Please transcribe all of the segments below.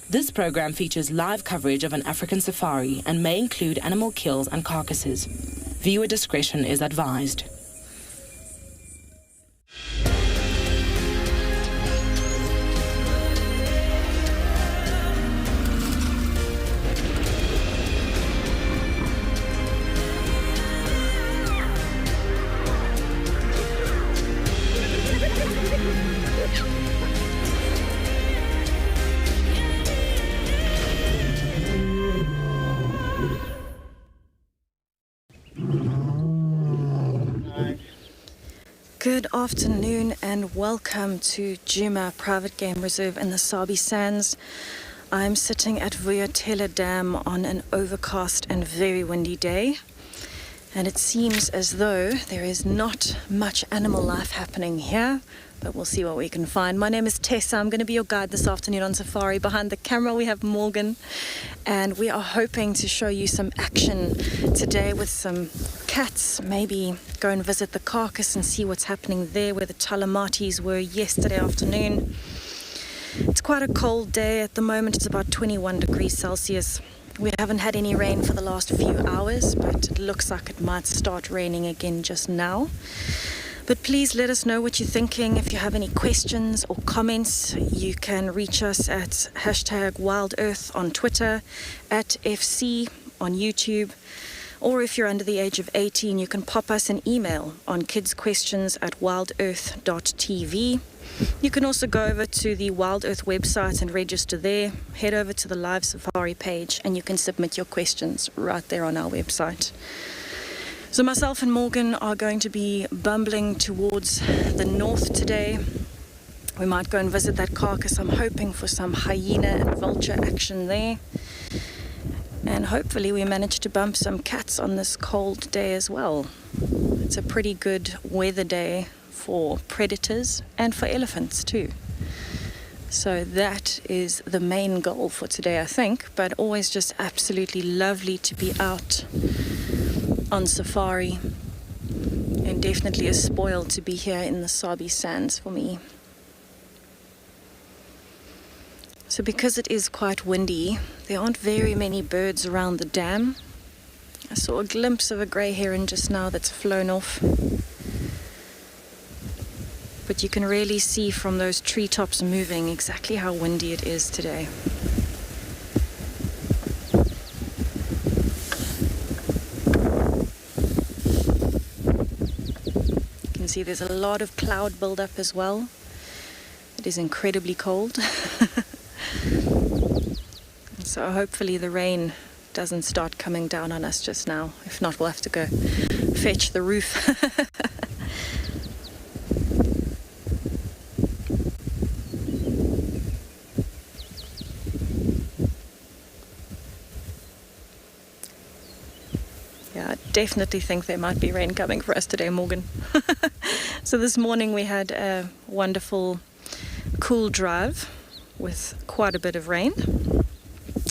This program features live coverage of an African safari and may include animal kills and carcasses. Viewer discretion is advised. Good afternoon and welcome to Djuma Private Game Reserve in the Sabi Sands. I'm sitting at Vuyatela Dam on an overcast and very windy day, and it seems as though there is not much animal life happening here, but we'll see what we can find. My name is Tessa. I'm going to be your guide this afternoon on safari. Behind the camera we have Morgan, and we are hoping to show you some action today with some cats. Maybe go and visit the Carcass and see what's happening there where the Talamatis were yesterday afternoon. It's quite a cold day at the moment. It's about 21 degrees Celsius. We haven't had any rain for the last few hours, but it looks like it might start raining again just now. But please let us know what you're thinking. If you have any questions or comments, you can reach us at #WildEarth on Twitter, at FC on YouTube, or if you're under the age of 18, you can pop us an email on kidsquestions@wildearth.tv. You can also go over to the WildEarth website and register there. Head over to the live safari page and you can submit your questions right there on our website. So myself and Morgan are going to be bumbling towards the north today. We might go and visit that Carcass. I'm hoping for some hyena and vulture action there. And hopefully we manage to bump some cats on this cold day as well. It's a pretty good weather day for predators and for elephants too. So that is the main goal for today, I think. But always just absolutely lovely to be out on safari, and definitely a spoil to be here in the Sabi Sands for me. So because it is quite windy, there aren't very many birds around the dam. I saw a glimpse of a grey heron just now that's flown off. But you can really see from those treetops moving exactly how windy it is today. See, there's a lot of cloud buildup as well. It is incredibly cold. So hopefully the rain doesn't start coming down on us just now. If not, we'll have to go fetch the roof. Definitely think there might be rain coming for us today, Morgan. So this morning we had a wonderful cool drive with quite a bit of rain,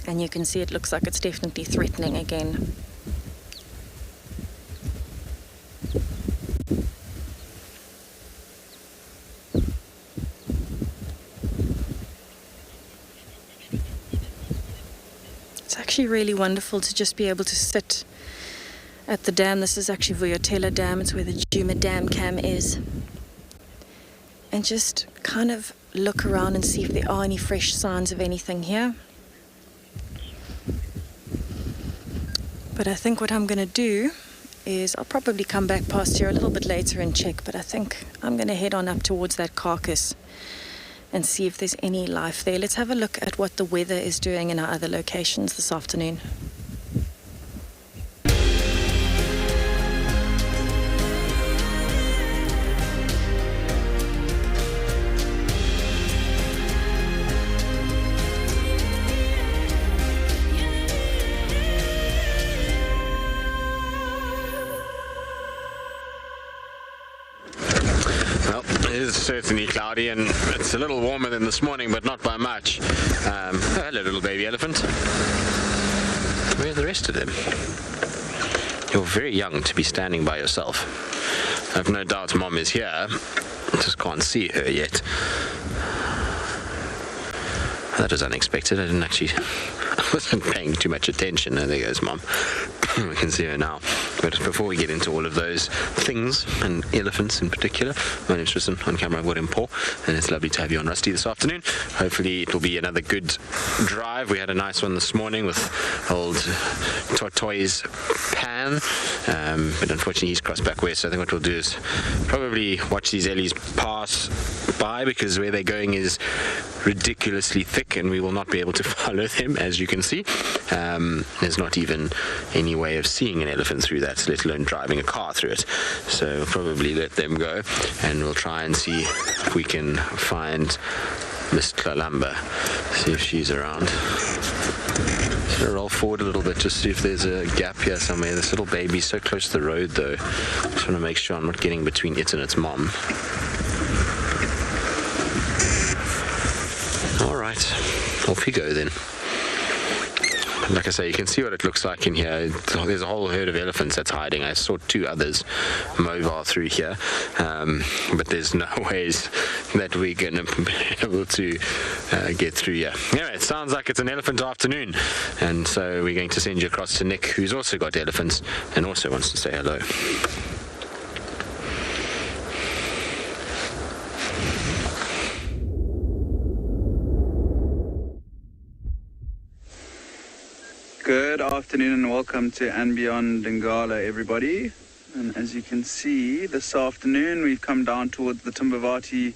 and you can see it looks like it's definitely threatening again. It's actually really wonderful to just be able to sit at the dam. This is actually Vuyatela Dam. It's where the Djuma Dam Cam is. And just kind of look around and see if there are any fresh signs of anything here. But I think what I'm going to do is I'll probably come back past here a little bit later and check. But I think I'm going to head on up towards that Carcass and see if there's any life there. Let's have a look at what the weather is doing in our other locations this afternoon. It is certainly cloudy and it's a little warmer than this morning, but not by much. Hello, little baby elephant. Where are the rest of them? You're very young to be standing by yourself. I have no doubt Mom is here. I just can't see her yet. That was unexpected. I wasn't paying too much attention. There goes Mom. We can see her now. But before we get into all of those things, and elephants in particular, my name's Tristan. On camera I've got Hippo, and it's lovely to have you on Rusty this afternoon. Hopefully it will be another good drive. We had a nice one this morning with old Tortoise Pan, but unfortunately he's crossed back west. So I think what we'll do is probably watch these Ellies pass by, because where they're going is ridiculously thick and we will not be able to follow them, as you can see. There's not even any way of seeing an elephant through that, let alone driving a car through it. So we'll probably let them go, and we'll try and see if we can find Miss Kalamba, see if she's around. So roll forward a little bit, just see if there's a gap here somewhere. This little baby's so close to the road though. Just want to make sure I'm not getting between it and its mom. Alright, off you go then. Like I say, you can see what it looks like in here. There's a whole herd of elephants that's hiding. I saw 2 others mobile through here, but there's no ways that we're going to be able to get through here. Anyway, it sounds like it's an elephant afternoon, and so we're going to send you across to Nick, who's also got elephants and also wants to say hello. Good afternoon and welcome to andBeyond Ngala, everybody. And as you can see, this afternoon we've come down towards the Timbavati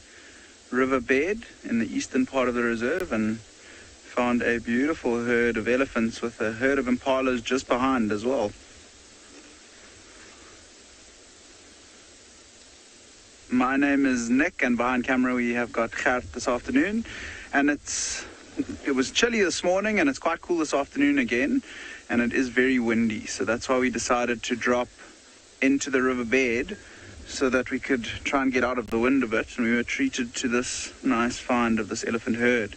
riverbed in the eastern part of the reserve and found a beautiful herd of elephants with a herd of impalas just behind as well. My name is Nick, and behind camera we have got Giraffe this afternoon, and it was chilly this morning and it's quite cool this afternoon again, and it is very windy, so that's why we decided to drop into the riverbed so that we could try and get out of the wind a bit, and we were treated to this nice find of this elephant herd.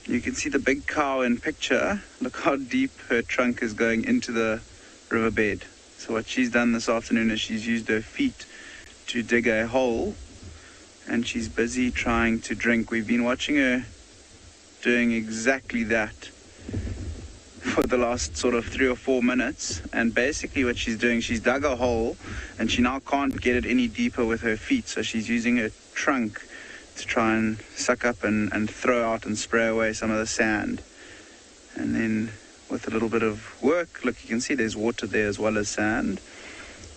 You can see the big cow in picture. Look how deep her trunk is going into the riverbed. So what she's done this afternoon is she's used her feet to dig a hole, and she's busy trying to drink. We've been watching her doing exactly that for the last sort of 3 or 4 minutes, and basically what she's doing, she's dug a hole and she now can't get it any deeper with her feet, so she's using her trunk to try and suck up and throw out and spray away some of the sand. And then with a little bit of work, look, you can see there's water there as well as sand,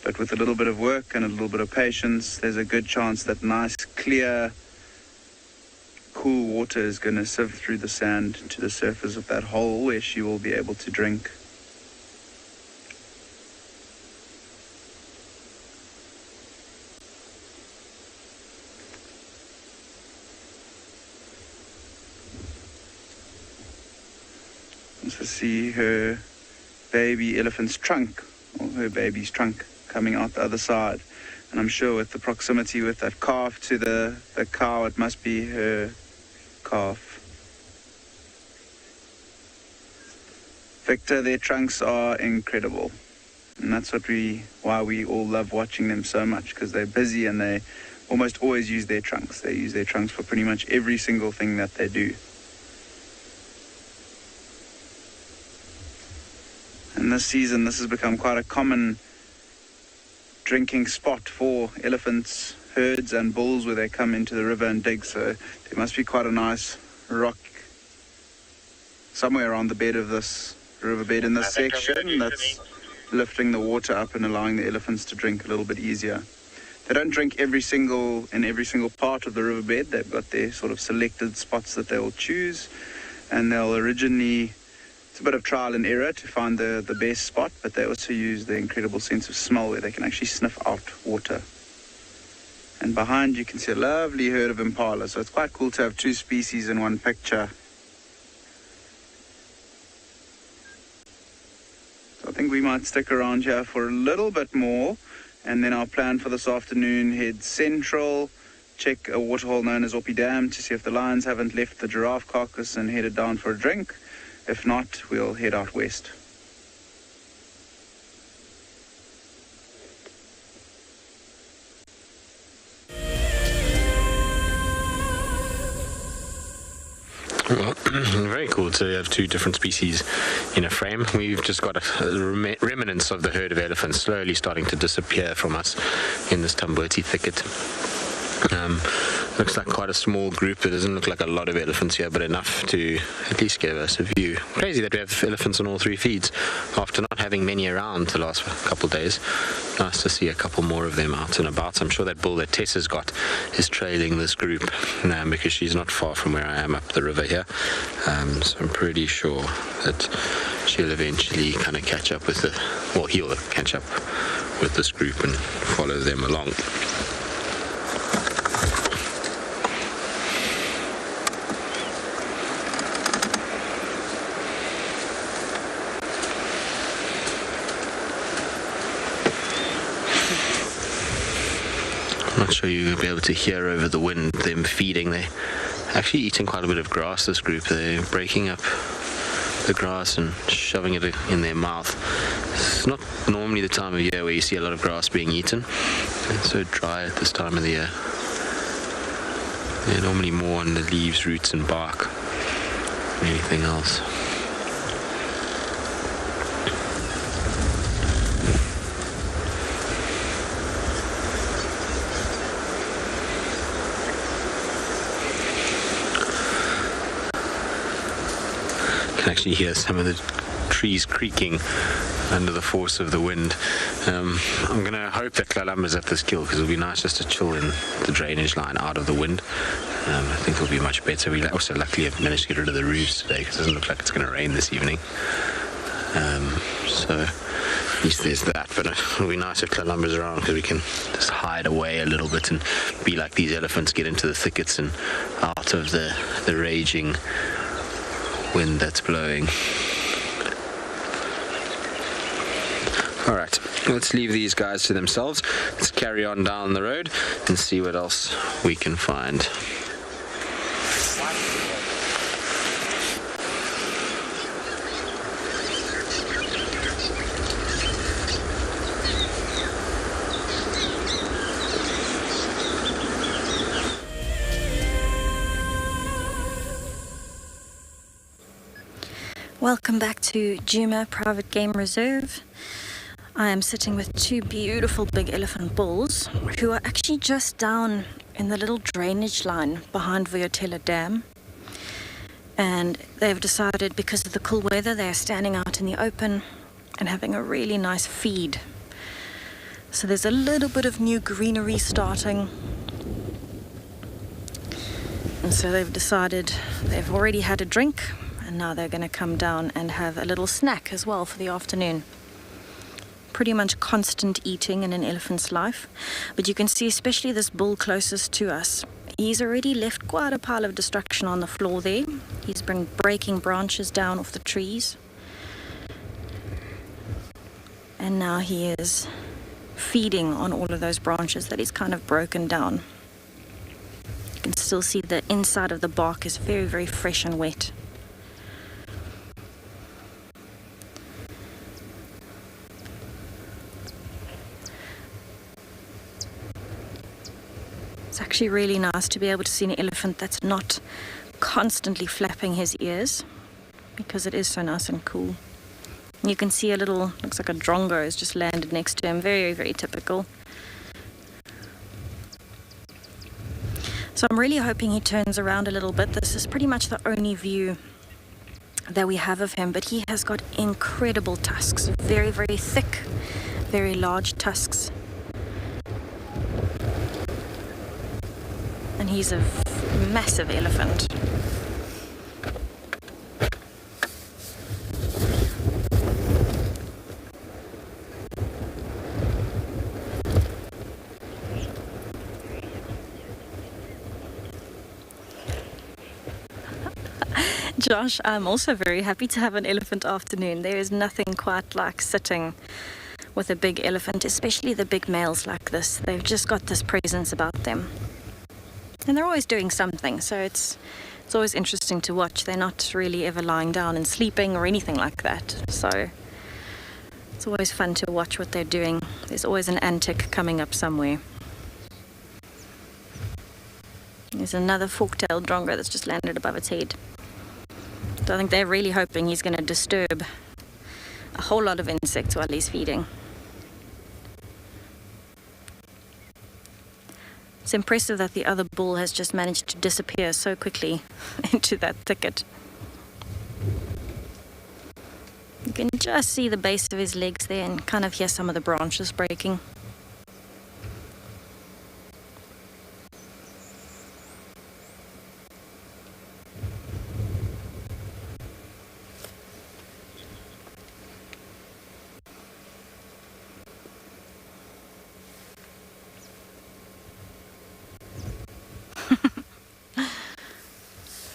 but with a little bit of work and a little bit of patience, there's a good chance that nice clear cool water is going to sieve through the sand to the surface of that hole where she will be able to drink. Also see her baby elephant's trunk, or her baby's trunk, coming out the other side. And I'm sure with the proximity with that calf to the cow, it must be her calf. Victor, their trunks are incredible, and that's why we all love watching them so much, because they're busy and they almost always use their trunks. They use their trunks for pretty much every single thing that they do. And this season, this has become quite a common drinking spot for elephants, herds and bulls, where they come into the river and dig. So there must be quite a nice rock somewhere around the bed of this riverbed in this section that's lifting the water up and allowing the elephants to drink a little bit easier. They don't drink in every single part of the riverbed. They've got their sort of selected spots that they will choose, and they'll originally, it's a bit of trial and error to find the best spot, but they also use their incredible sense of smell where they can actually sniff out water. And behind you can see a lovely herd of impala, so it's quite cool to have 2 species in one picture. So I think we might stick around here for a little bit more, and then our plan for this afternoon, head central, check a waterhole known as Oppie Dam to see if the lions haven't left the giraffe carcass and headed down for a drink. If not, we'll head out west. Well, very cool to have two different species in a frame. We've just got a remnants of the herd of elephants slowly starting to disappear from us in this Tamboti thicket. Looks like quite a small group. It doesn't look like a lot of elephants here, but enough to at least give us a view. Crazy that we have elephants on all three feeds after not having many around the last couple of days. Nice to see a couple more of them out and about. I'm sure that bull that Tessa's got is trailing this group because she's not far from where I am up the river here. So I'm pretty sure that she'll eventually kind of catch up with he'll catch up with this group and follow them along. I'm not sure you'll be able to hear over the wind them feeding. They're actually eating quite a bit of grass, this group. They're breaking up the grass and shoving it in their mouth. It's not normally the time of year where you see a lot of grass being eaten. It's so dry at this time of the year. They're normally more on the leaves, roots and bark than anything else. Can actually hear some of the trees creaking under the force of the wind. I'm going to hope that Kalamba's at this kill because it'll be nice just to chill in the drainage line out of the wind. I think it'll be much better. We also luckily have managed to get rid of the roofs today because it doesn't look like it's going to rain this evening. So at least there's that, but it'll be nice if Kalamba's around because we can just hide away a little bit and be like these elephants, get into the thickets and out of the raging wind that's blowing. Alright, let's leave these guys to themselves. Let's carry on down the road and see what else we can find. Welcome back to Djuma Private Game Reserve. I am sitting with two beautiful big elephant bulls who are actually just down in the little drainage line behind Vuyotela Dam. And they've decided, because of the cool weather, they're standing out in the open and having a really nice feed. So there's a little bit of new greenery starting. And so they've decided they've already had a drink. And now they're going to come down and have a little snack as well for the afternoon. Pretty much constant eating in an elephant's life. But you can see, especially this bull closest to us, he's already left quite a pile of destruction on the floor there. He's been breaking branches down off the trees. And now he is feeding on all of those branches that he's kind of broken down. You can still see the inside of the bark is very, very fresh and wet. It's actually really nice to be able to see an elephant that's not constantly flapping his ears, because it is so nice and cool. You can see a little, looks like a drongo has just landed next to him. Very, very typical. So I'm really hoping he turns around a little bit. This is pretty much the only view that we have of him, but he has got incredible tusks. Very, very thick, very large tusks. And he's a massive elephant. Josh, I'm also very happy to have an elephant afternoon. There is nothing quite like sitting with a big elephant, especially the big males like this. They've just got this presence about them. And they're always doing something, so it's always interesting to watch. They're not really ever lying down and sleeping or anything like that. So it's always fun to watch what they're doing. There's always an antic coming up somewhere. There's another fork-tailed drongo that's just landed above its head. So I think they're really hoping he's going to disturb a whole lot of insects while he's feeding. It's impressive that the other bull has just managed to disappear so quickly into that thicket. You can just see the base of his legs there and kind of hear some of the branches breaking.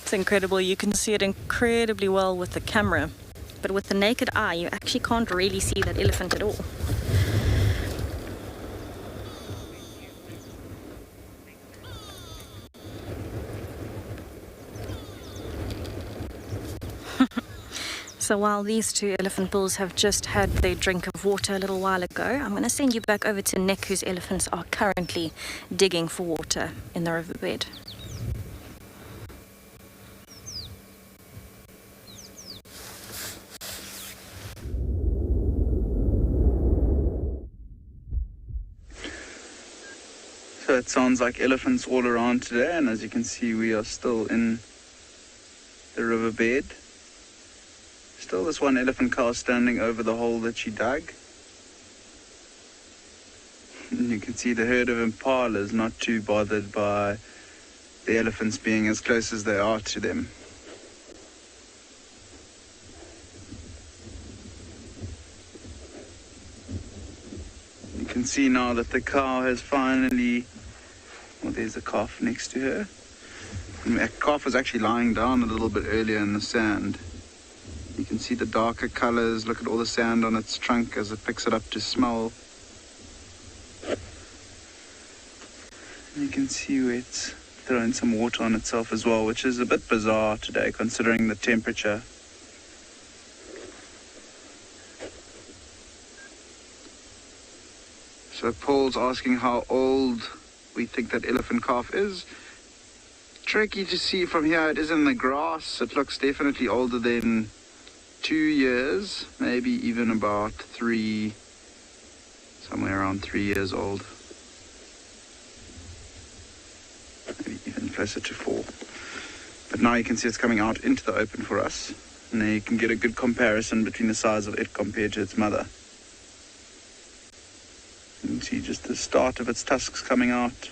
It's incredible. You can see it incredibly well with the camera, but with the naked eye you actually can't really see that elephant at all. So while these two elephant bulls have just had their drink of water a little while ago, I'm going to send you back over to Nick, whose elephants are currently digging for water in the riverbed. So it sounds like elephants all around today, and as you can see we are still in the riverbed. Still this one elephant cow standing over the hole that she dug. And you can see the herd of impalas not too bothered by the elephants being as close as they are to them. You can see now that the cow has finally... Well, there's a calf next to her. And the calf was actually lying down a little bit earlier in the sand. You can see the darker colors. Look at all the sand on its trunk as it picks it up to smell. And you can see where it's throwing some water on itself as well, which is a bit bizarre today considering the temperature. So Paul's asking how old we think that elephant calf is. Tricky to see from here. It is in the grass. It looks definitely older than 2 years, maybe even about 3, somewhere around 3 years old. Maybe even closer to 4. But now you can see it's coming out into the open for us. And then you can get a good comparison between the size of it compared to its mother. You can see just the start of its tusks coming out.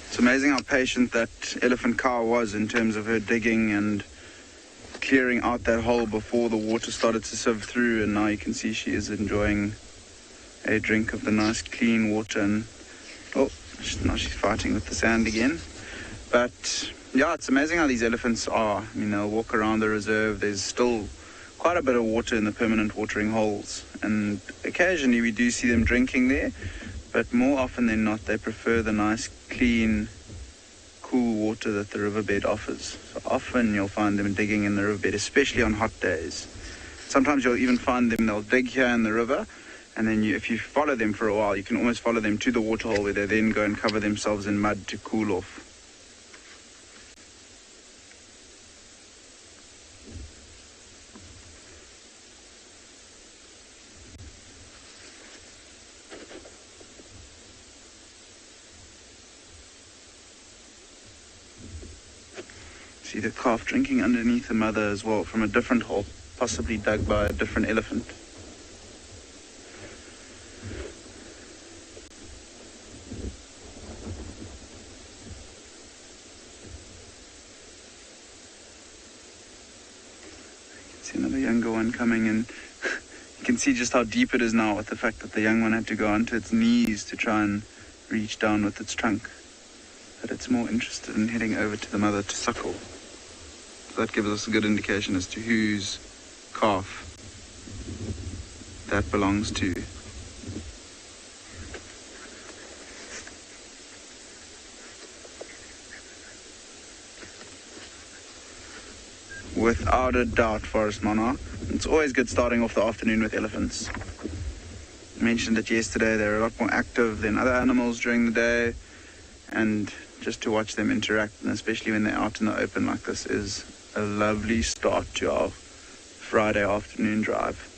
It's amazing how patient that elephant cow was in terms of her digging and clearing out that hole before the water started to sieve through, and now you can see she is enjoying a drink of the nice clean water. And oh, now she's fighting with the sand again. But yeah, it's amazing how these elephants are. I mean, they'll walk around the reserve. There's still quite a bit of water in the permanent watering holes, and occasionally we do see them drinking there, but more often than not they prefer the nice clean cool water that the riverbed offers. So often you'll find them digging in the riverbed, especially on hot days. Sometimes you'll even find them, they'll dig here in the river, and then if you follow them for a while, you can almost follow them to the waterhole where they then go and cover themselves in mud to cool off. See the calf drinking underneath the mother as well from a different hole, possibly dug by a different elephant. You can see another younger one coming in. You can see just how deep it is now with the fact that the young one had to go onto its knees to try and reach down with its trunk. But it's more interested in heading over to the mother to suckle. That gives us a good indication as to whose calf that belongs to. Without a doubt, Forest Monarch. It's always good starting off the afternoon with elephants. mentioned it yesterday, they're a lot more active than other animals during the day, and just to watch them interact, and especially when they're out in the open like this, is a lovely start to our Friday afternoon drive.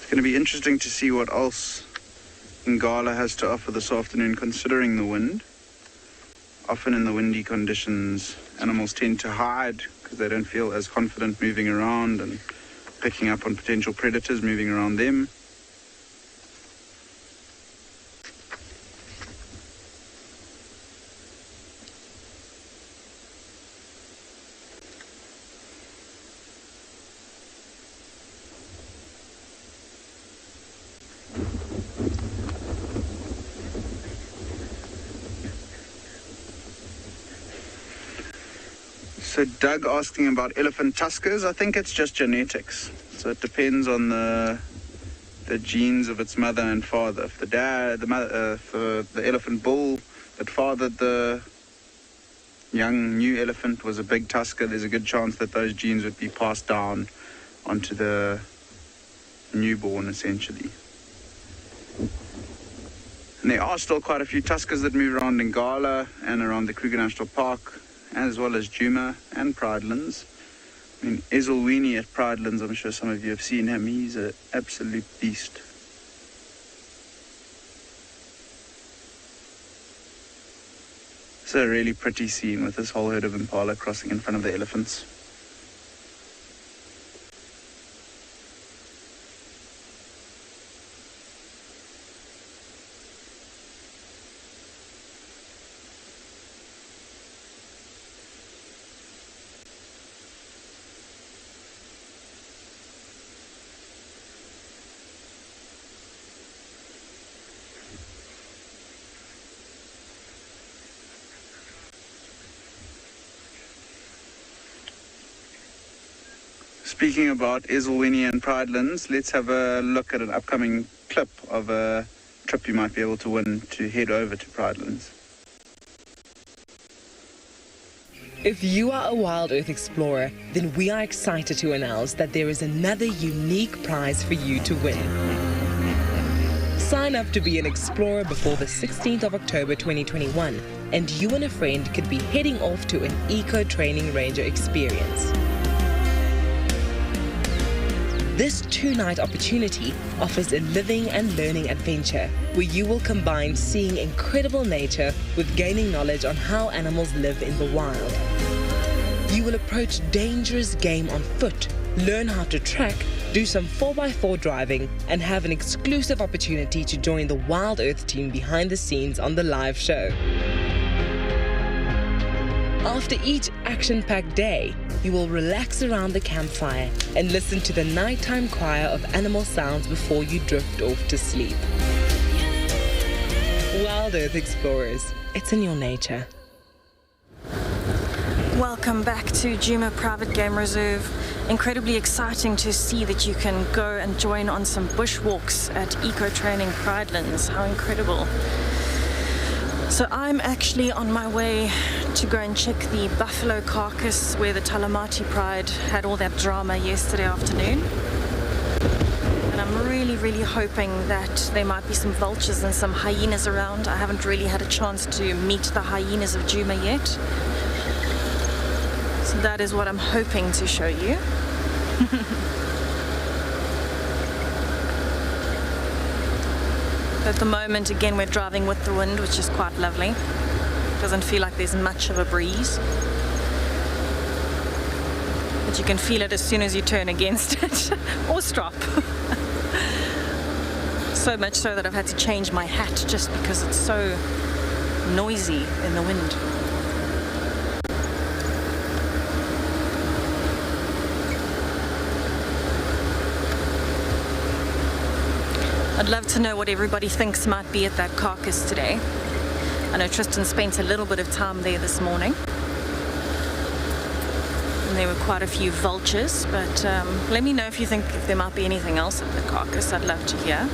It's going to be interesting to see what else Ngala has to offer this afternoon, considering the wind. Often in the windy conditions, animals tend to hide because they don't feel as confident moving around and picking up on potential predators moving around them. So Doug asking about elephant tuskers. I think it's just genetics. So it depends on the genes of its mother and father. If the elephant bull that fathered the young new elephant was a big tusker, there's a good chance that those genes would be passed down onto the newborn, essentially. And there are still quite a few tuskers that move around in Ngala and around the Kruger National Park, as well as Djuma and Pridelands. I mean, Ezulwini at Pridelands, I'm sure some of you have seen him. He's an absolute beast. It's a really pretty scene with this whole herd of impala crossing in front of the elephants. Speaking about Ezulwini and Pridelands, let's have a look at an upcoming clip of a trip you might be able to win to head over to Pridelands. If you are a WildEarth explorer, then we are excited to announce that there is another unique prize for you to win. Sign up to be an explorer before the 16th of October 2021, and you and a friend could be heading off to an eco-training ranger experience. This 2-night opportunity offers a living and learning adventure where you will combine seeing incredible nature with gaining knowledge on how animals live in the wild. You will approach dangerous game on foot, learn how to track, do some 4x4 driving, and have an exclusive opportunity to join the WildEarth team behind the scenes on the live show. After each action-packed day, you will relax around the campfire and listen to the nighttime choir of animal sounds before you drift off to sleep. WildEarth explorers, it's in your nature. Welcome back to Djuma Private Game Reserve. Incredibly exciting to see that you can go and join on some bushwalks at Eco Training Pridelands. How incredible. So I'm actually on my way to go and check the buffalo carcass where the Talamati Pride had all that drama yesterday afternoon. And I'm really hoping that there might be some vultures and some hyenas around. I haven't really had a chance to meet the hyenas of Djuma yet. So that is what I'm hoping to show you. At the moment, again, we're driving with the wind, which is quite lovely. Doesn't feel like there's much of a breeze. But you can feel it as soon as you turn against it or stop. So much so that I've had to change my hat just because it's so noisy in the wind. I'd love to know what everybody thinks might be at that carcass today. I know Tristan spent a little bit of time there this morning. And there were quite a few vultures, but let me know if you think if there might be anything else at the carcass. I'd love to hear.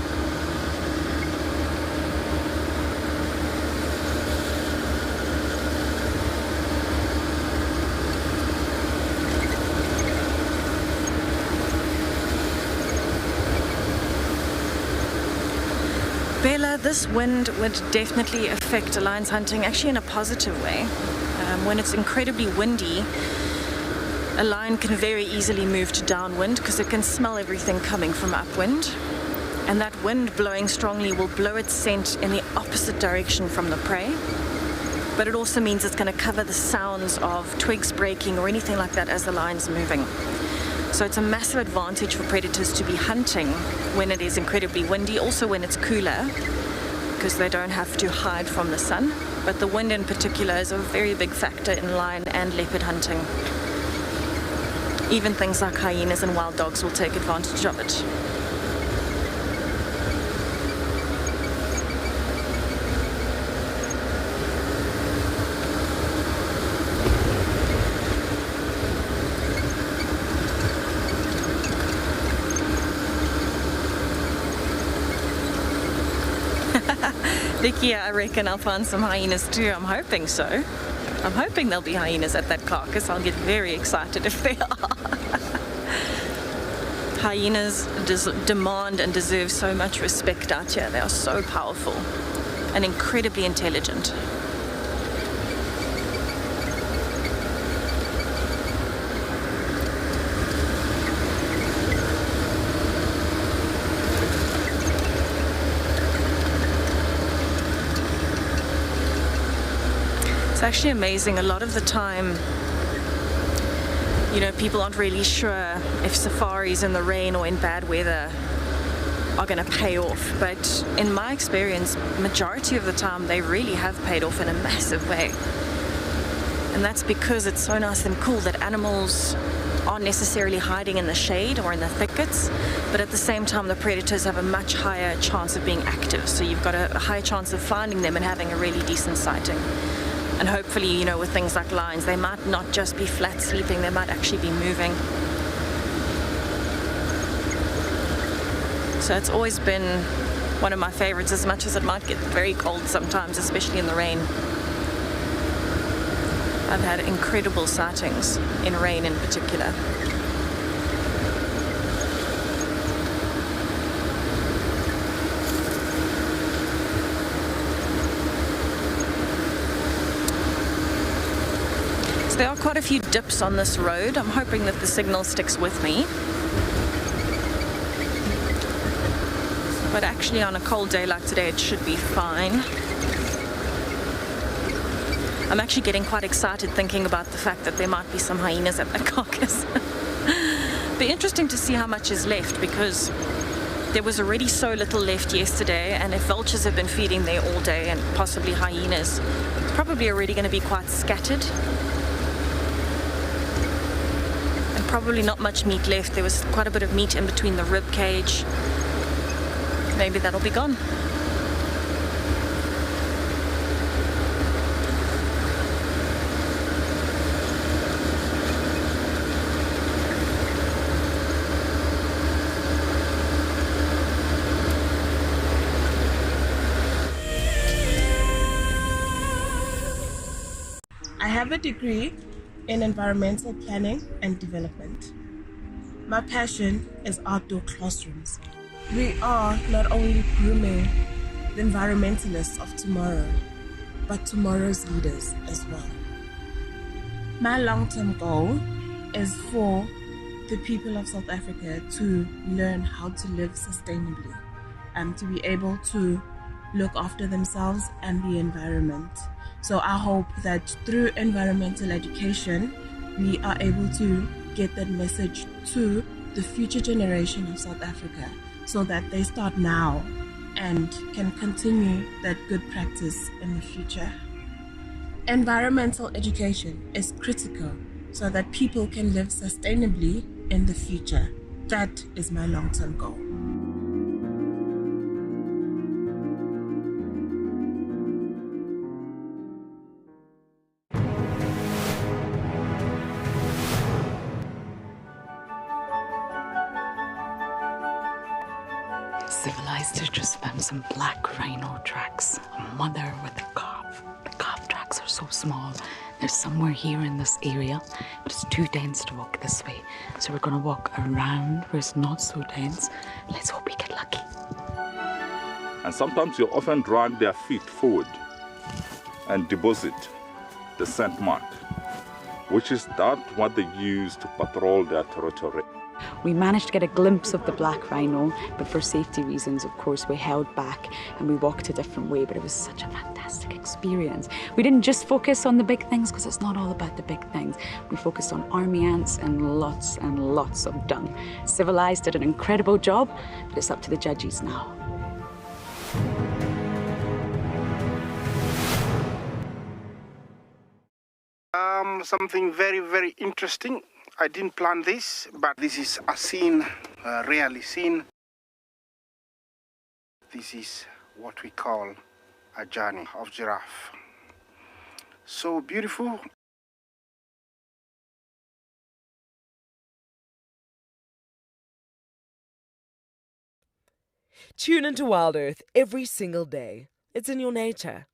Bella, this wind would definitely affect lions hunting, actually in a positive way. When it's incredibly windy, a lion can very easily move to downwind because it can smell everything coming from upwind. And that wind blowing strongly will blow its scent in the opposite direction from the prey. But it also means it's going to cover the sounds of twigs breaking or anything like that as the lion's moving. So it's a massive advantage for predators to be hunting when it is incredibly windy, also when it's cooler, because they don't have to hide from the sun. But the wind in particular is a very big factor in lion and leopard hunting. Even things like hyenas and wild dogs will take advantage of it. Vicky, I reckon I'll find some hyenas too. I'm hoping so. I'm hoping there'll be hyenas at that carcass. I'll get very excited if there are. Hyenas demand and deserve so much respect out here. They are so powerful and incredibly intelligent. It's actually amazing. A lot of the time, you know, people aren't really sure if safaris in the rain or in bad weather are going to pay off. But in my experience, majority of the time, they really have paid off in a massive way. And that's because it's so nice and cool that animals aren't necessarily hiding in the shade or in the thickets, but at the same time, the predators have a much higher chance of being active. So you've got a higher chance of finding them and having a really decent sighting. And hopefully, you know, with things like lions, they might not just be flat sleeping, they might actually be moving. So it's always been one of my favorites, as much as it might get very cold sometimes, especially in the rain. I've had incredible sightings in rain in particular. There are quite a few dips on this road. I'm hoping that the signal sticks with me. But actually on a cold day like today, it should be fine. I'm actually getting quite excited thinking about the fact that there might be some hyenas at the carcass. Be interesting to see how much is left, because there was already so little left yesterday, and if vultures have been feeding there all day and possibly hyenas, it's probably already going to be quite scattered. Probably not much meat left. There was quite a bit of meat in between the rib cage. Maybe that'll be gone. I have a degree in environmental planning and development. My passion is outdoor classrooms. We are not only grooming the environmentalists of tomorrow, but tomorrow's leaders as well. My long-term goal is for the people of South Africa to learn how to live sustainably, to be able to look after themselves and the environment. So I hope that through environmental education, we are able to get that message to the future generation of South Africa, so that they start now and can continue that good practice in the future. Environmental education is critical so that people can live sustainably in the future. That is my long-term goal. Civilized to just found some black rhino tracks. A mother with a calf. The calf tracks are so small. They're somewhere here in this area, but it's too dense to walk this way. So we're gonna walk around where it's not so dense. Let's hope we get lucky. And sometimes you often drag their feet forward and deposit the scent mark, which is that what they use to patrol their territory. We managed to get a glimpse of the black rhino, but for safety reasons, of course, we held back and we walked a different way, but it was such a fantastic experience. We didn't just focus on the big things, because it's not all about the big things. We focused on army ants and lots of dung. Civilized did an incredible job, but it's up to the judges now. Something very, very interesting. I didn't plan this, but this is a scene, rarely seen. This is what we call a journey of giraffe. So beautiful. Tune into WildEarth every single day. It's in your nature.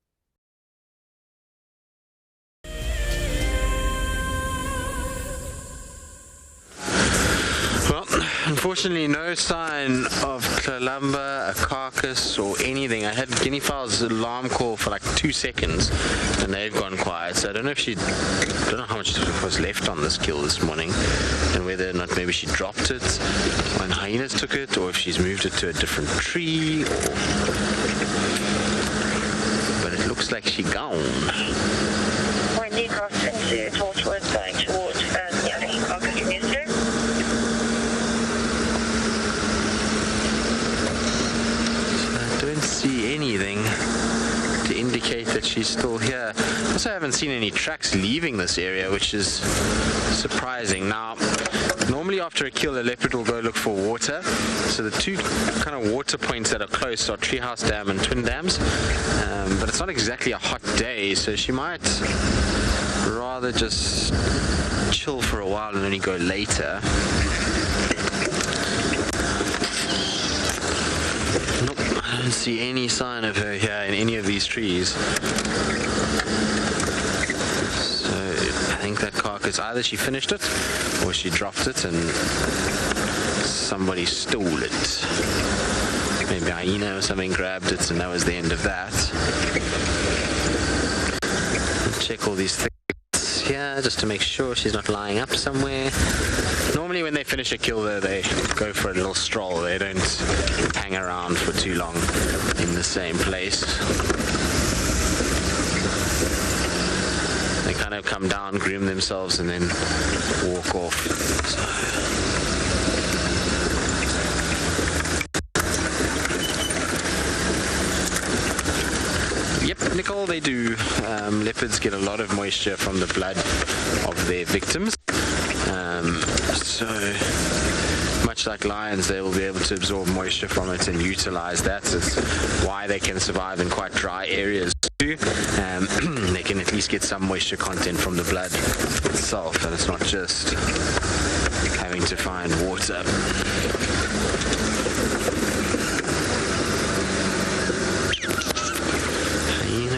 Well, unfortunately, no sign of Kalamba, a Carcass, or anything. I had guinea fowl's alarm call for like 2 seconds, and they've gone quiet. So I don't know if I don't know how much was left on this kill this morning, and whether or not maybe she dropped it when hyenas took it, or if she's moved it to a different tree. But it looks like she gone. We're near crossing to Torchwood, going towards the Carcass Register. I don't see anything to indicate that she's still here. Also, I haven't seen any tracks leaving this area, which is surprising. Now, normally after a kill, the leopard will go look for water. So the two kind of water points that are close are Treehouse Dam and Twin Dams. But it's not exactly a hot day, so she might rather just chill for a while and only go later. Nope, I don't see any sign of her here in any of these trees. So I think that carcass, either she finished it or she dropped it and somebody stole it. Maybe a hyena or something grabbed it and that was the end of that. Check all these things here just to make sure she's not lying up somewhere. Normally when they finish a kill though, they go for a little stroll. They don't hang around for too long in the same place. They kind of come down, groom themselves and then walk off. So. Yep, Nicole, they do. Leopards get a lot of moisture from the blood of their victims. So, much like lions, they will be able to absorb moisture from it and utilize that. It's why they can survive in quite dry areas too. They can at least get some moisture content from the blood itself, and it's not just having to find water.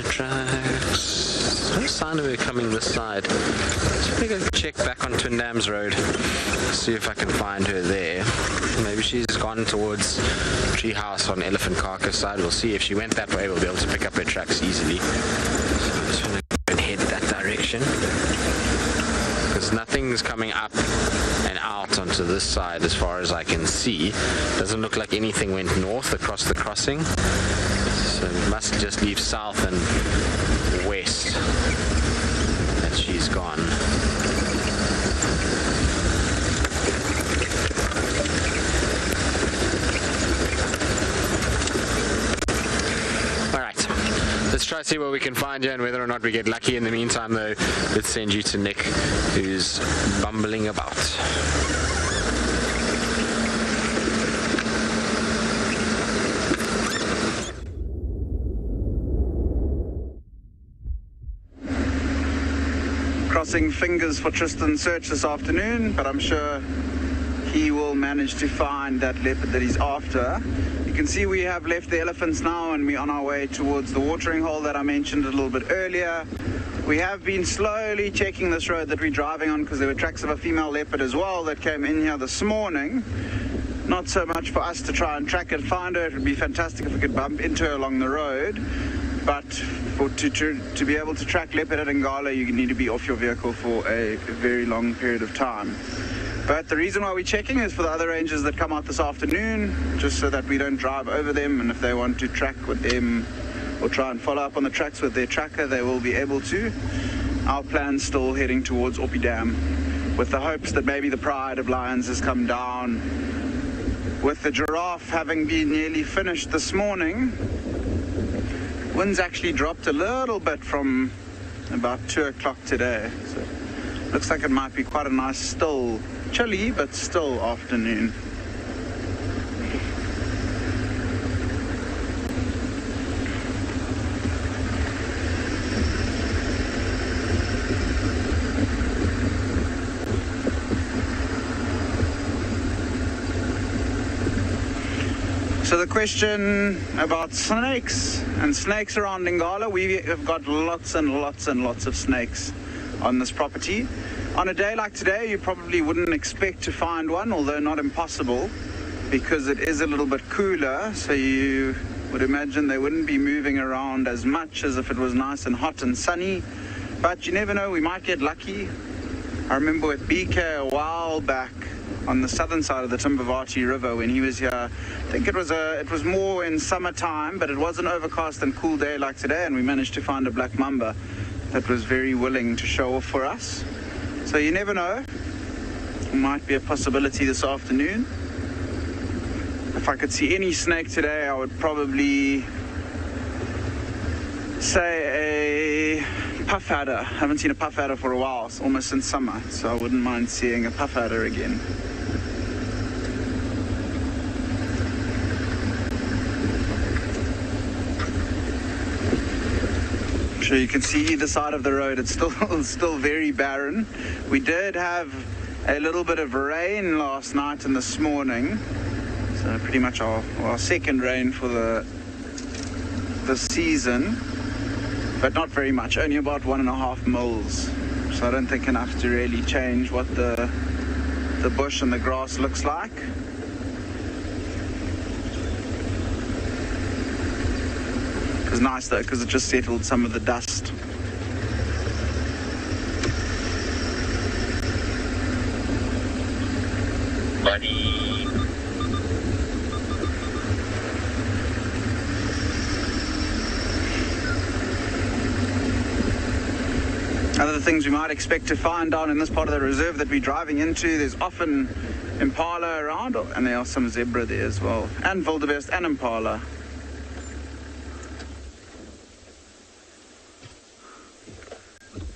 Tracks. No sign of her coming this side. So I'm going to check back on Twin Dams Road, see if I can find her there. Maybe she's gone towards Treehouse on Elephant Carcass side. We'll see. If she went that way, we'll be able to pick up her tracks easily. So I'm just going to go and head that direction, because nothing's coming up and out onto this side as far as I can see. Doesn't look like anything went north across the crossing. So it must just leave south and west, and she's gone. Alright, let's try to see what we can find here and whether or not we get lucky. In the meantime though, let's send you to Nick, who's bumbling about. Crossing fingers for Tristan's search this afternoon, but I'm sure he will manage to find that leopard that he's after, You can see we have left the elephants now and we're on our way towards the watering hole that I mentioned a little bit earlier. We have been slowly checking this road that we're driving on because there were tracks of a female leopard as well that came in here this morning. Not so much for us to try and track and find her. It would be fantastic if we could bump into her along the road. But to be able to track leopard at Ngala, you need to be off your vehicle for a very long period of time. But the reason why we're checking is for the other rangers that come out this afternoon, just so that we don't drive over them, and if they want to track with them or try and follow up on the tracks with their tracker, they will be able to. Our plan's still heading towards Opie Dam, with the hopes that maybe the pride of lions has come down. With the giraffe having been nearly finished this morning, winds actually dropped a little bit from about 2 o'clock today. So looks like it might be quite a nice, still chilly, but still afternoon. So the question about snakes and snakes around Ngala, we have got lots and lots and lots of snakes on this property. On a day like today, you probably wouldn't expect to find one, although not impossible, because it is a little bit cooler, so you would imagine they wouldn't be moving around as much as if it was nice and hot and sunny. But you never know, we might get lucky. I remember with BK a while back, on the southern side of the Timbavati River when he was here. I think it was more in summertime, but it was an overcast and cool day like today, and we managed to find a black mamba that was very willing to show off for us. So you never know. It might be a possibility this afternoon. If I could see any snake today, I would probably say a puff adder. I haven't seen a puff adder for a while, it's almost since summer, so I wouldn't mind seeing a puff adder again. So you can see either side of the road, it's still very barren. We did have a little bit of rain last night and this morning, so pretty much our second rain for the season, but not very much, only about 1.5 mils. So I don't think enough to really change what the bush and the grass looks like. It was nice though, because it just settled some of the dust. Buddy. Other things we might expect to find down in this part of the reserve that we're driving into, there's often impala around, and there are some zebra there as well, and wildebeest and impala.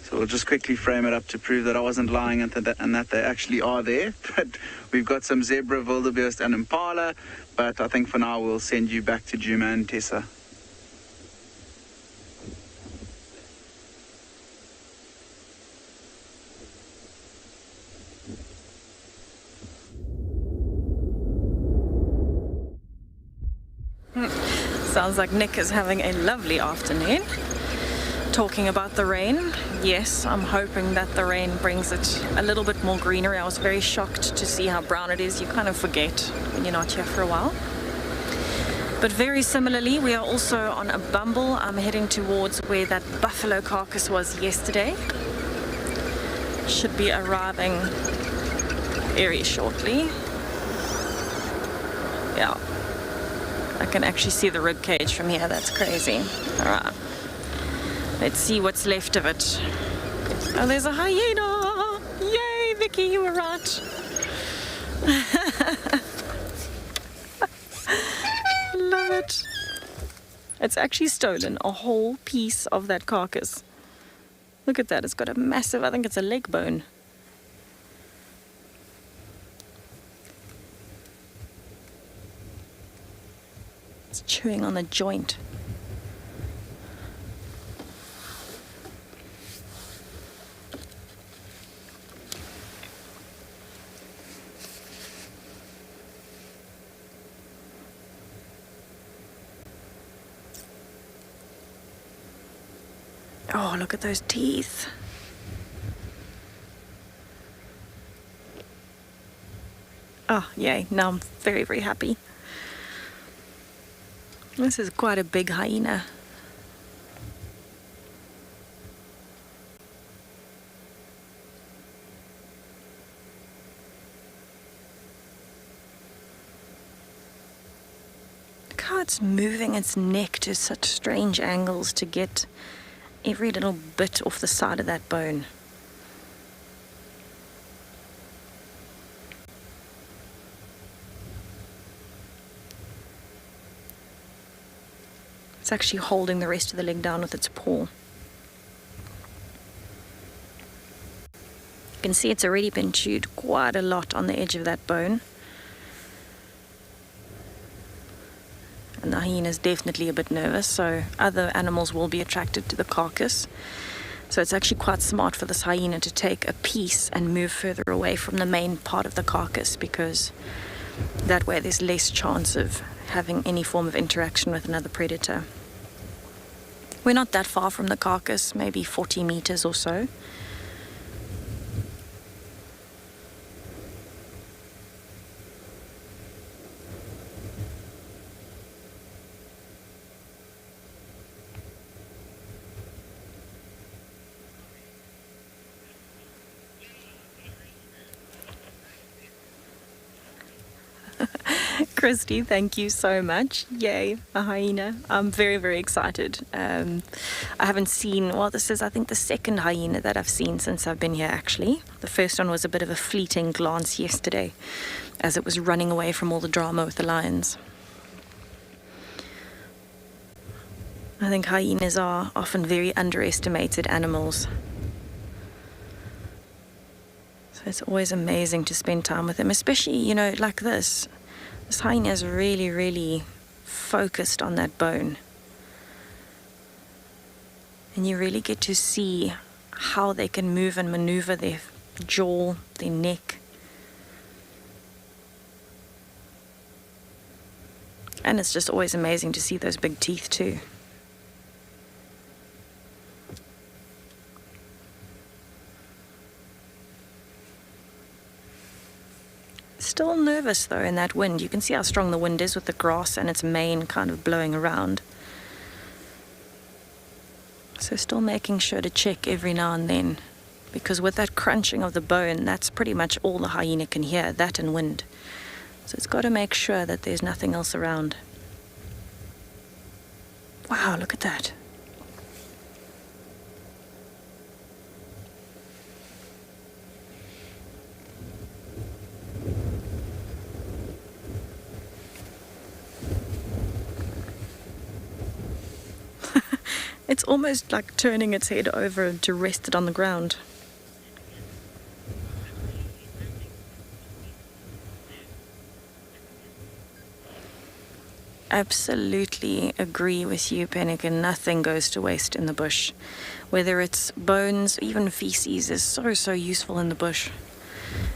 So we'll just quickly frame it up to prove that I wasn't lying and that they actually are there. But we've got some zebra, wildebeest and impala, but I think for now we'll send you back to Djuma and Tessa. Sounds like Nick is having a lovely afternoon. Talking about the rain, yes, I'm hoping that the rain brings it a little bit more greenery. I was very shocked to see how brown it is. You kind of forget when you're not here for a while. But very similarly, we are also on a bumble. I'm heading towards where that buffalo carcass was yesterday. Should be arriving very shortly. Yeah. I can actually see the rib cage from here. That's crazy. All right. Let's see what's left of it. Oh, there's a hyena! Yay, Vicky, you were right. Love it. It's actually stolen a whole piece of that carcass. Look at that. It's got a massive, I think it's a leg bone. It's chewing on the joint. Oh, look at those teeth. Oh, yay. Now I'm very, very happy. This is quite a big hyena. Look how it's moving its neck to such strange angles to get every little bit off the side of that bone. It's actually holding the rest of the leg down with its paw. You can see it's already been chewed quite a lot on the edge of that bone. And the hyena is definitely a bit nervous, so other animals will be attracted to the carcass. So it's actually quite smart for this hyena to take a piece and move further away from the main part of the carcass, because that way there's less chance of having any form of interaction with another predator. We're not that far from the carcass, maybe 40 meters or so. Christy, thank you so much. Yay, a hyena. I'm very, very excited. I haven't seen, well, this is, I think, the second hyena that I've seen since I've been here, actually. The first one was a bit of a fleeting glance yesterday as it was running away from all the drama with the lions. I think hyenas are often very underestimated animals. So it's always amazing to spend time with them, especially, you know, like this. This hyena is really, really focused on that bone. And you really get to see how they can move and maneuver their jaw, their neck. And it's just always amazing to see those big teeth too. Still nervous though in that wind. You can see how strong the wind is with the grass and its mane kind of blowing around. So still making sure to check every now and then, because with that crunching of the bone, that's pretty much all the hyena can hear, that and wind. So it's got to make sure that there's nothing else around. Wow, look at that. It's almost like turning its head over to rest it on the ground. Absolutely agree with you, Pelican. Nothing goes to waste in the bush. Whether it's bones, even feces is so useful in the bush.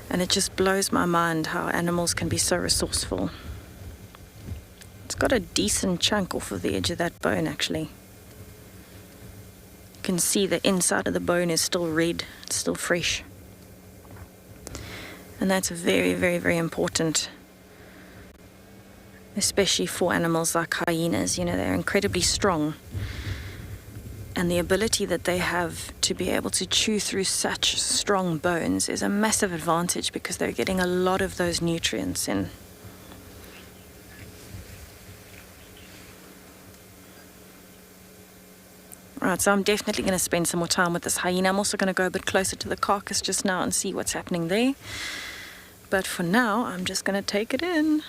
And it just blows my mind how animals can be so resourceful. It's got a decent chunk off of the edge of that bone, actually. You can see the inside of the bone is still red, it's still fresh. And that's very important, especially for animals like hyenas. You know, they're incredibly strong. And the ability that they have to be able to chew through such strong bones is a massive advantage, because they're getting a lot of those nutrients in. Right, so I'm definitely going to spend some more time with this hyena. I'm also going to go a bit closer to the carcass just now and see what's happening there. But for now, I'm just going to take it in.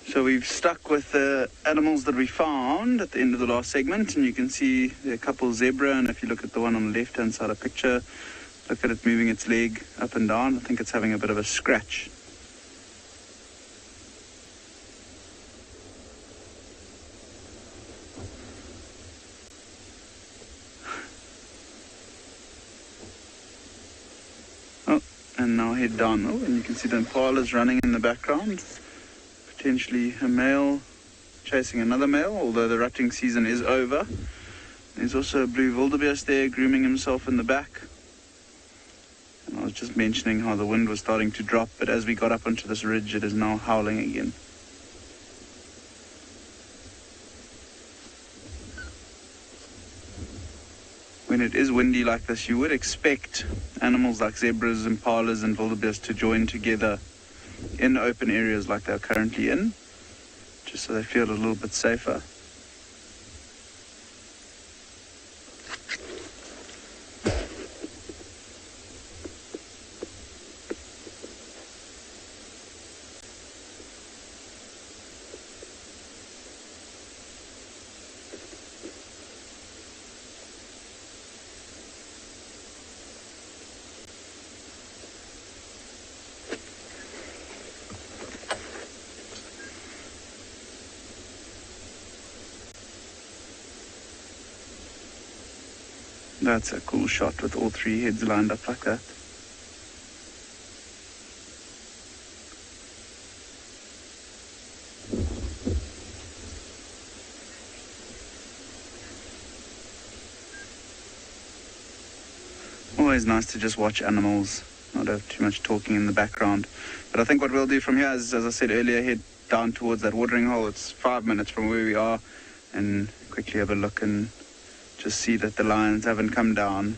So we've stuck with the animals that we found at the end of the last segment, and you can see a couple zebra, and if you look at the one on the left-hand side of the picture, look at it moving its leg up and down. I think it's having a bit of a scratch. Oh, and now head downhill, and you can see the impalas running in the background. Potentially a male chasing another male, although the rutting season is over. There's also a blue wildebeest there grooming himself in the back. And I was just mentioning how the wind was starting to drop, but as we got up onto this ridge, it is now howling again. When it is windy like this, you would expect animals like zebras, impalas and wildebeest to join together in open areas like they're currently in, just so they feel a little bit safer. That's a cool shot with all three heads lined up like that. Always nice to just watch animals, not have too much talking in the background. But I think what we'll do from here is, as I said earlier, head down towards that watering hole. It's 5 minutes from where we are, and quickly have a look and just see that the lions haven't come down.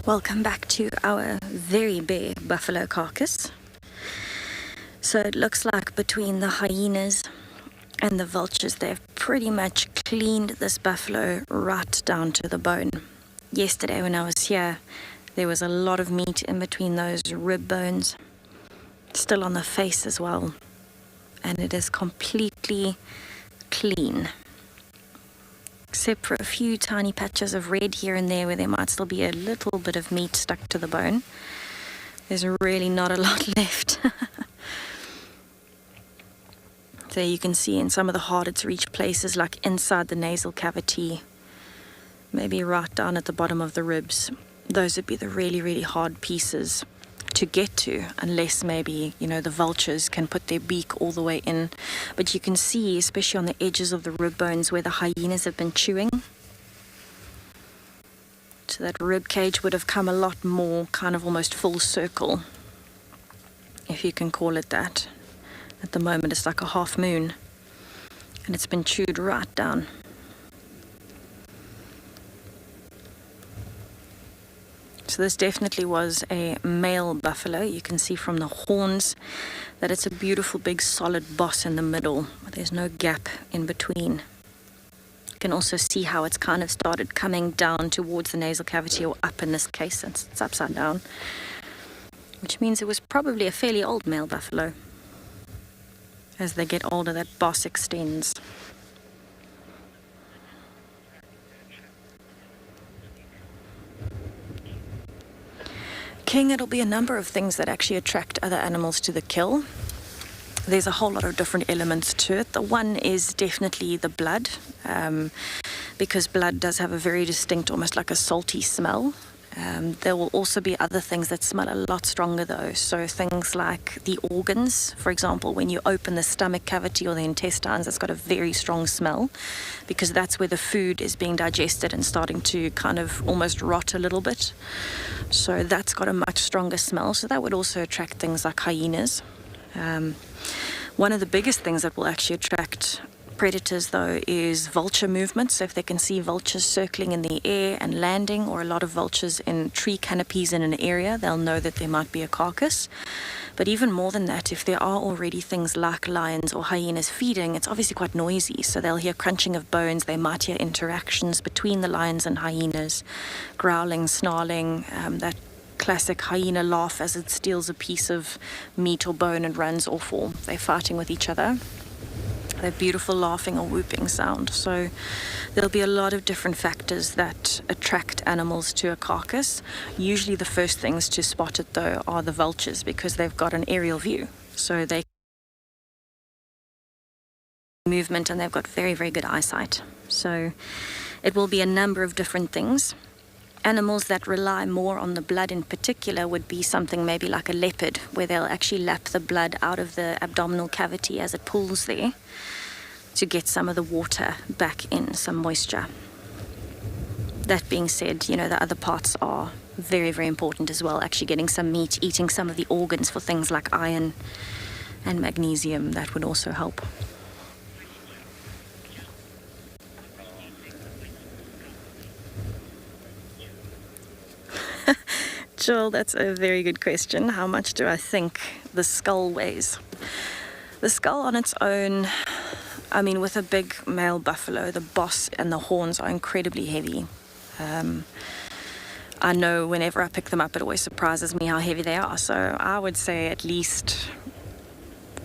Welcome back to our very bare buffalo carcass. So it looks like between the hyenas and the vultures, they've pretty much cleaned this buffalo right down to the bone. Yesterday when I was here, there was a lot of meat in between those rib bones, still on the face as well, and it is completely clean, except for a few tiny patches of red here and there where there might still be a little bit of meat stuck to the bone. There's really not a lot left. There you can see in some of the harder to reach places, like inside the nasal cavity, maybe right down at the bottom of the ribs. Those would be the really, really hard pieces to get to, unless maybe, you know, the vultures can put their beak all the way in. But you can see, especially on the edges of the rib bones where the hyenas have been chewing. So that rib cage would have come a lot more kind of almost full circle, if you can call it that. At the moment it's like a half moon, and it's been chewed right down. So this definitely was a male buffalo. You can see from the horns that it's a beautiful big solid boss in the middle. There's no gap in between. You can also see how it's kind of started coming down towards the nasal cavity, or up in this case since it's upside down, which means it was probably a fairly old male buffalo. As they get older, that boss extends. King, it'll be a number of things that actually attract other animals to the kill. There's a whole lot of different elements to it. The one is definitely the blood, because blood does have a very distinct, almost like a salty smell. There will also be other things that smell a lot stronger though. So things like the organs, for example, when you open the stomach cavity or the intestines, it's got a very strong smell, because that's where the food is being digested and starting to kind of almost rot a little bit. So that's got a much stronger smell. So that would also attract things like hyenas. One of the biggest things that will actually attract predators though is vulture movement. So if they can see vultures circling in the air and landing, or a lot of vultures in tree canopies in an area, they'll know that there might be a carcass. But even more than that, if there are already things like lions or hyenas feeding, it's obviously quite noisy. So they'll hear crunching of bones, they might hear interactions between the lions and hyenas, growling, snarling, that classic hyena laugh as it steals a piece of meat or bone and runs off, or they're fighting with each other. their beautiful laughing or whooping sound. So there'll be a lot of different factors that attract animals to a carcass. Usually the first things to spot it though are the vultures, because they've got an aerial view. So they movement and they've got very, very good eyesight. So it will be a number of different things. Animals that rely more on the blood in particular would be something maybe like a leopard, where they'll actually lap the blood out of the abdominal cavity as it pools there to get some of the water back in, some moisture. That being said, you know, the other parts are very, very important as well. Actually getting some meat, eating some of the organs for things like iron and magnesium, that would also help. Joel, that's a very good question. How much do I think the skull weighs? The skull on its own, I mean, with a big male buffalo, the boss and the horns are incredibly heavy. I know whenever I pick them up, it always surprises me how heavy they are. So I would say at least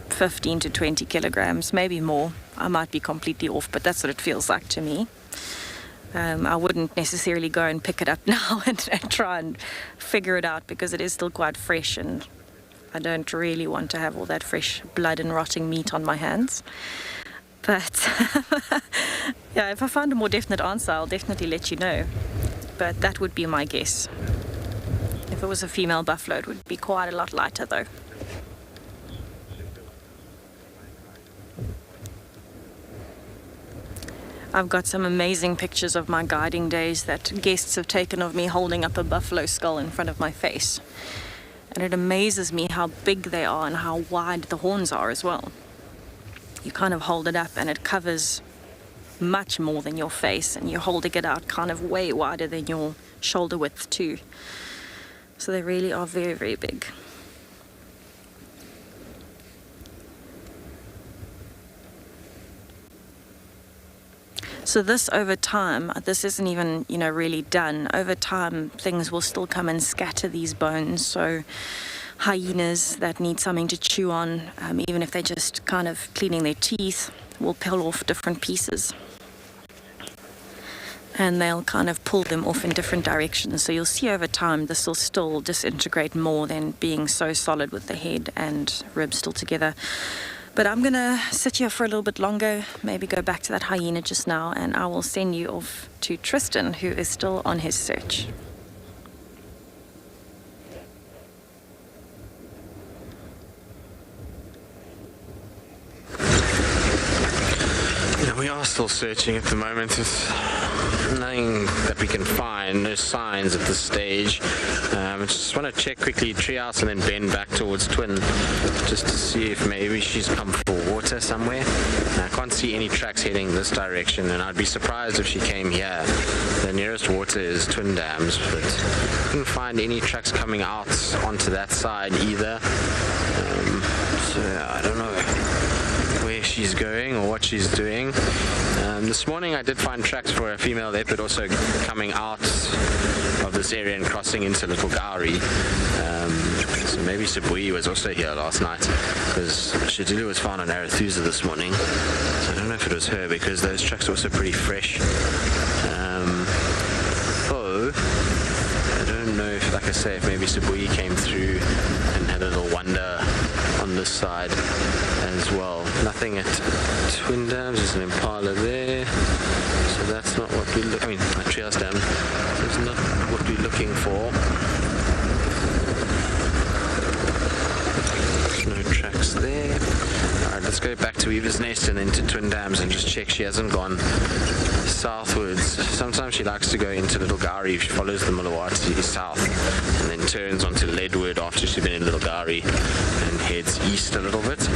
15 to 20 kilograms, maybe more. I might be completely off, but that's what it feels like to me. I wouldn't necessarily go and pick it up now and try and figure it out, because it is still quite fresh and I don't really want to have all that fresh blood and rotting meat on my hands. But yeah, if I find a more definite answer, I'll definitely let you know. But that would be my guess. If it was a female buffalo, it would be quite a lot lighter though. I've got some amazing pictures of my guiding days that guests have taken of me holding up a buffalo skull in front of my face. And it amazes me how big they are and how wide the horns are as well. You kind of hold it up and it covers much more than your face, and you're holding it out kind of way wider than your shoulder width too. So they really are very, very big. So this over time, this isn't even, you know, really done. Over time, things will still come and scatter these bones. So hyenas that need something to chew on, even if they're just kind of cleaning their teeth, will peel off different pieces. And they'll kind of pull them off in different directions. So you'll see over time, this will still disintegrate more than being so solid with the head and ribs still together. But I'm going to sit here for a little bit longer, maybe go back to that hyena just now, and I will send you off to Tristan, who is still on his search. Yeah, we are still searching at the moment. There's nothing that we can find, no signs at this stage. I just want to check quickly Treehouse and then bend back towards Twin, just to see if maybe she's come for water somewhere. I can't see any tracks heading this direction, and I'd be surprised if she came here. The nearest water is Twin Dams, but I couldn't find any tracks coming out onto that side either. So I don't know where she's going or what she's doing. This morning I did find tracks for a female leopard also coming out of this area and crossing into Little Gowrie. So maybe Sabui was also here last night, because Shadulu was found on Arathusa this morning. So I don't know if it was her, because those tracks are also pretty fresh. I don't know if, like I say, if maybe Sabui came through and had a little wander on this side as well. Nothing at Twin Dams. There's an impala there, so that's not what we look. I mean, at Treehouse Dam, that's not what we're looking for. There's no tracks there. Alright, let's go back to Weaver's Nest and then to Twin Dams and just check she hasn't gone southwards. Sometimes she likes to go into Little Gowrie. She follows the Mulawati south and then turns onto Leadwood after she's been in Little Gowrie and heads east a little bit.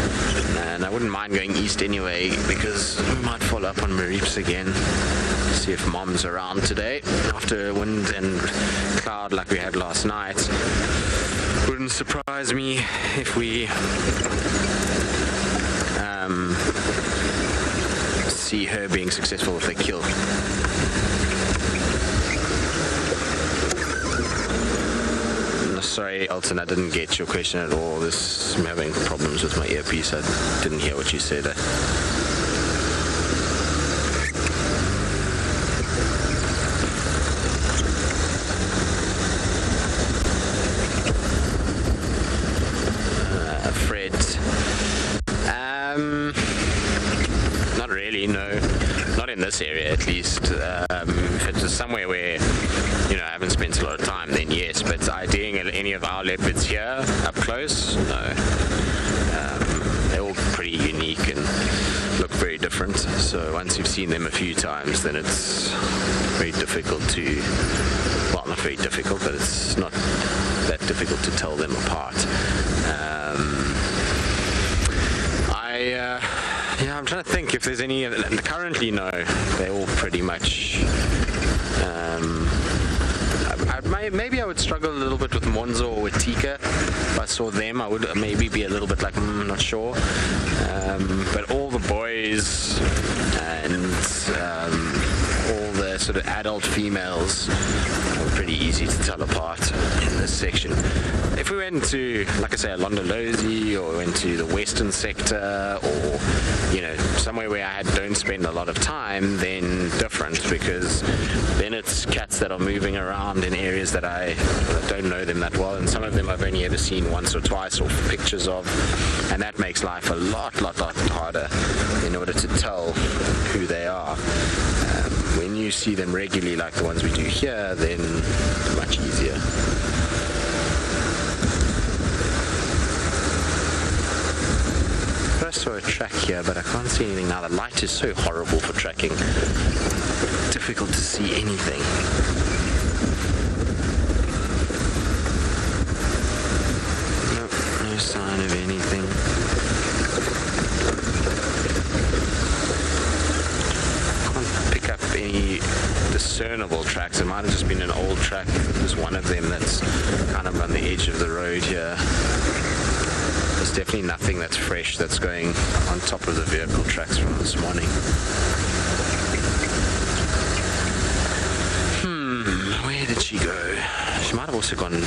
And I wouldn't mind going east anyway, because we might follow up on Marips again. See if Mom's around today after wind and cloud like we had last night. Wouldn't surprise me if we see her being successful with a kill. No, sorry, Elton, I didn't get your question at all. I'm having problems with my earpiece. I didn't hear what you said. say no, not in this area at least. If it's somewhere where, you know, I haven't spent a lot of time, then yes, but IDing any of our leopards here up close, no. They're all pretty unique and look very different, so once you've seen them a few times, then it's very difficult to, well, not very difficult, but it's not that difficult to tell them apart. Yeah, I'm trying to think if there's any. Currently, no. They're all pretty much. Maybe I would struggle a little bit with Monzo or with Tika. If I saw them, I would maybe be a little bit like, not sure. But all the boys and all the sort of adult females are pretty easy to tell apart in this section. If we went to, like I say, Londolozi, or went to the western sector, or, you know, somewhere where I don't spend a lot of time, then different, because then it's cats that are moving around in areas that I don't know them that well, and some of them I've only ever seen once or twice or pictures of, and that makes life a lot harder in order to tell who they are. When you see them regularly like the ones we do here, then it's much easier. I saw a track here, but I can't see anything now. The light is so horrible for tracking. Difficult to see anything. Nope, no sign of anything. Can't pick up any discernible tracks. It might have just been an old track. There's one of them that's kind of on the edge of the road here. There's definitely nothing that's fresh that's going on top of the vehicle tracks from this morning. Where did she go? She might have also gone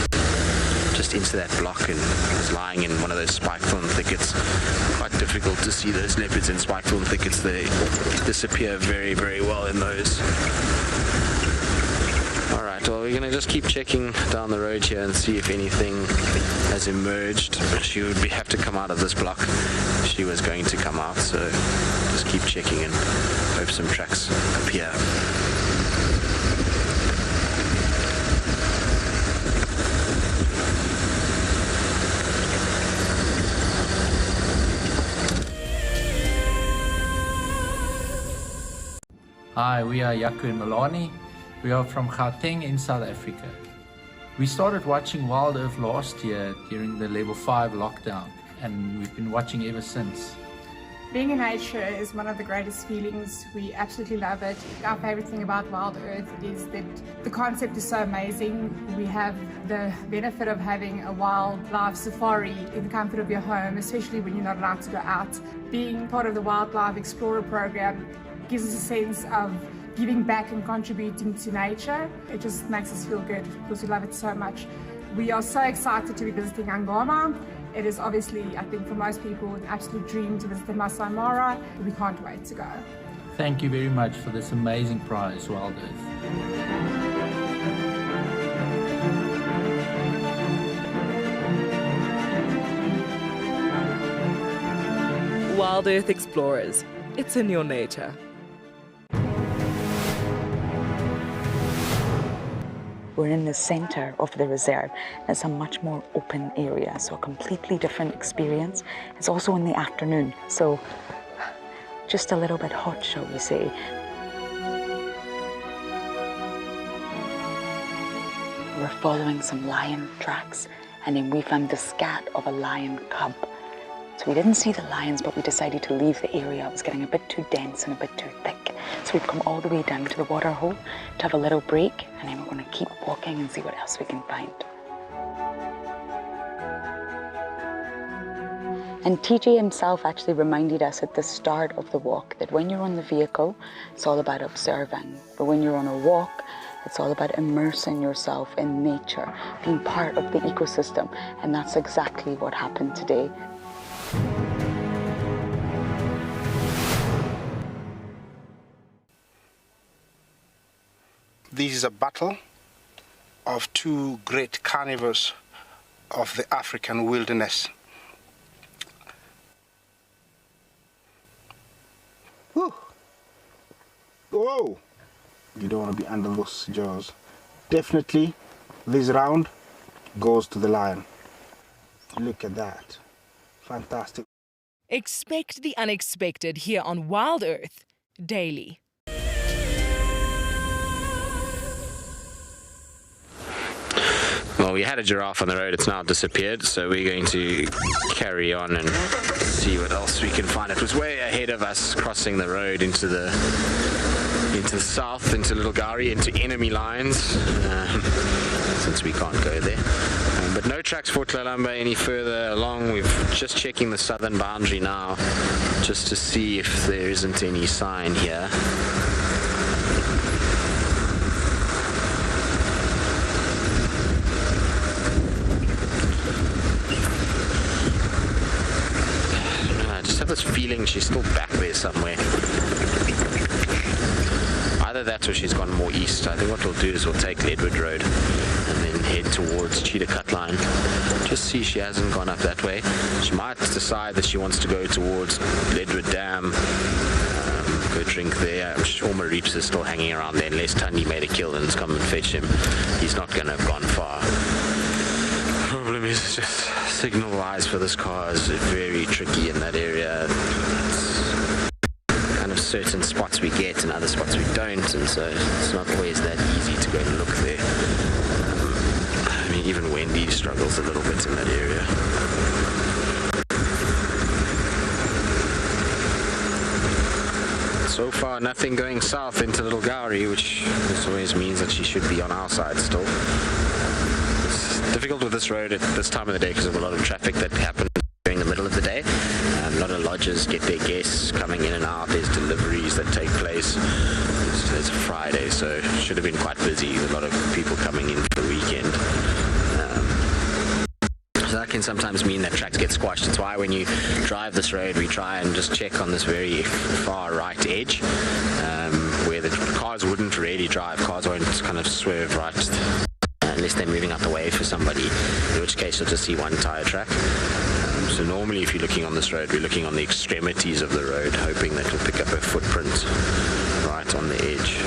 just into that block and was lying in one of those spike thorn thickets. Quite difficult to see those leopards in spike thorn thickets. They disappear very, very well in those. Alright, well, we're going to just keep checking down the road here and see if anything has emerged. She would have to come out of this block if she was going to come out, so just keep checking and hope some tracks appear. Hi, we are Yaku and Milani. We are from Gauteng in South Africa. We started watching WildEarth last year during the level 5 lockdown, and we've been watching ever since. Being in nature is one of the greatest feelings. We absolutely love it. Our favorite thing about WildEarth is that the concept is so amazing. We have the benefit of having a wildlife safari in the comfort of your home, especially when you're not allowed to go out. Being part of the Wildlife Explorer program gives us a sense of giving back and contributing to nature. It just makes us feel good because we love it so much. We are so excited to be visiting Angama. It is obviously, I think for most people, an absolute dream to visit the Masai Mara. We can't wait to go. Thank you very much for this amazing prize, WildEarth. WildEarth Explorers. It's in your nature. We're in the center of the reserve. It's a much more open area, so a completely different experience. It's also in the afternoon, so just a little bit hot, shall we say. We're following some lion tracks, and then we found the scat of a lion cub. So we didn't see the lions, but we decided to leave the area. It was getting a bit too dense and a bit too thick. So we've come all the way down to the water hole to have a little break, and then we're going to keep walking and see what else we can find. And TJ himself actually reminded us at the start of the walk that when you're on the vehicle, it's all about observing. But when you're on a walk, it's all about immersing yourself in nature, being part of the ecosystem. And that's exactly what happened today. This is a battle of two great carnivores of the African wilderness. Whew. Whoa! You don't want to be under those jaws. Definitely, this round goes to the lion. Look at that. Fantastic. Expect the unexpected here on WildEarth daily. Well, we had a giraffe on the road, it's now disappeared, so we're going to carry on and see what else we can find. It was way ahead of us, crossing the road into the south, into Little Gari, into enemy lines, since we can't go there. But no tracks for Tlalamba any further along. We're just checking the southern boundary now, just to see if there isn't any sign here. I just have this feeling she's still back there somewhere. Either that or she's gone more east. I think what we'll do is we'll take Leopard Road and then head towards Cheetah Cut Line. Just see she hasn't gone up that way. She might decide that she wants to go towards Leopard Dam, go drink there. I'm sure Marips is still hanging around there unless Tandy made a kill and has come and fetch him. He's not going to have gone far. The problem is just signal-wise for this car is very tricky in that area. Certain spots we get and other spots we don't, and so it's not always that easy to go and look there. I mean, even Wendy struggles a little bit in that area. So far, nothing going south into Little Gari, which always means that she should be on our side still. It's difficult with this road at this time of the day because of a lot of traffic that happens during the middle of the day. A lot of lodges get their guests coming in and out. There's deliveries that take place. It's a Friday, so it should have been quite busy. A lot of people coming in for the weekend. So that can sometimes mean that tracks get squashed. It's why when you drive this road, we try and just check on this very far right edge, where the cars wouldn't really drive. Cars won't kind of swerve right unless they're moving out the way for somebody, in which case you'll just see one tire track. So normally if you're looking on this road, we're looking on the extremities of the road, hoping that we'll pick up a footprint right on the edge.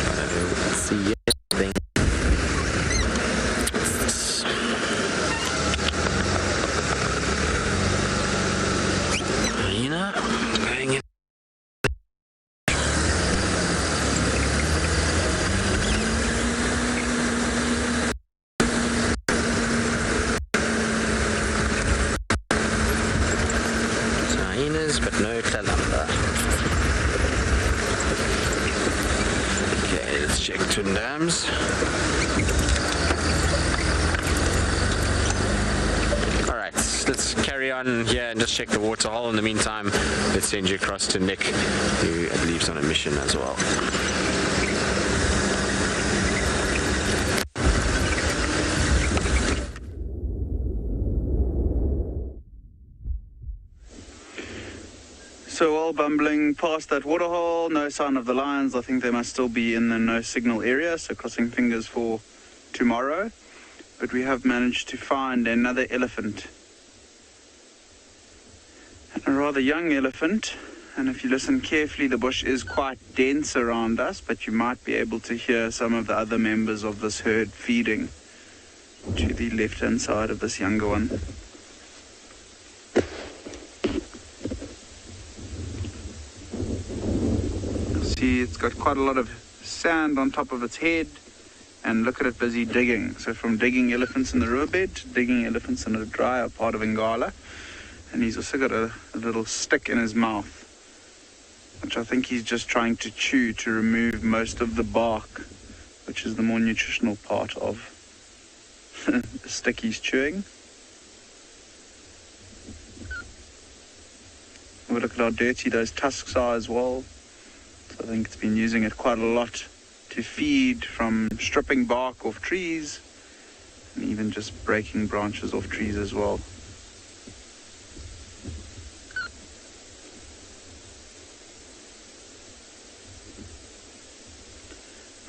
I don't see anything. Hyena going in. But no Tlalamba. Okay, let's check Twin Dams. Alright, let's carry on here and just check the water hole. In the meantime, let's send you across to Nick, who I believe is on a mission as well. So while bumbling past that waterhole, no sign of the lions. I think they must still be in the no signal area, so crossing fingers for tomorrow. But we have managed to find another elephant. A rather young elephant, and if you listen carefully, the bush is quite dense around us, but you might be able to hear some of the other members of this herd feeding to the left-hand side of this younger one. See, it's got quite a lot of sand on top of its head, and look at it busy digging. So from digging elephants in the riverbed to digging elephants in the drier part of Ngala. And he's also got a little stick in his mouth, which I think he's just trying to chew to remove most of the bark, which is the more nutritional part of the stick he's chewing. We'll look at how dirty those tusks are as well. I think it's been using it quite a lot to feed, from stripping bark off trees and even just breaking branches off trees as well.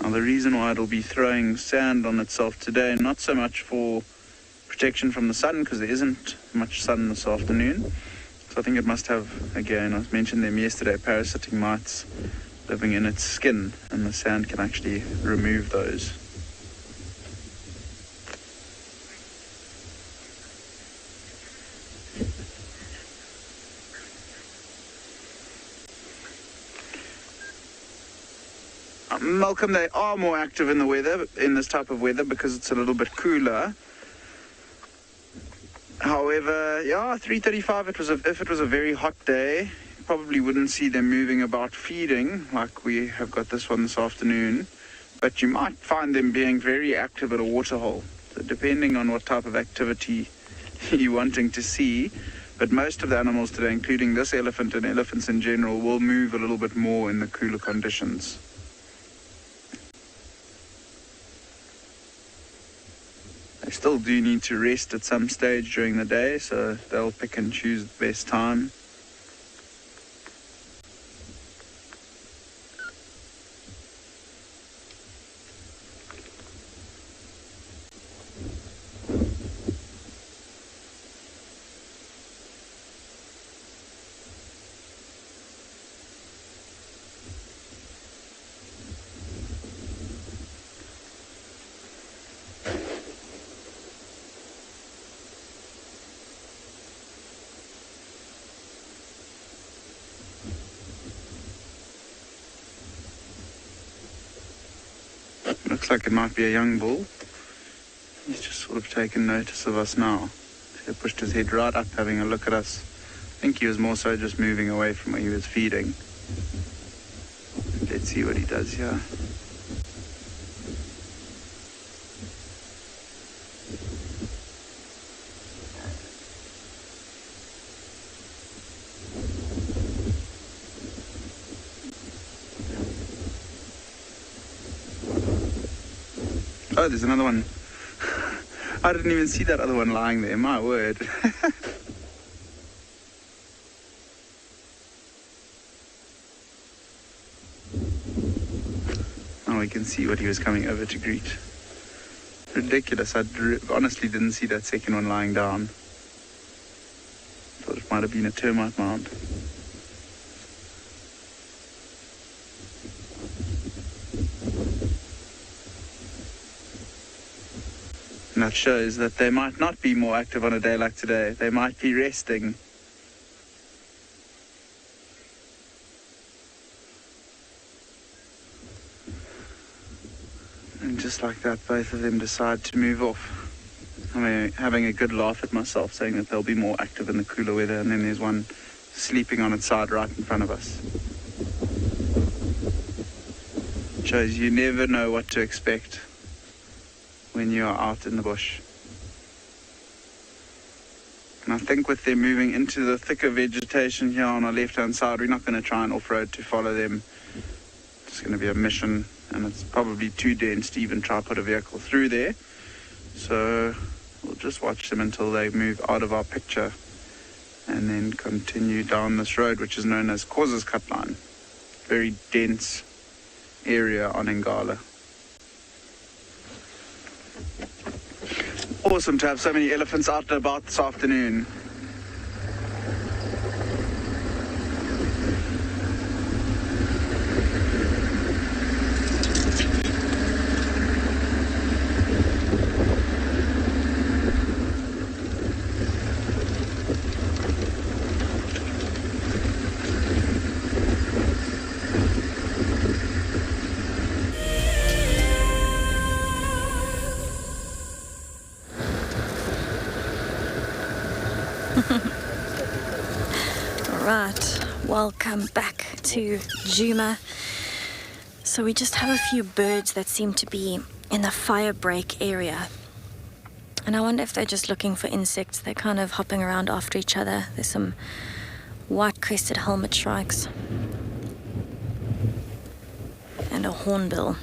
Now the reason why it'll be throwing sand on itself today, not so much for protection from the sun, because there isn't much sun this afternoon, So I think it must have, again, I mentioned them yesterday, parasitic mites living in its skin, and the sand can actually remove those. Malcolm, they are more active in the weather, in this type of weather, because it's a little bit cooler. However, yeah, 3:35. If it was a very hot day, you probably wouldn't see them moving about feeding like we have got this one this afternoon. But you might find them being very active at a waterhole. So depending on what type of activity you're wanting to see. But most of the animals today, including this elephant and elephants in general, will move a little bit more in the cooler conditions. They still do need to rest at some stage during the day, so they'll pick and choose the best time. Looks like it might be a young bull. He's just sort of taken notice of us now. He pushed his head right up, having a look at us. I think he was more so just moving away from where he was feeding. Let's see what he does here. Oh, there's another one. I didn't even see that other one lying there, my word. Now we can see what he was coming over to greet. Ridiculous, I honestly didn't see that second one lying down. Thought it might have been a termite mound. And that shows that they might not be more active on a day like today. They might be resting. And just like that, both of them decide to move off. I'm having a good laugh at myself, saying that they'll be more active in the cooler weather, and then there's one sleeping on its side right in front of us. It shows you never know what to expect when you are out in the bush. And I think with them moving into the thicker vegetation here on our left-hand side, we're not going to try and off-road to follow them. It's going to be a mission, and it's probably too dense to even try to put a vehicle through there. So we'll just watch them until they move out of our picture, and then continue down this road, which is known as Causes Cut Line. Very dense area on Ngala. Awesome to have so many elephants out and about this afternoon. Right, welcome back to Djuma. So we just have a few birds that seem to be in the firebreak area. And I wonder if they're just looking for insects. They're kind of hopping around after each other. There's some white-crested helmet shrikes. And a hornbill.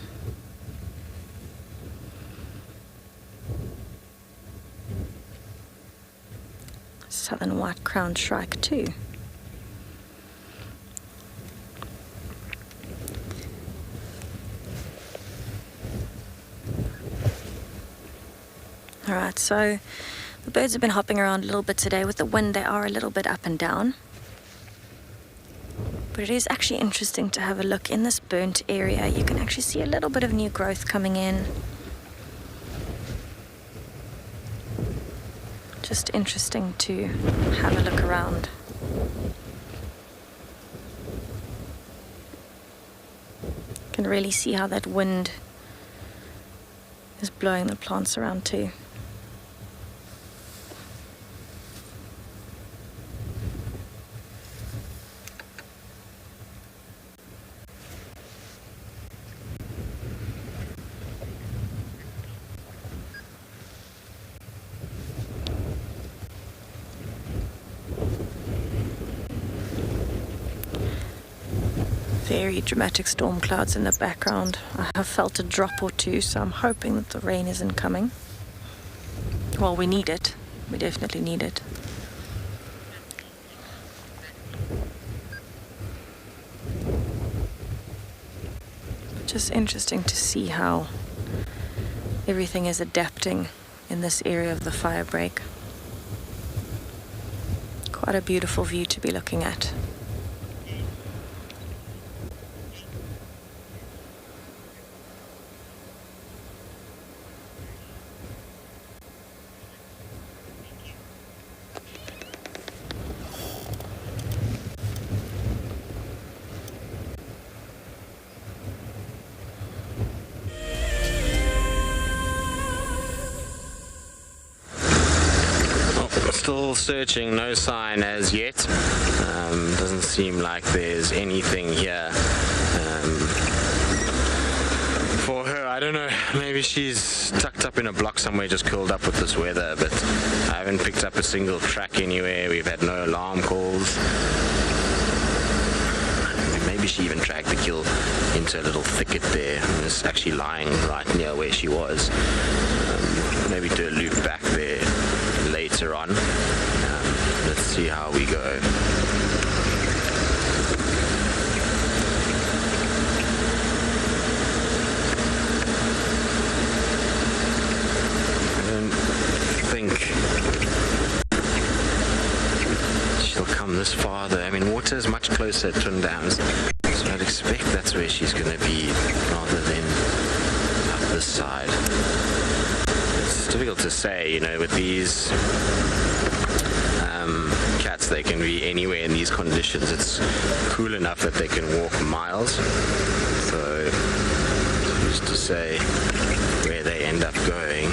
Southern white-crowned shrike too. Alright, so The birds have been hopping around a little bit today. With the wind, they are a little bit up and down. But it is actually interesting to have a look in this burnt area. You can actually see a little bit of new growth coming in. Just interesting to have a look around. You can really see how that wind is blowing the plants around too. Very dramatic storm clouds in the background. I have felt a drop or two, so I'm hoping that the rain isn't coming. Well, we need it. We definitely need it. Just interesting to see how everything is adapting in this area of the firebreak. Quite a beautiful view to be looking at. Still searching, no sign as yet. Doesn't seem like there's anything here for her. I don't know, maybe she's tucked up in a block somewhere, just curled up with this weather, but I haven't picked up a single track anywhere. We've had no alarm calls. Maybe she even dragged the kill into a little thicket there and is actually lying right near where she was. Maybe do a loop back there later on. Let's see how we go. I don't think she'll come this far though. I mean, water is much closer at Twin Dams, so I'd expect that's where she's going to be rather than up this side. It's difficult to say, you know, with these cats, they can be anywhere in these conditions. It's cool enough that they can walk miles, so who's to say where they end up going.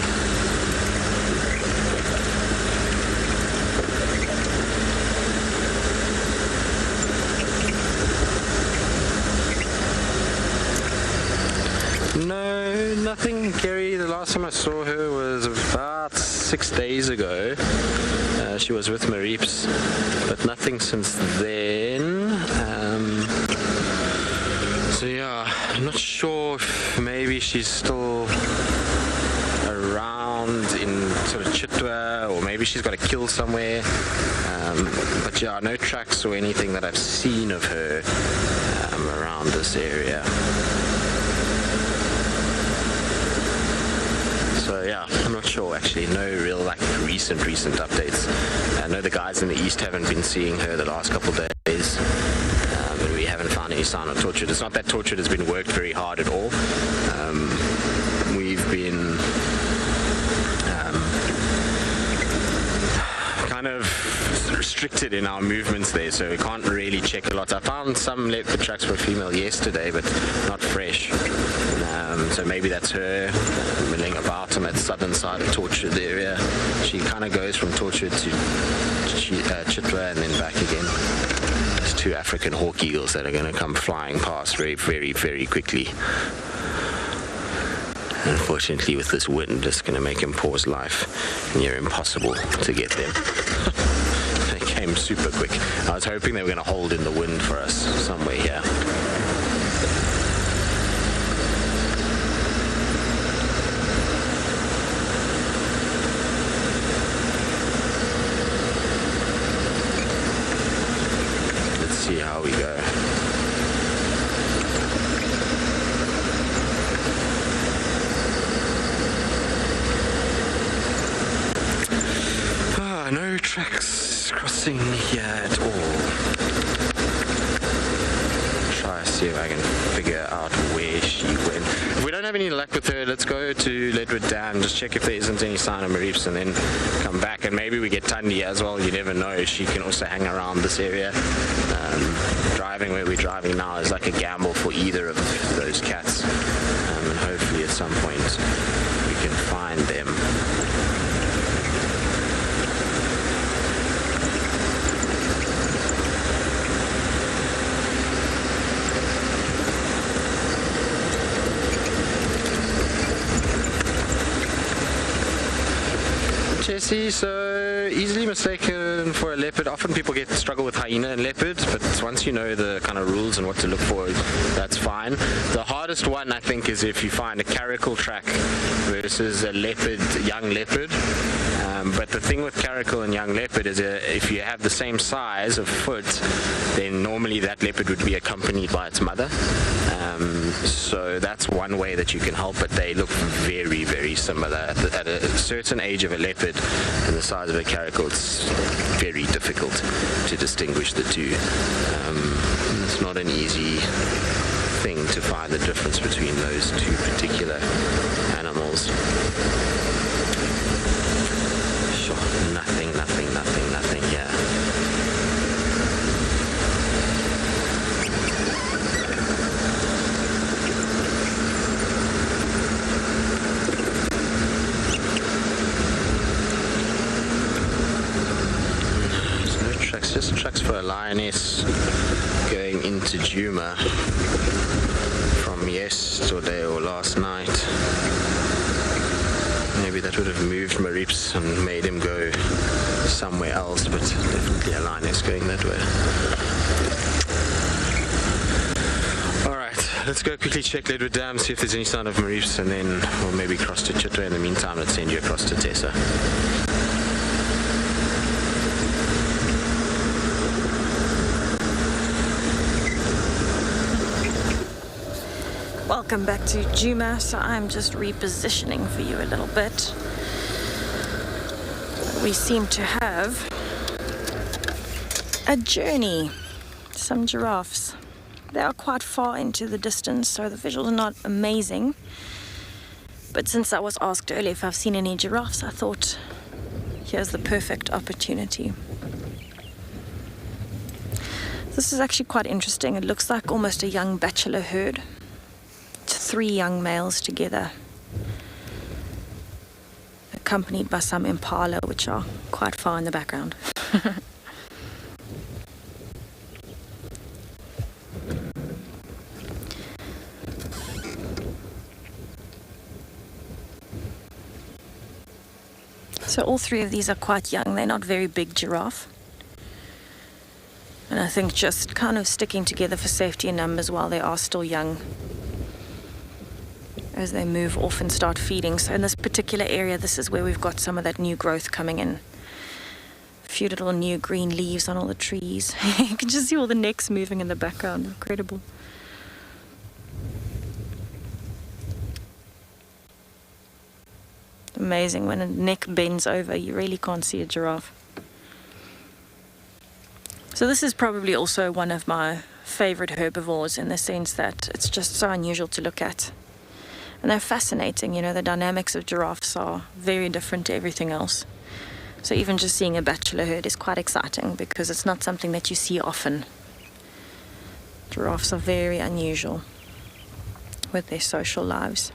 No, nothing, Gary. The last time I saw her was about 6 days ago. She was with Mareeps, but nothing since then. So yeah, I'm not sure if maybe she's still around in sort of Chitwa, or maybe she's got a kill somewhere. But yeah, no tracks or anything that I've seen of her around this area. So yeah, I'm not sure actually. No real like recent updates. I know the guys in the east haven't been seeing her the last couple of days, and we haven't found any sign of Tortured. It's not that Tortured has been worked very hard at all. We've been kind of restricted in our movements there, so we can't really check a lot. I found some leopard tracks for a female yesterday, but not fresh. So maybe that's her milling about on that southern side of Tortured area. She kind of goes from Tortured to Chitwa and then back again. There's two African hawk eagles that are going to come flying past very, very, very quickly. Unfortunately, with this wind, it's going to make Impala's life near impossible to get them. They came super quick. I was hoping they were going to hold in the wind for us somewhere here. Let's see how we go. tracks crossing here at all. Try see if I can figure out where she went. If we don't have any luck with her, let's go to Leopard Dam, just check if there isn't any sign of reefs, and then come back, and maybe we get Tundi as well. You never know, she can also hang around this area. Driving where we're driving now is like a gamble for either of those cats, and hopefully at some point we can find them. Jessie, so easily mistaken for a leopard. Often people struggle with hyena and leopard, but once you know the kind of rules and what to look for, that's fine. The hardest one, I think, is if you find a caracal track versus a leopard, young leopard. But the thing with caracal and young leopard is if you have the same size of foot, then normally that leopard would be accompanied by its mother. So that's one way that you can help, but they look very, very similar. At a certain age of a leopard and the size of a caracal, it's very difficult to distinguish the two. It's not an easy thing to find the difference between those two particular animals. Sure, nothing here. Just tracks for a lioness going into Djuma from yesterday or last night. Maybe that would have moved Marips and made him go somewhere else, but definitely a lioness going that way. Alright, let's go quickly check Leopard Dam, see if there's any sign of Marips, and then we'll maybe cross to Chitwa. In the meantime, let's send you across to Tessa. Welcome back to Djuma. So I'm just repositioning for you a little bit. We seem to have a journey. Some giraffes. They are quite far into the distance, so the visuals are not amazing. But since I was asked earlier if I've seen any giraffes, I thought here's the perfect opportunity. This is actually quite interesting. It looks like almost a young bachelor herd. 3 young males together, accompanied by some impala, which are quite far in the background. So all 3 of these are quite young. They're not very big giraffe. And I think just kind of sticking together for safety in numbers while they are still young, as they move off and start feeding. So in this particular area, this is where we've got some of that new growth coming in. A few little new green leaves on all the trees. You can just see all the necks moving in the background. Incredible. Amazing. When a neck bends over, you really can't see a giraffe. So this is probably also one of my favorite herbivores, in the sense that it's just so unusual to look at. And they're fascinating. You know, the dynamics of giraffes are very different to everything else. So even just seeing a bachelor herd is quite exciting, because it's not something that you see often. Giraffes are very unusual with their social lives.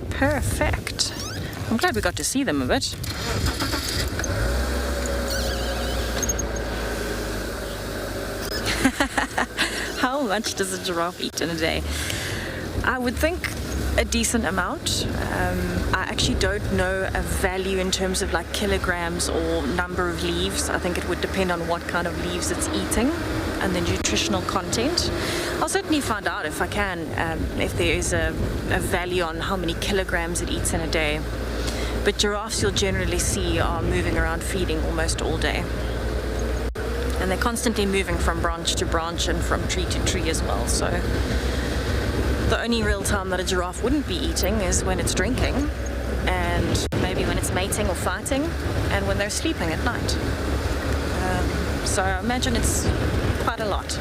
Perfect. I'm glad we got to see them a bit. How much does a giraffe eat in a day? I would think a decent amount. I actually don't know a value in terms of like kilograms or number of leaves. I think it would depend on what kind of leaves it's eating and the nutritional content. I'll certainly find out if I can, if there is a value on how many kilograms it eats in a day. But giraffes you'll generally see are moving around feeding almost all day. And they're constantly moving from branch to branch and from tree to tree as well. So the only real time that a giraffe wouldn't be eating is when it's drinking. and maybe when it's mating or fighting, and when they're sleeping at night. So I imagine it's quite a lot.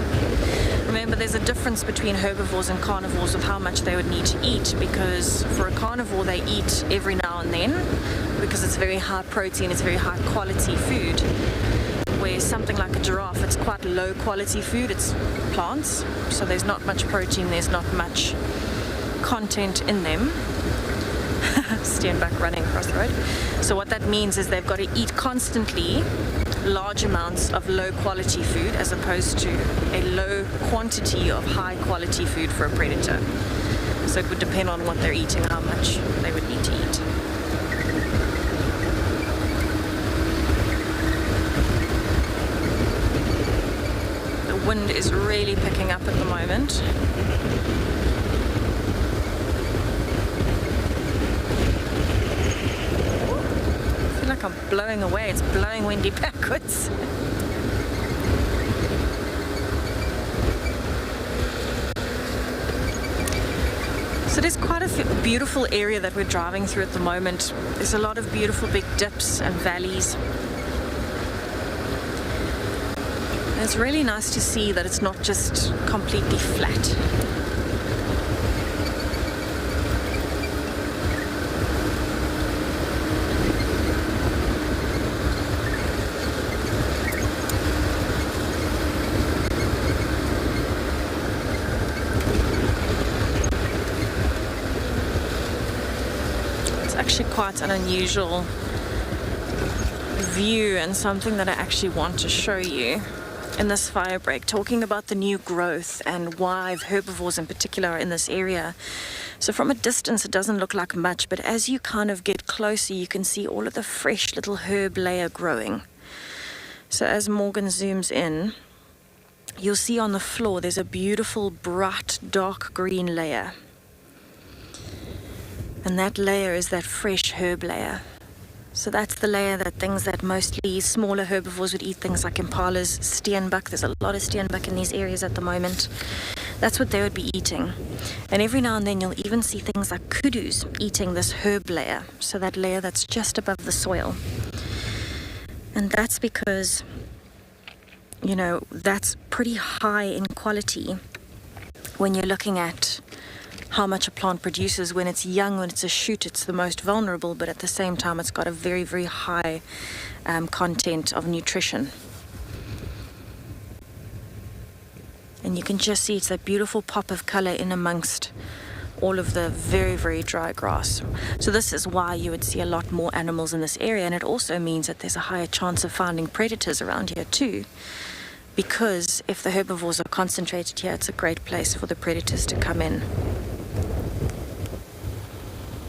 Remember, there's a difference between herbivores and carnivores of how much they would need to eat, because for a carnivore they eat every now and then because it's very high protein, it's very high quality food. Where something like a giraffe, it's quite low quality food, it's plants, so there's not much protein, there's not much content in them. Stand back running across the road. So what that means is they've got to eat constantly large amounts of low quality food as opposed to a low quantity of high quality food for a predator. So it would depend on what they're eating, how much they would need to eat. The wind is really picking up at the moment. Like I'm blowing away, it's blowing windy backwards. So there's quite a beautiful area that we're driving through at the moment. There's a lot of beautiful big dips and valleys. And it's really nice to see that it's not just completely flat. Quite an unusual view and something that I actually want to show you in this fire break, talking about the new growth and why herbivores in particular are in this area. So from a distance it doesn't look like much, but as you kind of get closer you can see all of the fresh little herb layer growing. So as Morgan zooms in, you'll see on the floor there's a beautiful bright dark green layer. And that layer is that fresh herb layer. So that's the layer that things that mostly smaller herbivores would eat, things like impalas, steenbok. There's a lot of steenbok in these areas at the moment. That's what they would be eating. And every now and then you'll even see things like kudus eating this herb layer. So that layer that's just above the soil. And that's because, you know, that's pretty high in quality when you're looking at how much a plant produces. When it's young, when it's a shoot, it's the most vulnerable, but at the same time it's got a very, very high content of nutrition. And you can just see it's that beautiful pop of color in amongst all of the very, very dry grass. So this is why you would see a lot more animals in this area, and it also means that there's a higher chance of finding predators around here too, because if the herbivores are concentrated here, it's a great place for the predators to come in.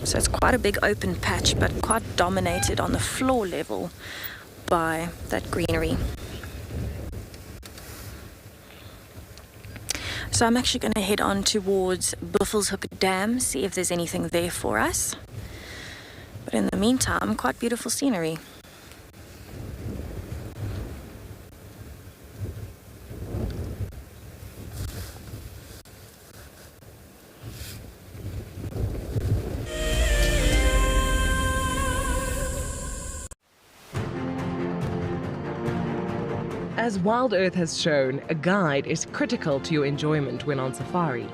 So it's quite a big open patch, but quite dominated on the floor level by that greenery. So I'm actually going to head on towards Buffelshoek Dam, see if there's anything there for us. But in the meantime, quite beautiful scenery. As WildEarth has shown, a guide is critical to your enjoyment when on safari.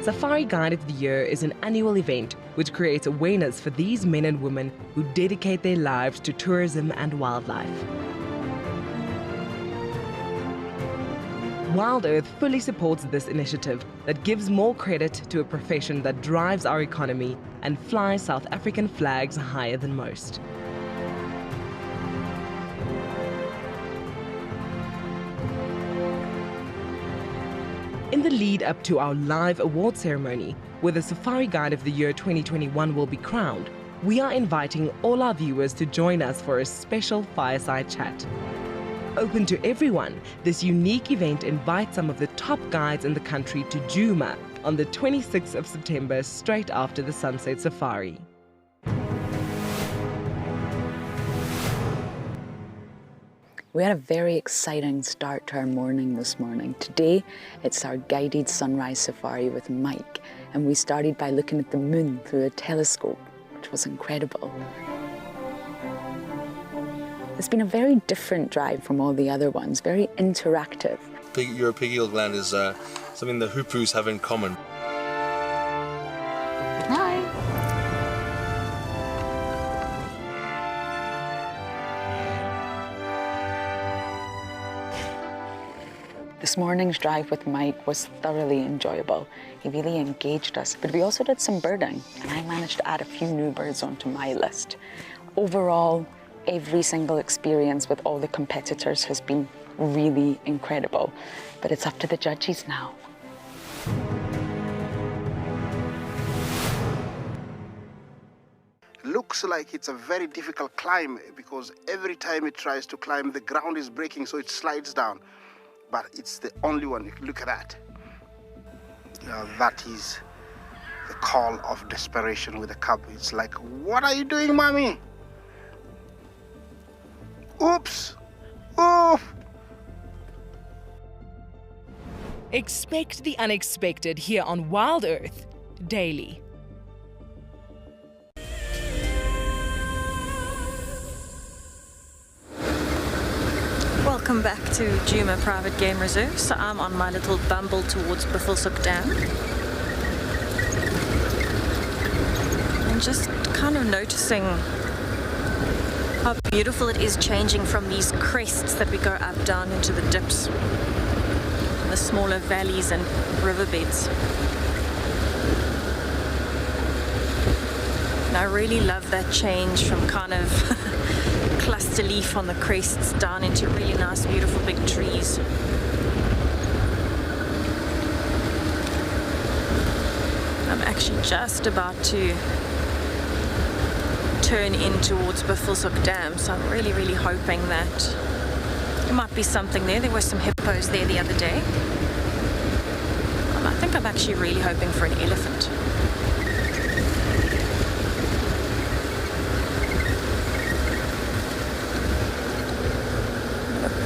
Safari Guide of the Year is an annual event which creates awareness for these men and women who dedicate their lives to tourism and wildlife. WildEarth fully supports this initiative that gives more credit to a profession that drives our economy and flies South African flags higher than most. In the lead up to our live award ceremony, where the Safari Guide of the Year 2021 will be crowned, we are inviting all our viewers to join us for a special fireside chat. Open to everyone, this unique event invites some of the top guides in the country to Djuma on the 26th of September, straight after the Sunset Safari. We had a very exciting start to our morning this morning. Today, it's our guided sunrise safari with Mike, And we started by looking at the moon through a telescope, which was incredible. It's been a very different drive from all the other ones, very interactive. Uropigeal gland is something the Hippos have in common. Hi. This morning's drive with Mike was thoroughly enjoyable. He really engaged us, but we also did some birding, and I managed to add a few new birds onto my list. Overall, every single experience with all the competitors has been really incredible, but it's up to the judges now. Looks like it's a very difficult climb because every time it tries to climb, the ground is breaking, so it slides down. But it's the only one. Look at that. That is the call of desperation with a cub. It's like, what are you doing, mommy? Oops! Oof! Expect the unexpected here on WildEarth daily. Welcome back to Djuma Private Game Reserve. So I'm on my little bumble towards Buffelshoek Dam. And just kind of noticing how beautiful it is changing from these crests that we go up down into the dips, the smaller valleys and riverbeds. And I really love that change from kind of cluster leaf on the crests down into really nice, beautiful big trees. I'm actually just about to turn in towards Buffelshoek Dam, so I'm really, really hoping that there might be something there. There were some hippos there the other day. I think I'm actually really hoping for an elephant.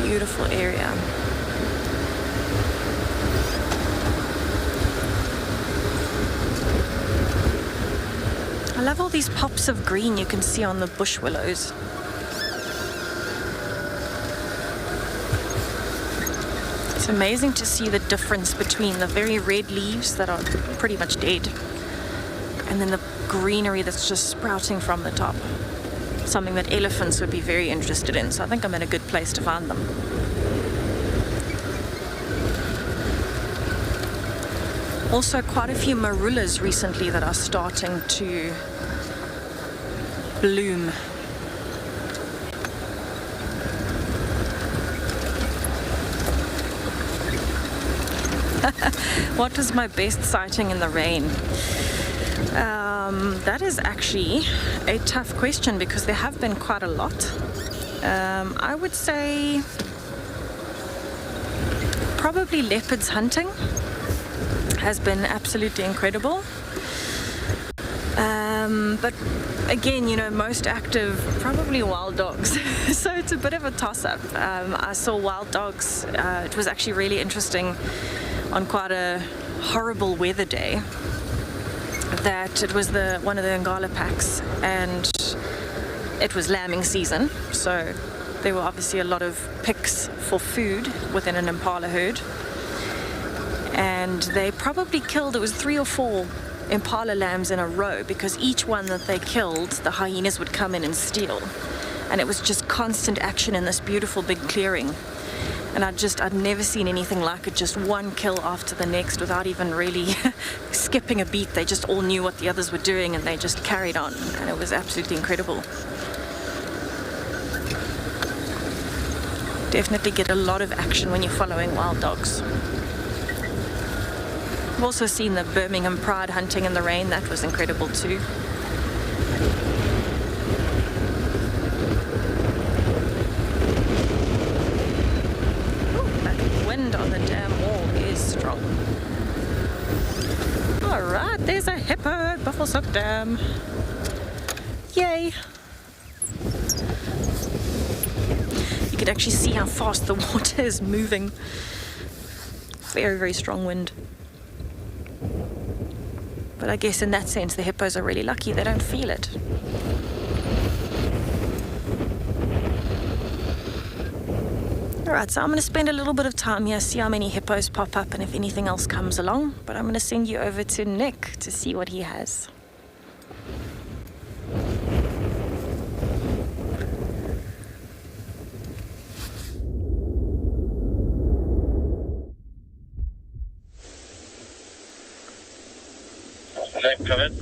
Beautiful area. I love all these pops of green you can see on the bush willows. It's amazing to see the difference between the very red leaves that are pretty much dead and then the greenery that's just sprouting from the top. Something that elephants would be very interested in, so I think I'm in a good place to find them. Also, quite a few marulas recently that are starting to bloom. What was my best sighting in the rain? That is actually a tough question because there have been quite a lot. I would say probably leopards hunting has been absolutely incredible. But again, you know, most active, probably wild dogs. So it's a bit of a toss-up. I saw wild dogs. It was actually really interesting on quite a horrible weather day. That it was one of the Ngala packs, and it was lambing season, so there were obviously a lot of picks for food within an impala herd, and they probably killed, it was 3 or 4 impala lambs in a row, because each one that they killed, the hyenas would come in and steal, and it was just constant action in this beautiful big clearing. And I'd never seen anything like it, just one kill after the next without even really skipping a beat. They just all knew what the others were doing and they just carried on, and it was absolutely incredible. Definitely get a lot of action when you're following wild dogs. I've also seen the Birmingham Pride hunting in the rain. That was incredible too. On the dam wall is strong. Alright, there's a hippo at Buffelshoek Dam. Yay! You can actually see how fast the water is moving. Very, very strong wind. But I guess in that sense, the hippos are really lucky. They don't feel it. Alright, so I'm going to spend a little bit of time here, see how many hippos pop up and if anything else comes along. But I'm going to send you over to Nick to see what he has. Nick, come in.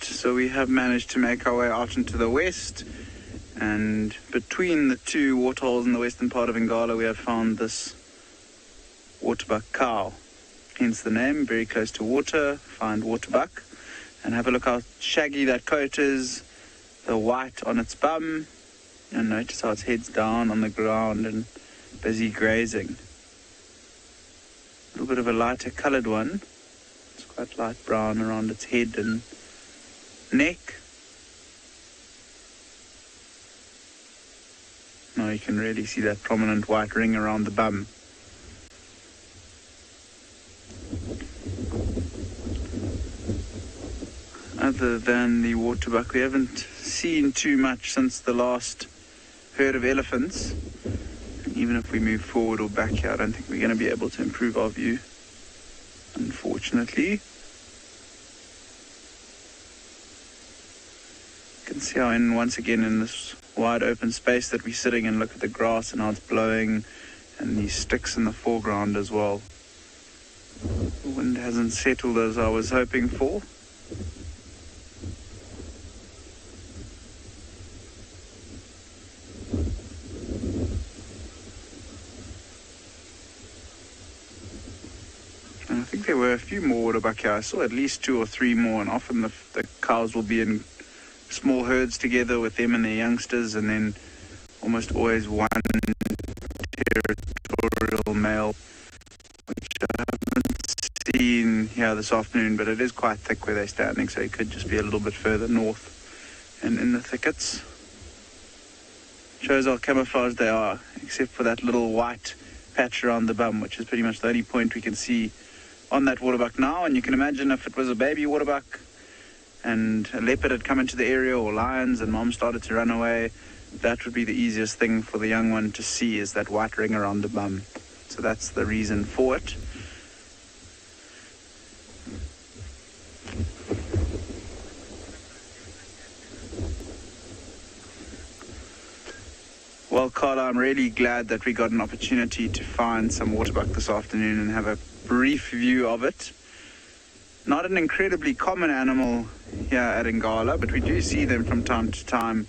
So we have managed to make our way out into the west, and between the two waterholes in the western part of Ngala we have found this waterbuck cow, hence the name, very close to water, find waterbuck. And have a look how shaggy that coat is, the white on its bum, and notice how its head's down on the ground and busy grazing. A little bit of a lighter coloured one, it's quite light brown around its head and neck. Now you can really see that prominent white ring around the bum. Other than the waterbuck, we haven't seen too much since the last herd of elephants. Even if we move forward or back here, I don't think we're going to be able to improve our view, unfortunately. You can see how once again in this wide open space that we're sitting and look at the grass and how it's blowing, and these sticks in the foreground as well. The wind hasn't settled as I was hoping for. And I think there were a few more waterbuck here. I saw at least 2 or 3 more, and often the cows will be in small herds together with them and their youngsters, and then almost always one territorial male, which I haven't seen here this afternoon, but it is quite thick where they're standing, so it could just be a little bit further north and in the thickets. Shows how camouflaged they are, except for that little white patch around the bum, which is pretty much the only point we can see on that waterbuck now. And you can imagine if it was a baby waterbuck and a leopard had come into the area, or lions, and mom started to run away, that would be the easiest thing for the young one to see, is that white ring around the bum. So that's the reason for it. Well, Carla, I'm really glad that we got an opportunity to find some waterbuck this afternoon and have a brief view of it. Not an incredibly common animal here at Ngala, but we do see them from time to time,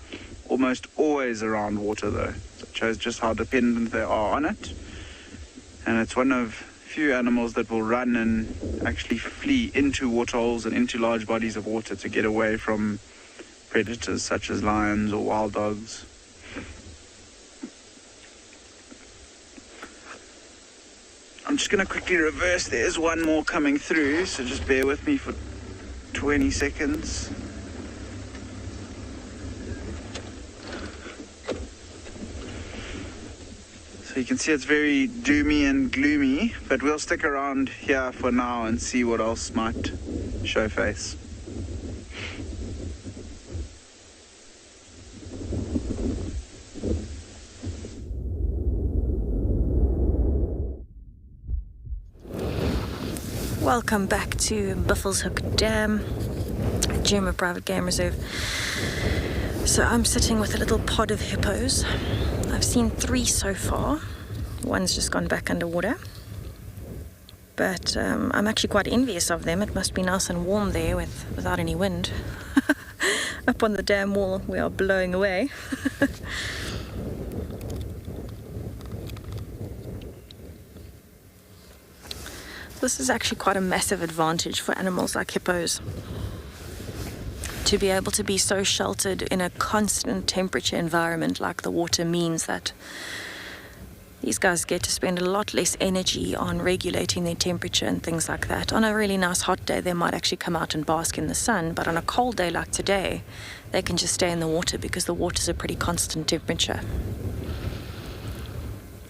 almost always around water though. So it shows just how dependent they are on it. And it's one of few animals that will run and actually flee into waterholes and into large bodies of water to get away from predators such as lions or wild dogs. I'm just going to quickly reverse. There is one more coming through, so just bear with me for 20 seconds. So you can see it's very doomy and gloomy, but we'll stick around here for now and see what else might show face. Welcome back to Buffelshoek Dam, Djuma Private Game Reserve. So I'm sitting with a little pod of hippos. I've seen 3 so far. One's just gone back underwater. But I'm actually quite envious of them. It must be nice and warm there without any wind. Up on the dam wall, we are blowing away. This is actually quite a massive advantage for animals like hippos. To be able to be so sheltered in a constant temperature environment like the water means that these guys get to spend a lot less energy on regulating their temperature and things like that. On a really nice hot day, they might actually come out and bask in the sun, but on a cold day like today, they can just stay in the water because the water's a pretty constant temperature.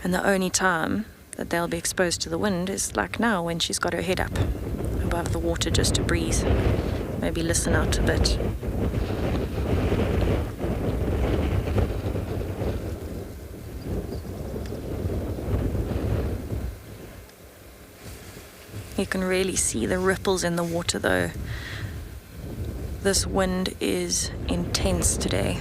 And the only time that they'll be exposed to the wind is like now, when she's got her head up above the water just to breathe, maybe listen out a bit. You can really see the ripples in the water though. This wind is intense today.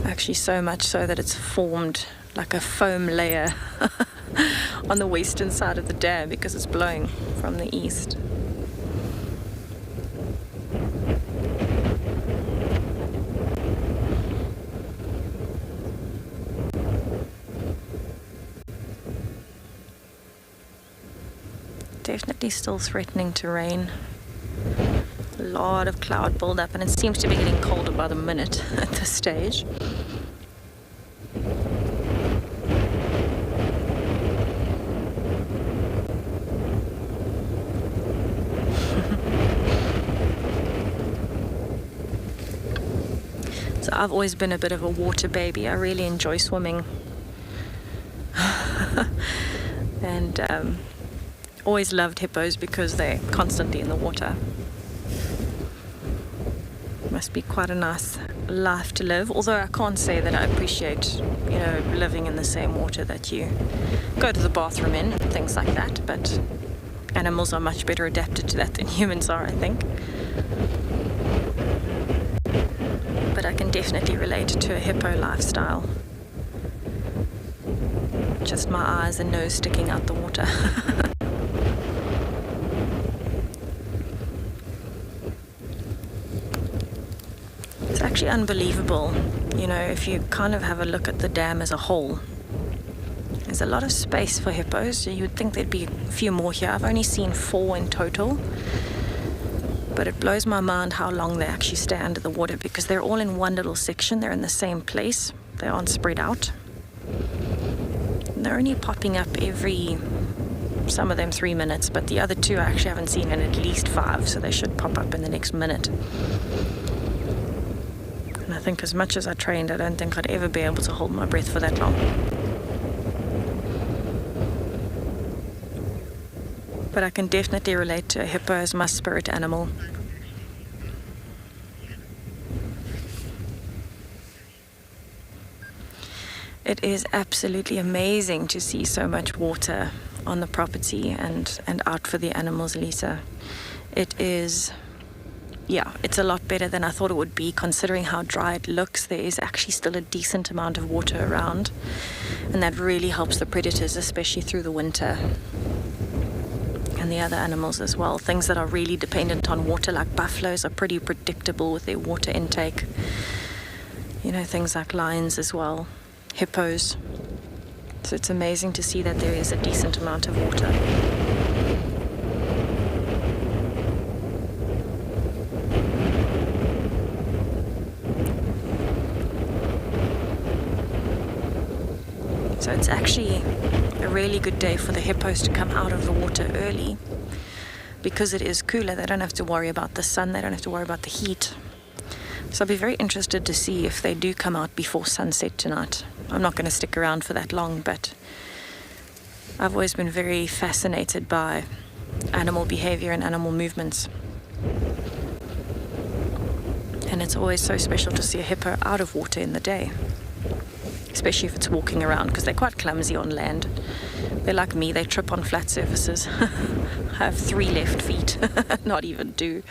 Actually so much so that it's formed like a foam layer on the western side of the dam because it's blowing from the east. Definitely still threatening to rain. A lot of cloud buildup, and it seems to be getting colder by the minute at this stage. So I've always been a bit of a water baby. I really enjoy swimming. And always loved hippos because they're constantly in the water. Must be quite a nice life to live, although I can't say that I appreciate, living in the same water that you go to the bathroom in and things like that, but animals are much better adapted to that than humans are, I think. But I can definitely relate to a hippo lifestyle. Just my eyes and nose sticking out the water. It's actually unbelievable, if you kind of have a look at the dam as a whole. There's a lot of space for hippos, so you would think there'd be a few more here. I've only seen 4 in total, but it blows my mind how long they actually stay under the water because they're all in one little section. They're in the same place. They aren't spread out. And they're only popping up every, some of them 3 minutes, but the other 2 I actually haven't seen in at least 5, so they should pop up in the next minute. And I think as much as I trained, I don't think I'd ever be able to hold my breath for that long. But I can definitely relate to a hippo as my spirit animal. It is absolutely amazing to see so much water on the property and out for the animals, Lisa. It is, it's a lot better than I thought it would be, considering how dry it looks. There is actually still a decent amount of water around, and that really helps the predators, especially through the winter. And the other animals as well. Things that are really dependent on water, like buffaloes, are pretty predictable with their water intake. Things like lions as well, hippos. So it's amazing to see that there is a decent amount of water. So it's actually a really good day for the hippos to come out of the water early because it is cooler. They don't have to worry about the sun, they don't have to worry about the heat. So I'll be very interested to see if they do come out before sunset tonight. I'm not going to stick around for that long, but I've always been very fascinated by animal behavior and animal movements. And it's always so special to see a hippo out of water in the day, especially if it's walking around, because they're quite clumsy on land. They're like me, they trip on flat surfaces. I have 3 left feet, not even 2.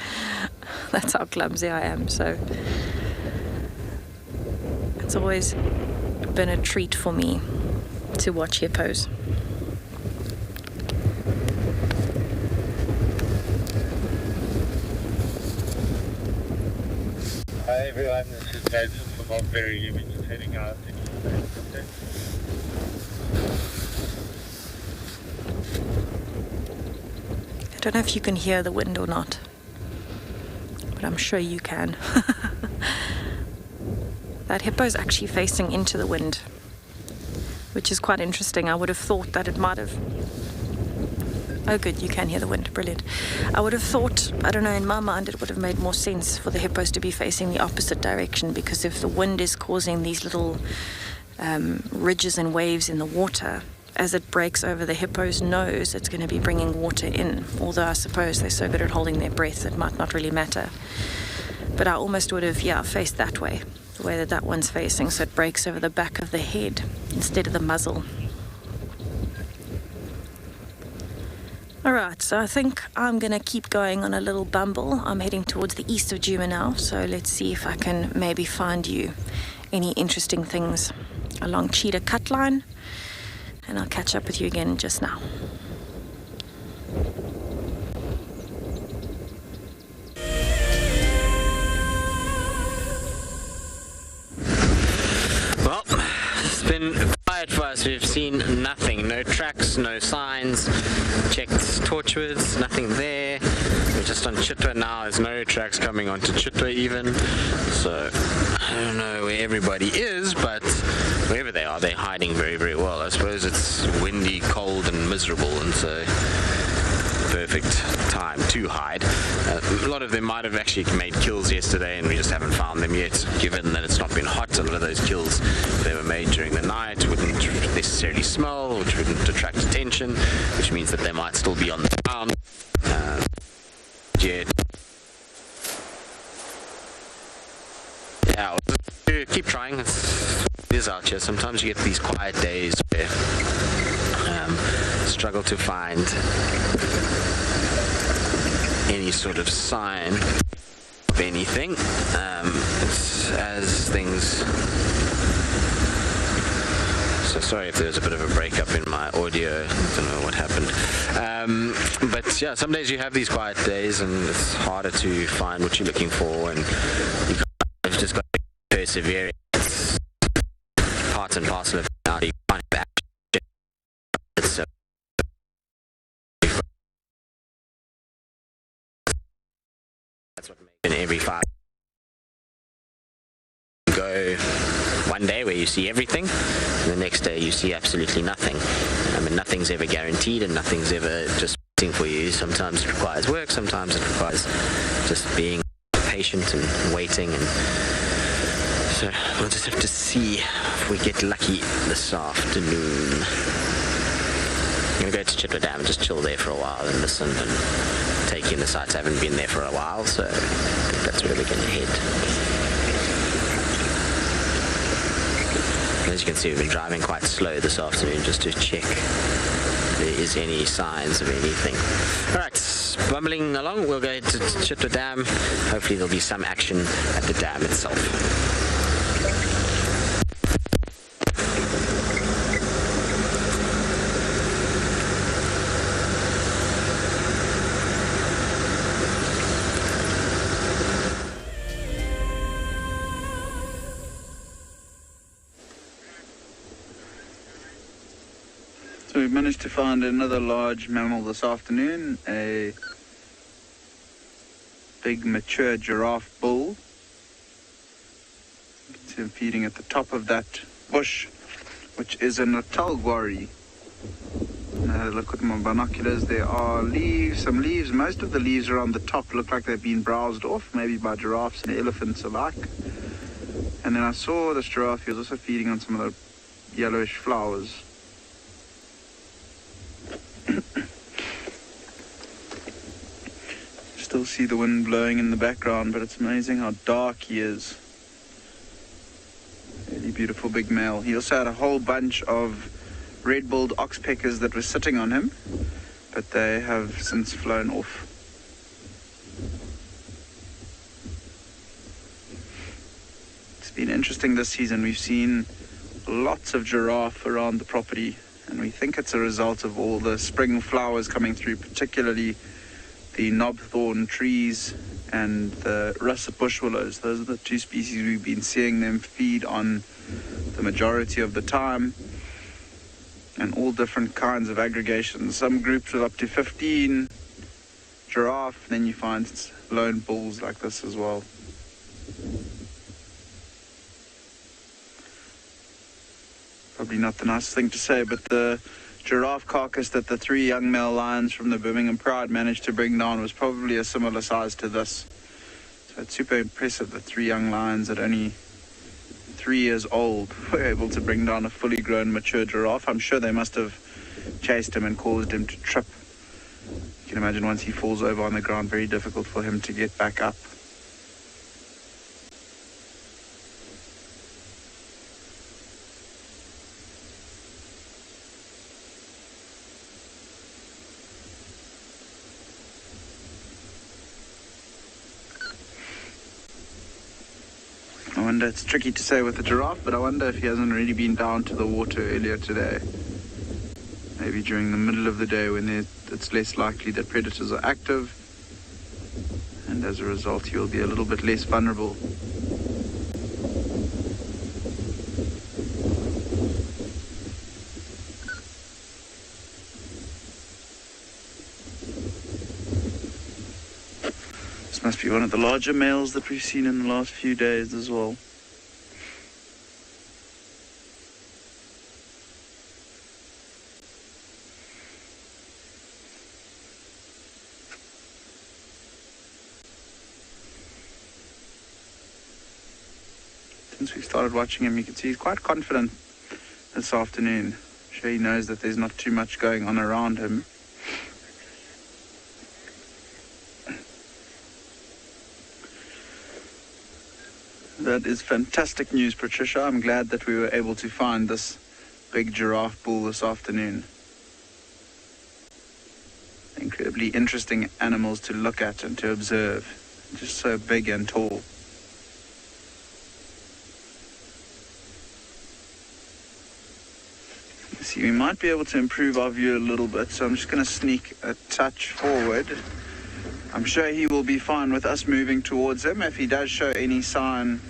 That's how clumsy I am. So it's always been a treat for me to watch hippos. Hi everyone, this is Jason from Mulberry. We're just heading out. I don't know if you can hear the wind or not, but I'm sure you can. That hippo's actually facing into the wind. which is quite interesting. I would have thought that it might have... Oh good, you can hear the wind, brilliant. I would have thought, I don't know, in my mind it would have made more sense for the hippos to be facing the opposite direction, because if the wind is causing these little ridges and waves in the water, as it breaks over the hippo's nose, it's going to be bringing water in, although I suppose they're so good at holding their breath it might not really matter. But I almost would have, faced that way, the way that one's facing, so it breaks over the back of the head instead of the muzzle. Alright, so I think I'm going to keep going on a little bumble. I'm heading towards the east of Djuma now, so let's see if I can maybe find you any interesting things along Cheetah Cut Line, and I'll catch up with you again just now. Well, it's been quiet for us. We've seen nothing. No tracks, no signs. Checked torchwoods, nothing there. We're just on Chitwa now. There's no tracks coming onto Chitwa even. So, I don't know where everybody is, but wherever they are, they're hiding very, very well. I suppose it's windy, cold, and miserable, and so perfect time to hide. A lot of them might have actually made kills yesterday and we just haven't found them yet, given that it's not been hot. A lot of those kills, if they were made during the night, wouldn't necessarily smell, which wouldn't attract attention, which means that they might still be on the ground. Yeah, keep trying. It is out here. Sometimes you get these quiet days where struggle to find any sort of sign of anything. It's as things... So sorry if there's a bit of a breakup in my audio. I don't know what happened. But yeah, some days you have these quiet days and it's harder to find what you're looking for, and you kind of just got to persevere. It's part and parcel of how you find that. So that's what makes it every 5 go. One day where you see everything, and the next day you see absolutely nothing. I mean, nothing's ever guaranteed and nothing's ever just waiting for you. Sometimes it requires work, sometimes it requires just being patient and waiting, and so we'll just have to see if we get lucky this afternoon. I'm going to go to Chitwa Dam and just chill there for a while and listen and take in the sights. I haven't been there for a while, so I think that's where we're going to head. As you can see, we've been driving quite slow this afternoon just to check if there is any signs of anything. Alright, bumbling along, we'll go to Chitwa Dam. Hopefully there'll be some action at the dam itself. So we've managed to find another large mammal this afternoon, a big mature giraffe bull. You can see him feeding at the top of that bush, which is a Natal guarri. I had a look with my binoculars. There are leaves, some leaves. Most of the leaves around the top look like they've been browsed off, maybe by giraffes and elephants alike. And then I saw this giraffe, he was also feeding on some of the yellowish flowers. Still see the wind blowing in the background, but it's amazing how dark he is. Really beautiful big male. He also had a whole bunch of red-billed oxpeckers that were sitting on him, but they have since flown off. It's been interesting this season. We've seen lots of giraffe around the property, and we think it's a result of all the spring flowers coming through, particularly the knobthorn trees and the russet bush willows. Those are the two species we've been seeing them feed on the majority of the time, and all different kinds of aggregations. Some groups with up to 15 giraffe, then you find lone bulls like this as well. probably not the nicest thing to say, but the giraffe carcass that the 3 young male lions from the Birmingham Pride managed to bring down was probably a similar size to this. So it's super impressive that 3 young lions at only 3 years old were able to bring down a fully grown mature giraffe. I'm sure they must have chased him and caused him to trip. You can imagine once he falls over on the ground, very difficult for him to get back up. I wonder, it's tricky to say with the giraffe, but I wonder if he hasn't really been down to the water earlier today. Maybe during the middle of the day when it's less likely that predators are active, and as a result he'll be a little bit less vulnerable. This must be one of the larger males that we've seen in the last few days as well. Since we started watching him, you can see he's quite confident this afternoon. I'm sure he knows that there's not too much going on around him. That is fantastic news, Patricia. I'm glad that we were able to find this big giraffe bull this afternoon. Incredibly interesting animals to look at and to observe. Just so big and tall. See, we might be able to improve our view a little bit, so I'm just going to sneak a touch forward. I'm sure he will be fine with us moving towards him. If he does show any sign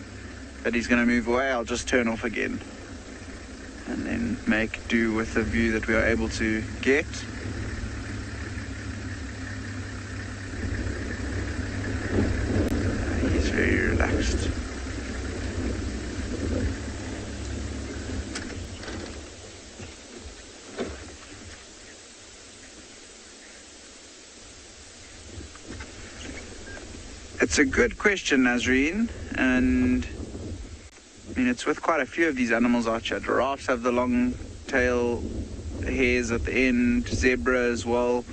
that he's going to move away, I'll just turn off again and then make do with the view that we are able to get. He's very relaxed. It's a good question, Nazreen, and I mean, it's with quite a few of these animals out here. Giraffes have the long tail hairs at the end, zebra as well.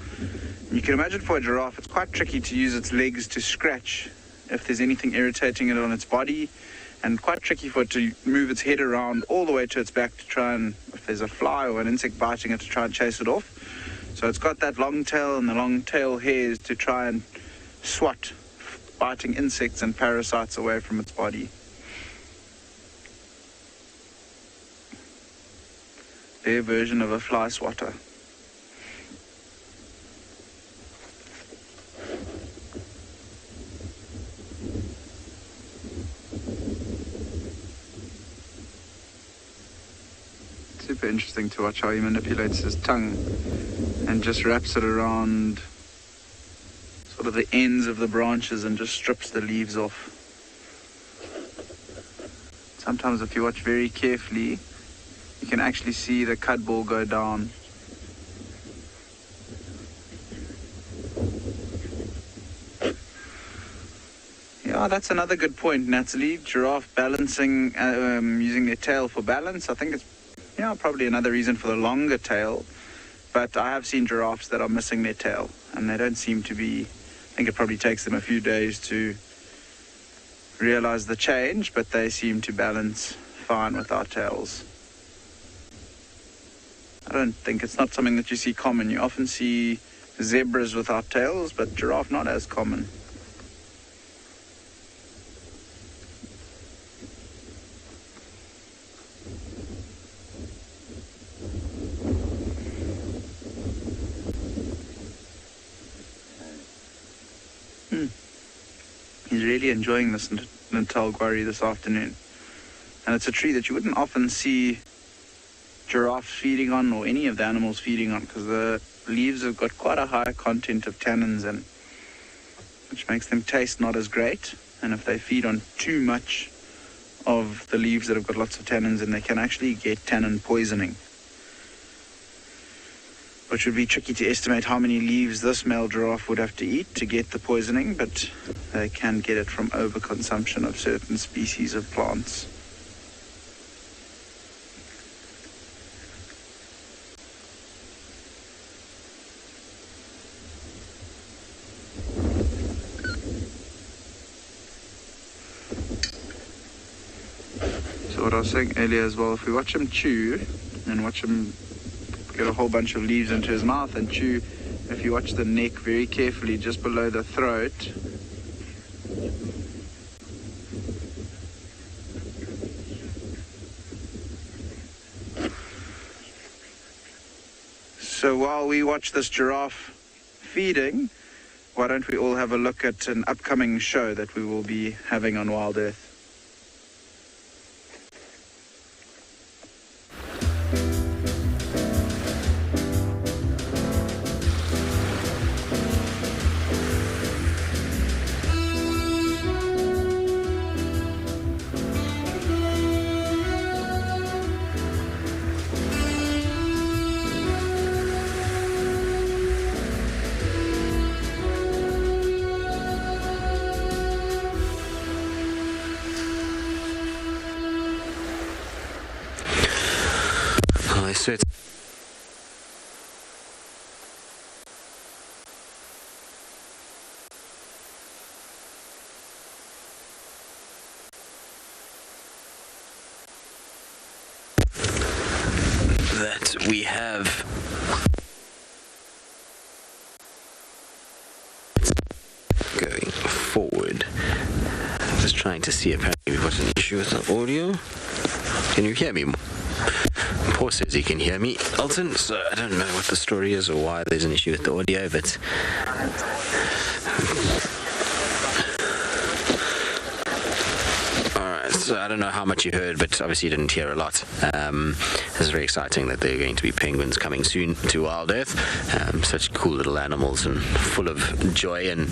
And you can imagine for a giraffe, it's quite tricky to use its legs to scratch if there's anything irritating it on its body, and quite tricky for it to move its head around all the way to its back to try and, if there's a fly or an insect biting it, to try and chase it off. So it's got that long tail and the long tail hairs to try and swat biting insects and parasites away from its body. Their version of a fly swatter. Super interesting to watch how he manipulates his tongue and just wraps it around sort of the ends of the branches and just strips the leaves off. Sometimes if you watch very carefully, you can actually see the cud ball go down. Yeah, that's another good point, Natalie. Giraffe balancing, using their tail for balance. I think it's, probably another reason for the longer tail. But I have seen giraffes that are missing their tail, and they don't seem to be. I think it probably takes them a few days to realize the change, but they seem to balance fine without tails. I don't think it's not something that you see common. You often see zebras without tails, but giraffe not as common. He's really enjoying this Natal Gwari this afternoon. And it's a tree that you wouldn't often see giraffes feeding on, or any of the animals feeding on, because the leaves have got quite a high content of tannins in, which makes them taste not as great. And if they feed on too much of the leaves that have got lots of tannins, and they can actually get tannin poisoning, which would be tricky to estimate how many leaves this male giraffe would have to eat to get the poisoning, but they can get it from overconsumption of certain species of plants. So what I was saying earlier as well, if we watch him chew and watch him get a whole bunch of leaves into his mouth and chew, if you watch the neck very carefully just below the throat, so while we watch this giraffe feeding, why don't we all have a look at an upcoming show that we will be having on WildEarth. So it's that we have going forward. Just trying to see, apparently we've got an issue with the audio. Can you hear me? Paul says he can hear me, Elton, so I don't know what the story is or why there's an issue with the audio, but alright, so I don't know how much you heard, but obviously you didn't hear a lot. It's very exciting that there are going to be penguins coming soon to WildEarth. Such cool little animals and full of joy and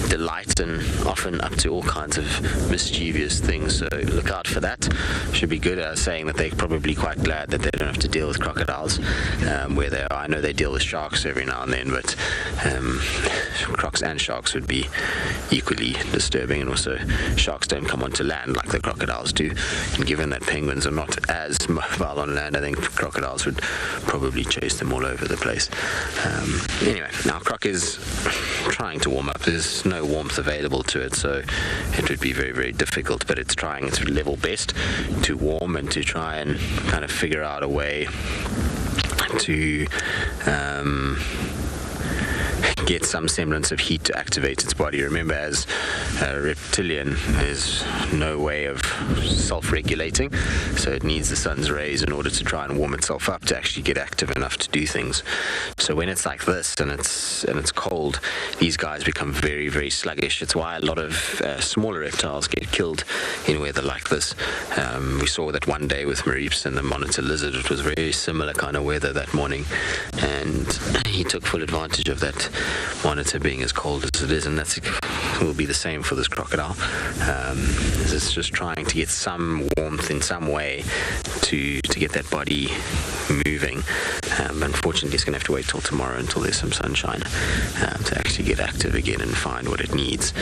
delight, and often up to all kinds of mischievous things, so look out for that. Should be good. I was saying that they're probably quite glad that they don't have to deal with crocodiles where they are. I know they deal with sharks every now and then, but crocs and sharks would be equally disturbing, and also sharks don't come onto land like the crocodiles do, and given that penguins are not as mobile on land, I think crocodiles would probably chase them all over the place. Anyway, now croc is trying to warm up. There's no warmth available to it, so it would be very, very difficult, but it's trying its level best to warm and to try and kind of figure out a way to get some semblance of heat to activate its body. Remember, as a reptilian, there's no way of self-regulating, so it needs the sun's rays in order to try and warm itself up to actually get active enough to do things. So when it's like this and it's cold, these guys become very, very sluggish. It's why a lot of smaller reptiles get killed in weather like this. We saw that one day with Mareeps and the monitor lizard. It was very similar kind of weather that morning, and he took full advantage of that monitor being as cold as it is, and that will be the same for this crocodile. It's just trying to get some warmth in some way to get that body moving. Unfortunately, it's going to have to wait till tomorrow until there's some sunshine to actually get active again and find what it needs.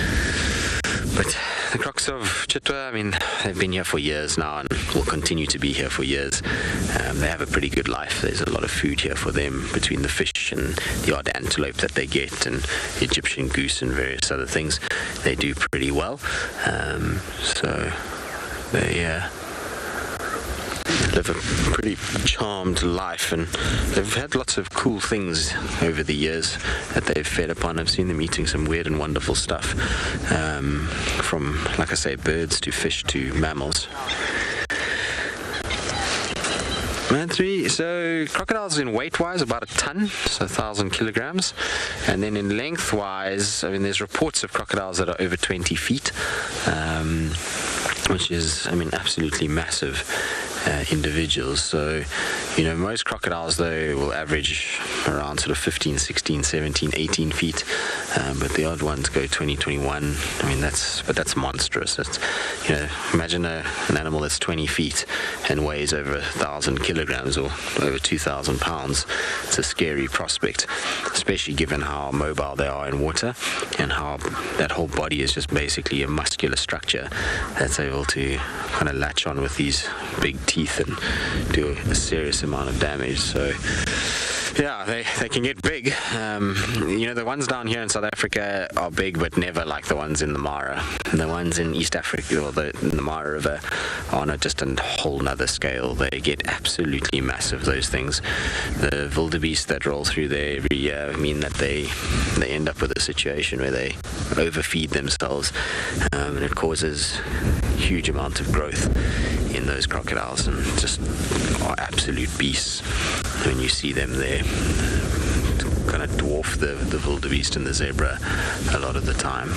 But the crocs of Chitwa, I mean, they've been here for years now and will continue to be here for years. They have a pretty good life. There's a lot of food here for them, between the fish and the odd antelope that they get and Egyptian goose and various other things. They do pretty well. So they live a pretty charmed life, and they've had lots of cool things over the years that they've fed upon. I've seen them eating some weird and wonderful stuff, from, like I say, birds to fish to mammals. So crocodiles in weight-wise about a ton, so 1,000 kilograms, and then in length-wise, I mean, there's reports of crocodiles that are over 20 feet, which is, I mean, absolutely massive individuals. So, you know, most crocodiles though will average around sort of 15, 16, 17, 18 feet. but the odd ones go 20, 21. I mean, that's monstrous. It's, imagine an animal that's 20 feet and weighs over 1,000 kilograms or over 2,000 pounds. It's a scary prospect, especially given how mobile they are in water and how that whole body is just basically a muscular structure that's able to kind of latch on with these big teeth and do a serious amount of damage. So yeah, they can get big. The ones down here in South Africa are big, but never like the ones in the Mara. And the ones in East Africa, or in the Mara River, are on just a whole nother scale. They get absolutely massive, those things. The wildebeest that roll through there every year mean that they end up with a situation where they overfeed themselves, and it causes huge amount of growth in those crocodiles, and just are absolute beasts. When you see them, they kind of dwarf the wildebeest and the zebra a lot of the time.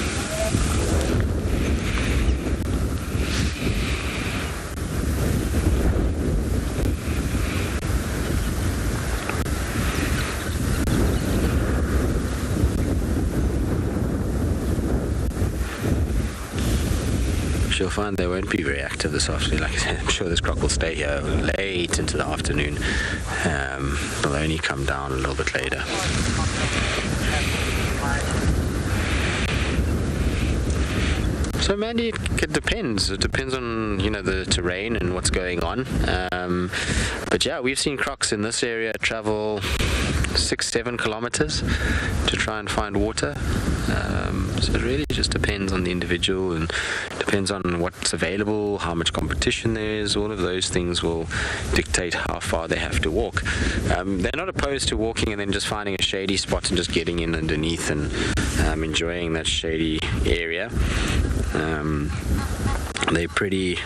You'll find they won't be very active this afternoon. Like I said, I'm sure this croc will stay here late into the afternoon. They'll only come down a little bit later. So Mandy, it depends. It depends on the terrain and what's going on. But yeah, we've seen crocs in this area travel 6-7 kilometers to try and find water. So it really just depends on the individual and depends on what's available, how much competition there is. All of those things will dictate how far they have to walk. They're not opposed to walking and then just finding a shady spot and just getting in underneath and enjoying that shady area. They're pretty...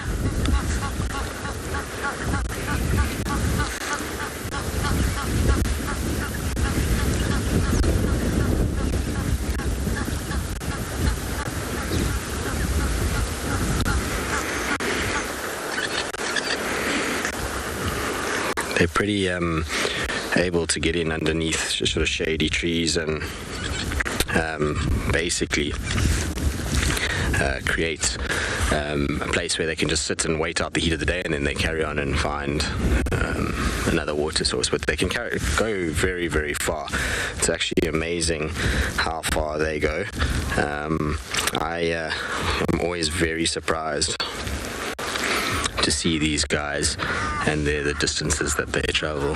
They're pretty able to get in underneath sort of shady trees and basically create a place where they can just sit and wait out the heat of the day, and then they carry on and find another water source. But they can go very, very far. It's actually amazing how far they go. I am always very surprised to see these guys and the distances that they travel.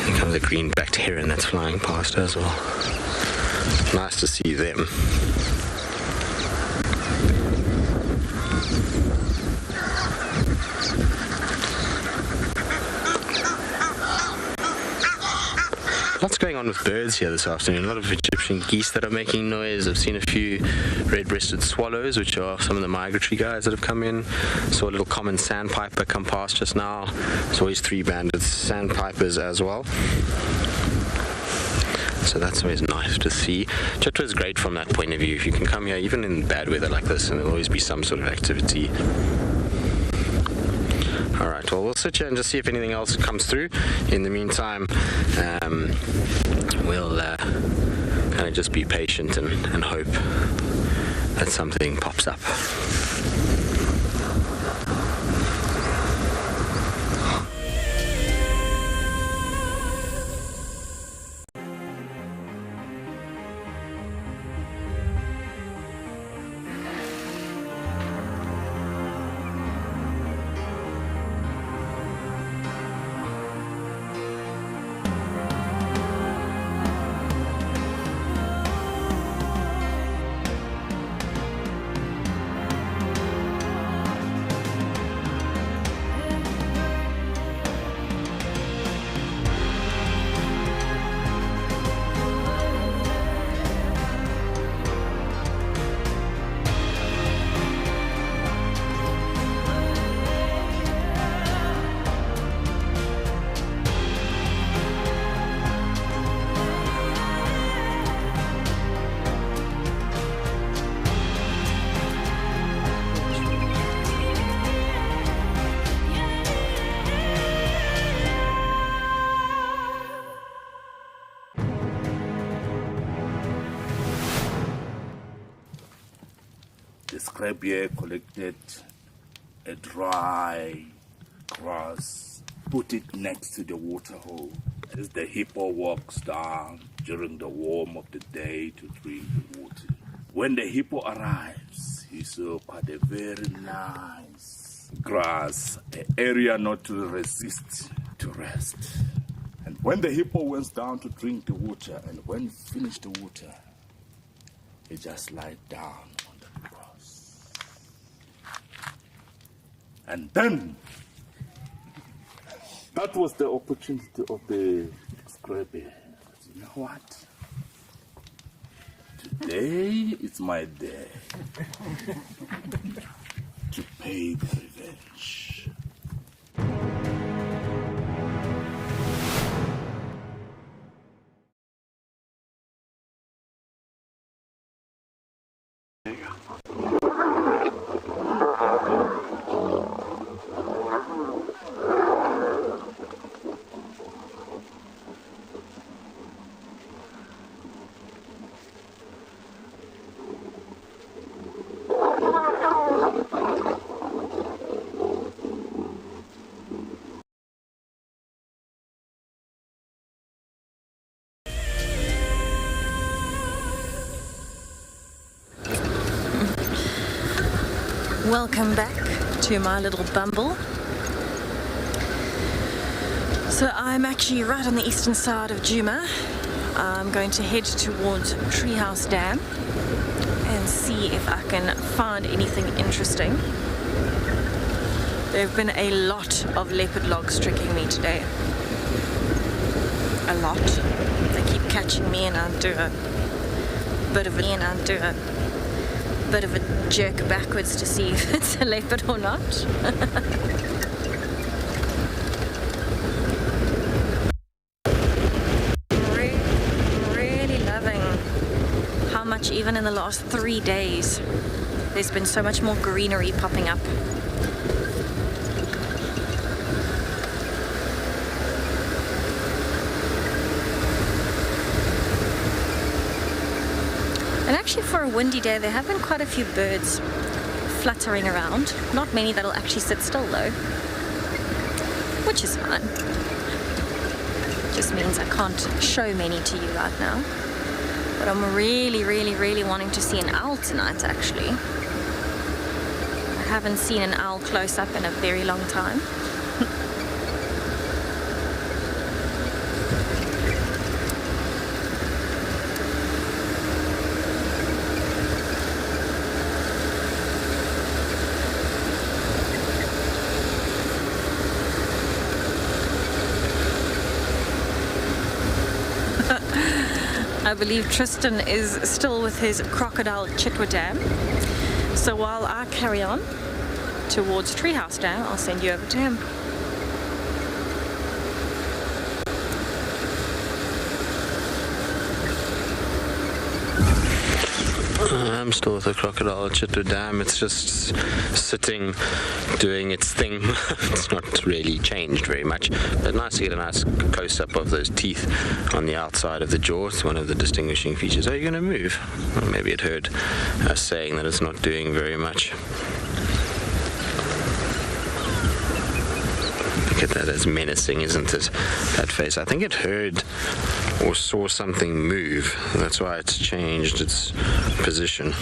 Here comes a green-backed heron that's flying past as well. Nice to see them. Lots going on with birds here this afternoon. A lot of Egyptian geese that are making noise. I've seen a few red-breasted swallows, which are some of the migratory guys that have come in. Saw a little common sandpiper come past just now. There's always 3 banded sandpipers as well. So that's always nice to see. Chitwa is great from that point of view. If you can come here, even in bad weather like this, and there'll always be some sort of activity. Alright, well, we'll sit here and just see if anything else comes through. In the meantime, we'll kind of just be patient and hope that something pops up. Scrapier collected a dry grass, put it next to the water hole as the hippo walks down during the warm of the day to drink the water. When the hippo arrives, he saw quite a very nice grass, an area not to resist to rest. And when the hippo went down to drink the water, and when he finished the water, he just lied down on the grass. And then, that was the opportunity of the scrappy. You know what? Today is my day to pay the revenge. Welcome back to my little bumble. So I'm actually right on the eastern side of Djuma. I'm going to head towards Treehouse Dam and see if I can find anything interesting. There have been a lot of leopard logs tricking me today. A lot. They keep catching me and I do a bit of a jerk backwards to see if it's a leopard or not. Really loving how much even in the last 3 days there's been so much more greenery popping up. And actually for a windy day there have been quite a few birds fluttering around. Not many that'll actually sit still though, which is fine. Just means I can't show many to you right now. But I'm really wanting to see an owl tonight actually. I haven't seen an owl close up in a very long time. I believe Tristan is still with his Crocodile Chitwa Dam. So while I carry on towards Treehouse Dam, I'll send you over to him. I'm still with the Crocodile Chitwa Dam. It's just sitting, doing its thing. It's not really changed very much, but nice to get a nice close-up of those teeth on the outside of the jaw. It's one of the distinguishing features. Are you going to move? Well, maybe it heard us saying that it's not doing very much. Look at that, it's menacing, isn't it? That face. I think it heard or saw something move. That's why it's changed its position.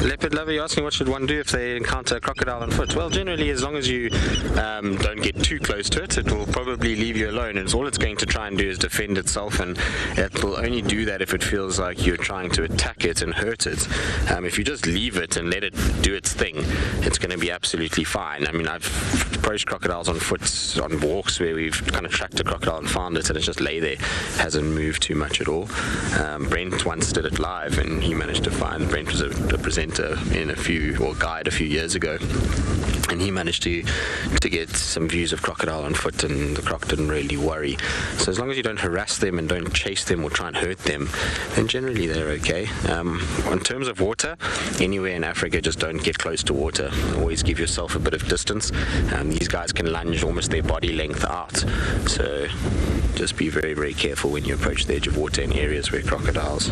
Leopard lover, you're asking what should one do if they encounter a crocodile on foot? Well, generally, as long as you don't get too close to it, it will probably leave you alone. And all it's going to try and do is defend itself, and it will only do that if it feels like you're trying to attack it and hurt it. If you just leave it and let it do its thing, it's going to be absolutely fine. I mean, I've approached crocodiles on foot on walks where we've kind of tracked a crocodile and found it, and it just lay there, hasn't moved too much at all. Brent once did it live, and he managed to find. Brent was a presenter in guide a few years ago, And he managed to get some views of crocodile on foot, and the croc didn't really worry. So as long as you don't harass them and don't chase them or try and hurt them, then generally they're okay. In terms of water, anywhere in Africa, just don't get close to water. Always give yourself a bit of distance. These guys can lunge almost their body length out. So just be very, very careful when you approach the edge of water in areas where crocodiles.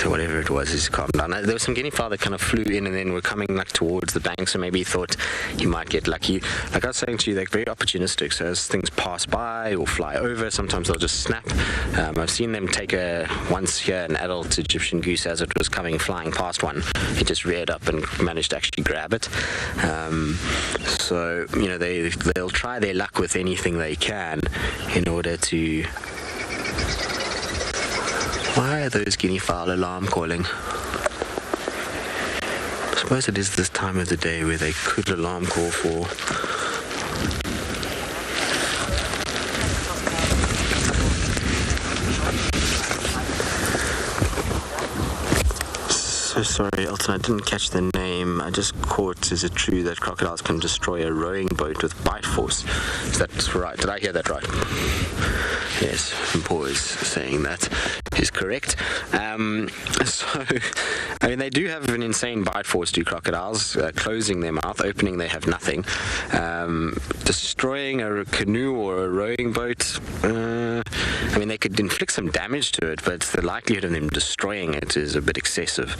Whatever it was, he's calmed down. There was some guinea fowl that kind of flew in and then were coming like towards the bank, so maybe he thought he might get lucky. Like I was saying to you, they're very opportunistic, so as things pass by or fly over, sometimes they'll just snap. I've seen them take once here an adult Egyptian goose as it was flying past one. It just reared up and managed to actually grab it. So, you know, they'll try their luck with anything they can in order to... Why are those guinea fowl alarm calling? I suppose it is this time of the day where they could alarm call for. So sorry, Elton, I didn't catch the name. I just caught, is it true that crocodiles can destroy a rowing boat with bite force? Is that right? Did I hear that right? Yes, Hippo is saying that is correct. So, I mean, they do have an insane bite force, do crocodiles. Closing their mouth, opening, they have nothing. Destroying a canoe or a rowing boat, I mean, they could inflict some damage to it, but the likelihood of them destroying it is a bit excessive.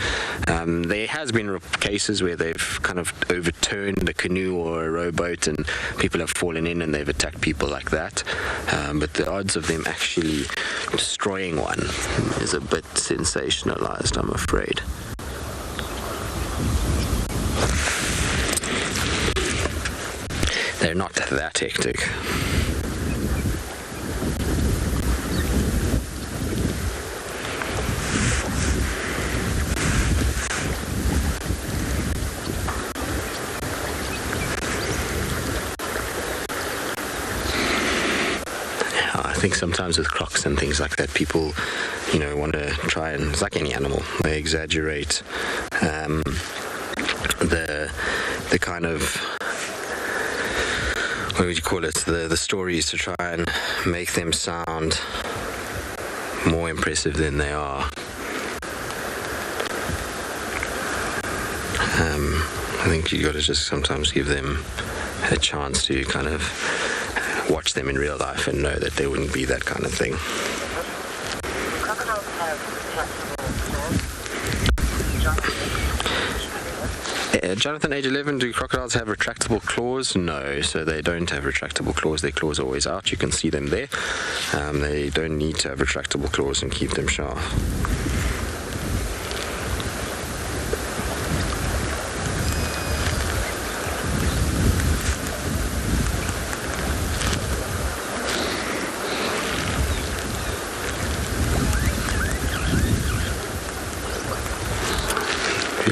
There has been cases where they've kind of overturned a canoe or a rowboat and people have fallen in and they've attacked people like that. But the odds of them actually destroying one is a bit sensationalized, I'm afraid. They're not that hectic. I think sometimes with crocs and things like that, people, you know, want to try and, it's like any animal, they exaggerate the kind of, what would you call it, the stories to try and make them sound more impressive than they are. I think you got to just sometimes give them a chance to kind of watch them in real life and know that they wouldn't be that kind of thing. Jonathan, age 11, do crocodiles have retractable claws? No, so they don't have retractable claws. Their claws are always out. You can see them there. They don't need to have retractable claws and keep them sharp.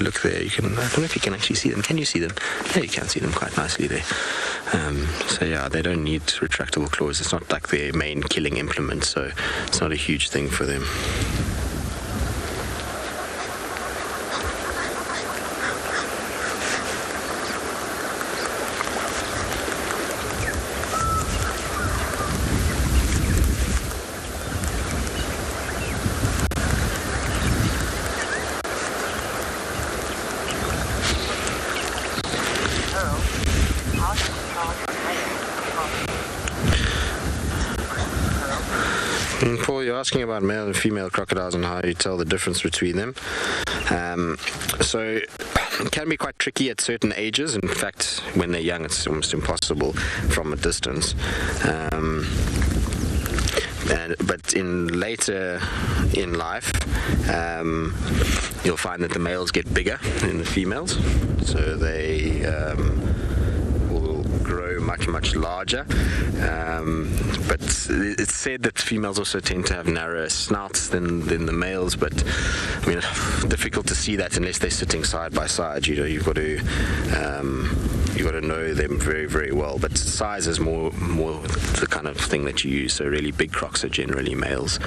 Look there, you can, I don't know if you can actually see them. Can you see them? Yeah, you can see them quite nicely there. So yeah, they don't need retractable claws. It's not like their main killing implement, so it's not a huge thing for them. Paul, you're asking about male and female crocodiles and how you tell the difference between them. So it can be quite tricky at certain ages. In fact, when they're young, it's almost impossible from a distance. But in later in life, you'll find that the males get bigger than the females. So they will grow much larger. But it's said that females also tend to have narrower snouts than the males, but I mean, difficult to see that unless they're sitting side by side. You know, you've got to know them very well. But size is more the kind of thing that you use. So really big crocs are generally males,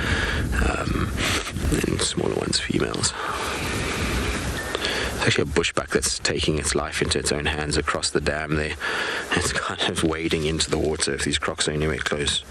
and smaller ones females. It's actually a bushbuck that's taking its life into its own hands across the dam there. It's kind of wading into the water if these crocs are anywhere close.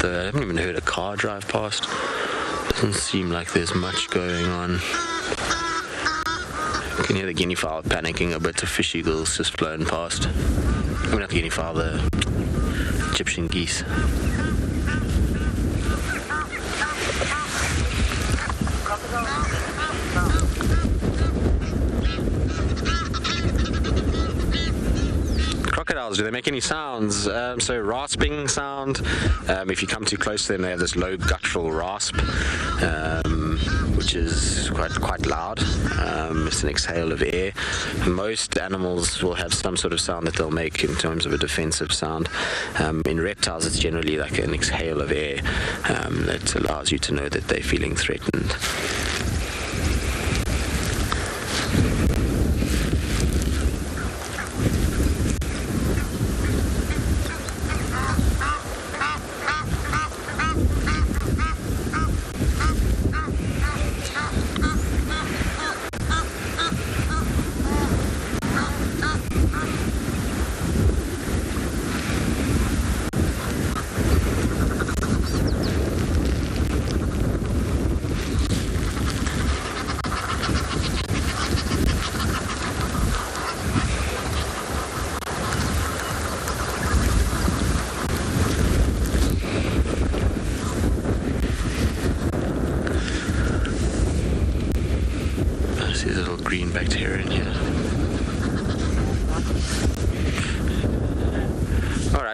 I haven't even heard a car drive past. Doesn't seem like there's much going on. You can hear the guinea fowl panicking a bit. The fish eagles just flown past. I mean, not the guinea fowl, the Egyptian geese. Crocodiles, do they make any sounds? So rasping sound. If you come too close to them, they have this low guttural rasp, which is quite loud. It's an exhale of air. Most animals will have some sort of sound that they'll make in terms of a defensive sound. In reptiles, it's generally like an exhale of air that allows you to know that they're feeling threatened.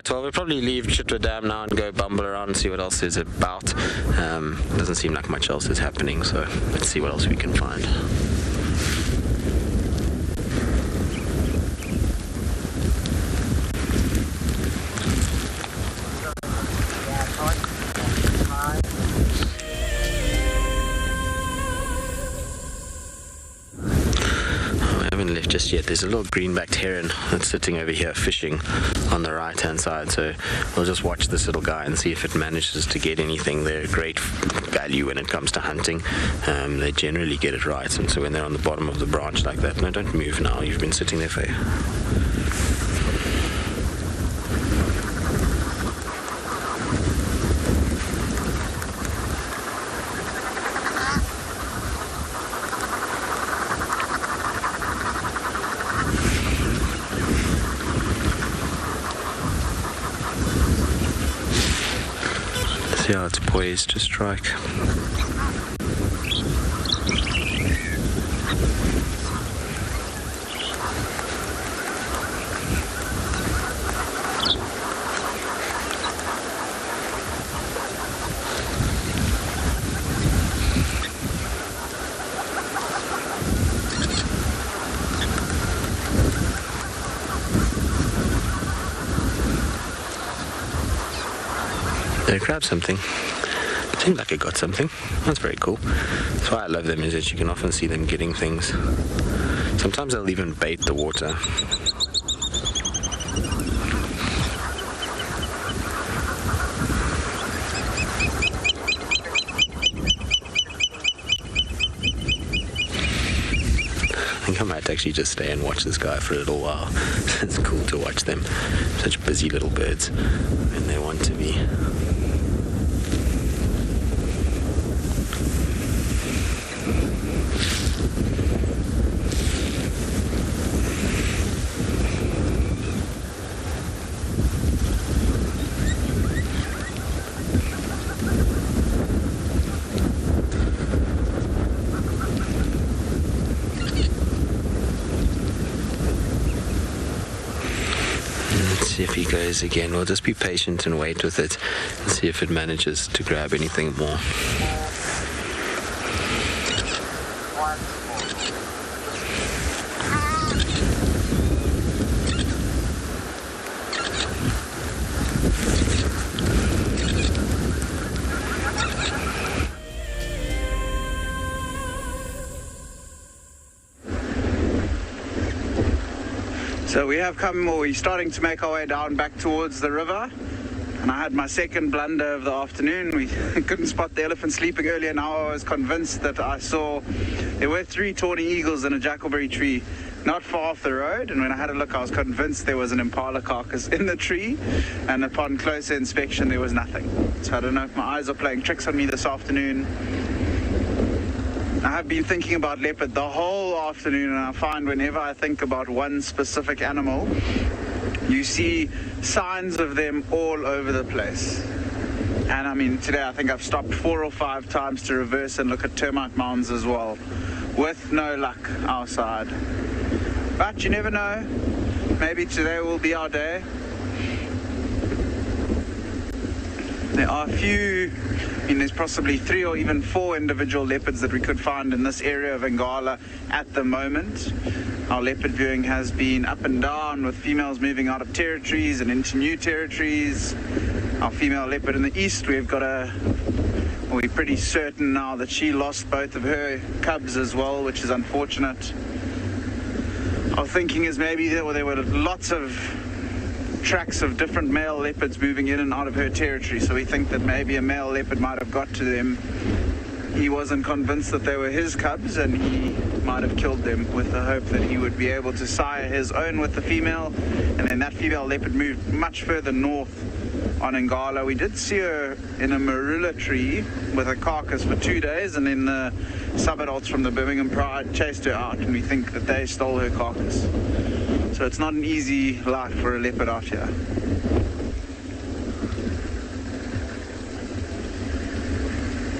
Well, we'll probably leave Chitwa Dam now and go bumble around and see what else is about. Doesn't seem like much else is happening, so let's see what else we can find. Just yet. There's a little green-backed heron that's sitting over here fishing on the right-hand side, so we'll just watch this little guy and see if it manages to get anything. They're great value when it comes to hunting. They generally get it right, and so when they're on the bottom of the branch like that, no, don't move now, you've been sitting there for see how it's poised to strike. Did it grab something? It seemed like it got something. That's very cool. That's why I love them, is that you can often see them getting things. Sometimes they'll even bait the water. I think I might actually just stay and watch this guy for a little while. It's cool to watch them. Such busy little birds when they want to be. if he goes again. We'll just be patient and wait with it and see if it manages to grab anything more. So we have come, or we're starting to make our way down back towards the river. And I had my second blunder of the afternoon. We couldn't spot the elephant sleeping earlier. Now I was convinced that I saw there were 3 tawny eagles in a jackalberry tree not far off the road. And when I had a look, I was convinced there was an impala carcass in the tree. And upon closer inspection, there was nothing. So I don't know if my eyes are playing tricks on me this afternoon. I have been thinking about leopard the whole afternoon, and I find whenever I think about one specific animal, you see signs of them all over the place. And I mean, today I think I've stopped 4 or 5 times to reverse and look at termite mounds as well, with no luck outside. But you never know, maybe today will be our day. There are a few, I mean, there's possibly 3 or even 4 individual leopards that we could find in this area of Ngala at the moment. Our leopard viewing has been up and down, with females moving out of territories and into new territories. Our female leopard in the east, we're pretty certain now that she lost both of her cubs as well, which is unfortunate. Our thinking is maybe there were lots of tracks of different male leopards moving in and out of her territory, so we think that maybe a male leopard might have got to them. He wasn't convinced that they were his cubs, and he might have killed them with the hope that he would be able to sire his own with the female, and then that female leopard moved much further north on Ngala. We did see her in a marula tree with a carcass for 2 days, and then the subadults from the Birmingham Pride chased her out, and we think that they stole her carcass. So it's not an easy life for a leopard out here.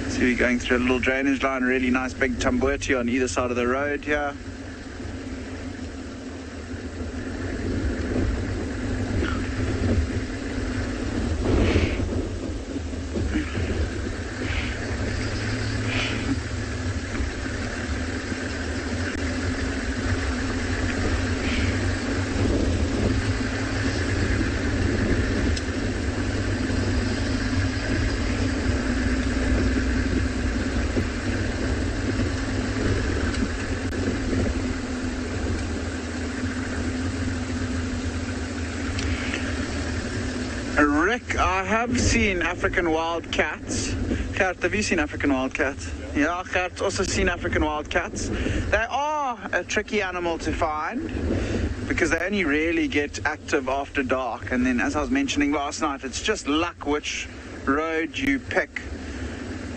So we're going through a little drainage line, a really nice big tambuti on either side of the road here. Rick, I have seen African wild cats. Gert, have you seen African wild cats? Yeah, Gert's also seen African wild cats. They are a tricky animal to find because they only really get active after dark. And then, as I was mentioning last night, it's just luck which road you pick.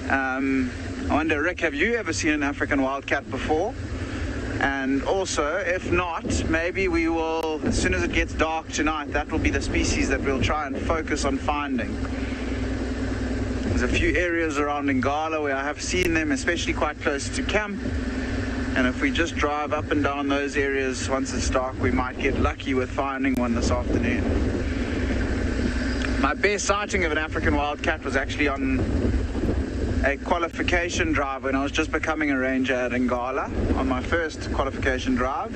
I wonder, Rick, have you ever seen an African wild cat before? And also, if not, maybe we will, as soon as it gets dark tonight, that will be the species that we'll try and focus on finding. There's a few areas around Ngala where I have seen them, especially quite close to camp. And if we just drive up and down those areas once it's dark, we might get lucky with finding one this afternoon. My best sighting of an African wildcat was actually on a qualification drive when I was just becoming a ranger at Ngala, on my first qualification drive,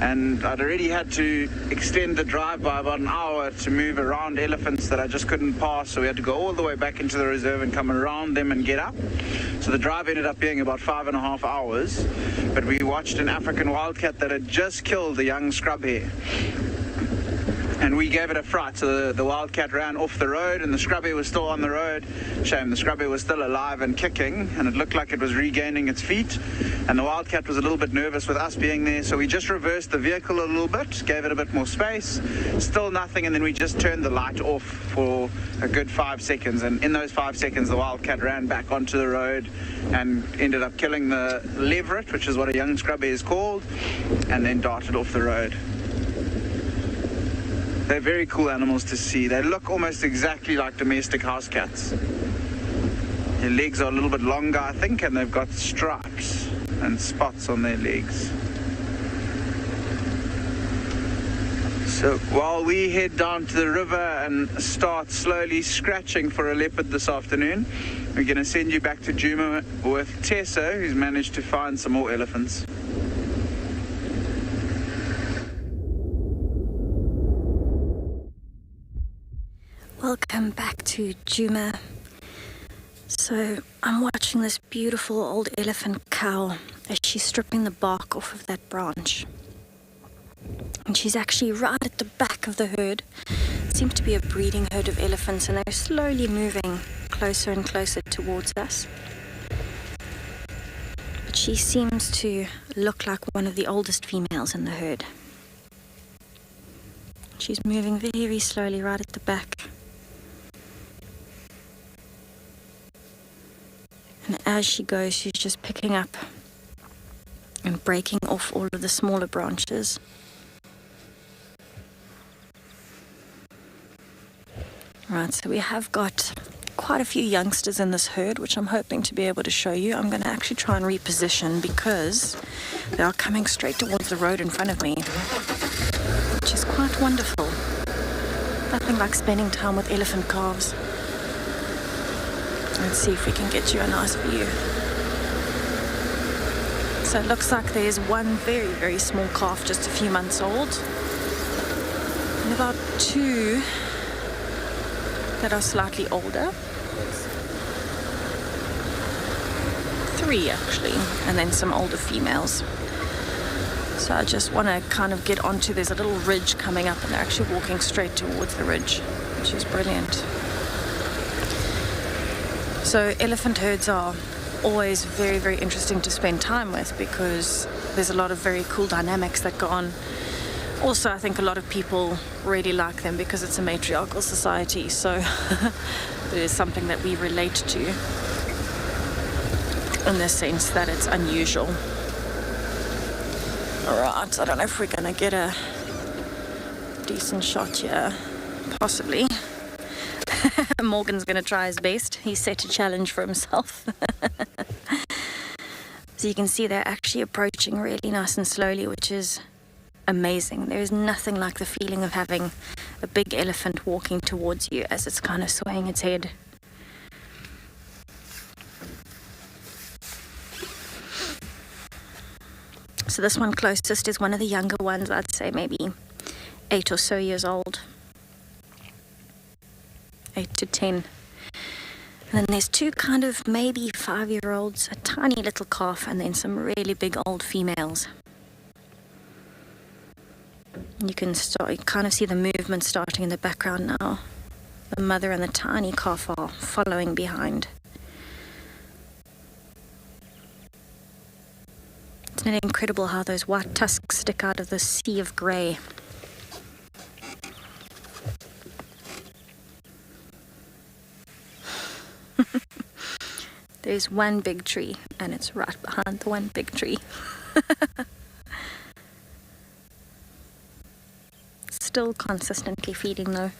and I'd already had to extend the drive by about an hour to move around elephants that I just couldn't pass, so we had to go all the way back into the reserve and come around them and get up. So the drive ended up being about 5.5 hours, but we watched an African wildcat that had just killed a young scrub hare. And we gave it a fright, so the wildcat ran off the road and the scrub hare was still on the road. Shame, the scrub hare was still alive and kicking, and it looked like it was regaining its feet. And the wildcat was a little bit nervous with us being there, so we just reversed the vehicle a little bit, gave it a bit more space, still nothing, and then we just turned the light off for a good 5 seconds. And in those 5 seconds, the wildcat ran back onto the road and ended up killing the leveret, which is what a young scrub hare is called, and then darted off the road. They're very cool animals to see. They look almost exactly like domestic house cats. Their legs are a little bit longer, I think, and they've got stripes and spots on their legs. So while we head down to the river and start slowly scratching for a leopard this afternoon, we're going to send you back to Djuma with Tessa, who's managed to find some more elephants. Welcome back to Djuma. So I'm watching this beautiful old elephant cow as she's stripping the bark off of that branch. And she's actually right at the back of the herd. It seems to be a breeding herd of elephants, and they're slowly moving closer and closer towards us. But she seems to look like one of the oldest females in the herd. She's moving very slowly right at the back. And as she goes, she's just picking up and breaking off all of the smaller branches. Right, so we have got quite a few youngsters in this herd, which I'm hoping to be able to show you. I'm going to actually try and reposition because they are coming straight towards the road in front of me, which is quite wonderful. Nothing like spending time with elephant calves. Let's see if we can get you a nice view. So it looks like there's one very small calf, just a few months old, and about two that are slightly older. Three actually, and then some older females. So I just want to kind of get onto, there's a little ridge coming up, and they're actually walking straight towards the ridge, which is brilliant. So elephant herds are always very interesting to spend time with because there's a lot of very cool dynamics that go on. Also, I think a lot of people really like them because it's a matriarchal society, so it is something that we relate to in the sense that it's unusual. Alright, I don't know if we're going to get a decent shot here. Possibly. Morgan's going to try his best. He's set a challenge for himself. So you can see they're actually approaching really nice and slowly, which is amazing. There is nothing like the feeling of having a big elephant walking towards you as it's kind of swaying its head. So this one closest is one of the younger ones, I'd say maybe 8 or so years old. 8 to 10. And then there's two kind of maybe 5-year-olds, a tiny little calf, and then some really big old females. You can kind of see the movement starting in the background now. The mother and the tiny calf are following behind. Isn't it incredible how those white tusks stick out of the sea of grey? There's one big tree, and it's right behind the one big tree. Still consistently feeding though.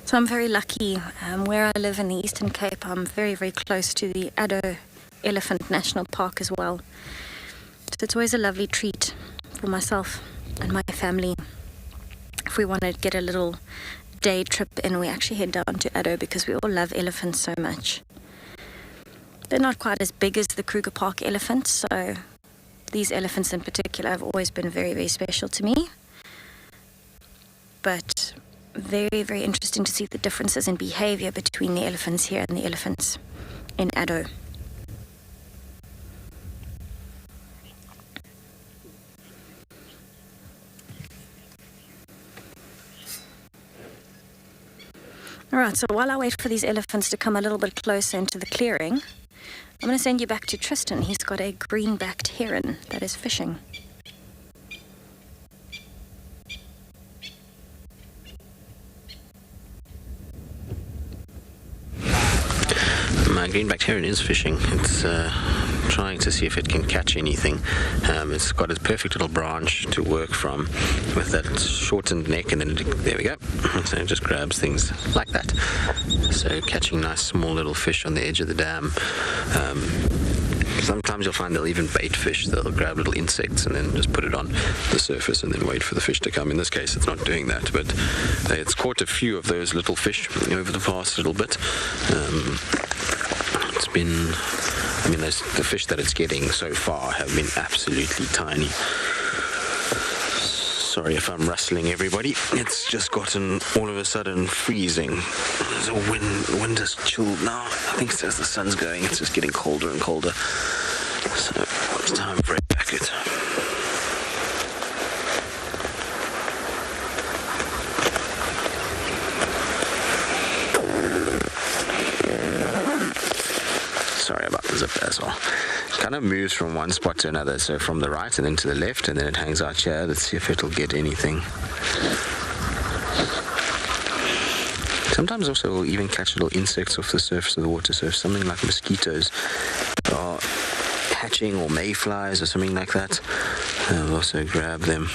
So I'm very lucky. Where I live in the Eastern Cape, I'm very close to the Addo Elephant National Park as well. So it's always a lovely treat for myself and my family. If we want to get a little day trip in, we actually head down to Addo because we all love elephants so much. They're not quite as big as the Kruger Park elephants, so these elephants in particular have always been very special to me. But very interesting to see the differences in behavior between the elephants here and the elephants in Addo. Alright, so while I wait for these elephants to come a little bit closer into the clearing, I'm going to send you back to Tristan. He's got a green-backed heron that is fishing. My green-backed heron is fishing. It's trying to see if it can catch anything. It's got a perfect little branch to work from with that shortened neck, and then there we go. So it just grabs things like that. So catching nice small little fish on the edge of the dam. Sometimes you'll find they'll even bait fish. They'll grab little insects and then just put it on the surface and then wait for the fish to come. In this case, it's not doing that, but it's caught a few of those little fish over the past little bit. It's been, I mean, the fish that it's getting so far have been absolutely tiny. Sorry if I'm rustling, everybody. It's just gotten all of a sudden freezing. The wind has chilled now. I think as the sun's going, it's just getting colder and colder. So it's time for a jacket. Sorry about the zip as well. It kind of moves from one spot to another, so from the right and then to the left, and then it hangs out here. Let's see if it'll get anything. Sometimes also we'll even catch little insects off the surface of the water, so if something like mosquitoes are hatching or mayflies or something like that, we'll also grab them.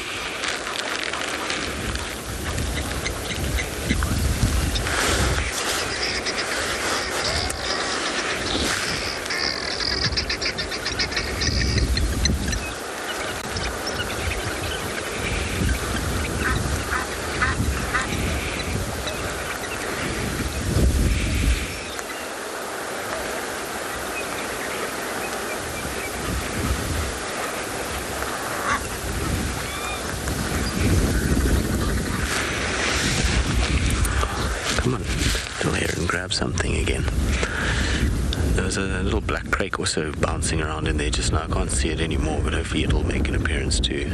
Something again. There was a little black crake also bouncing around in there just now. I can't see it anymore, but hopefully it'll make an appearance too.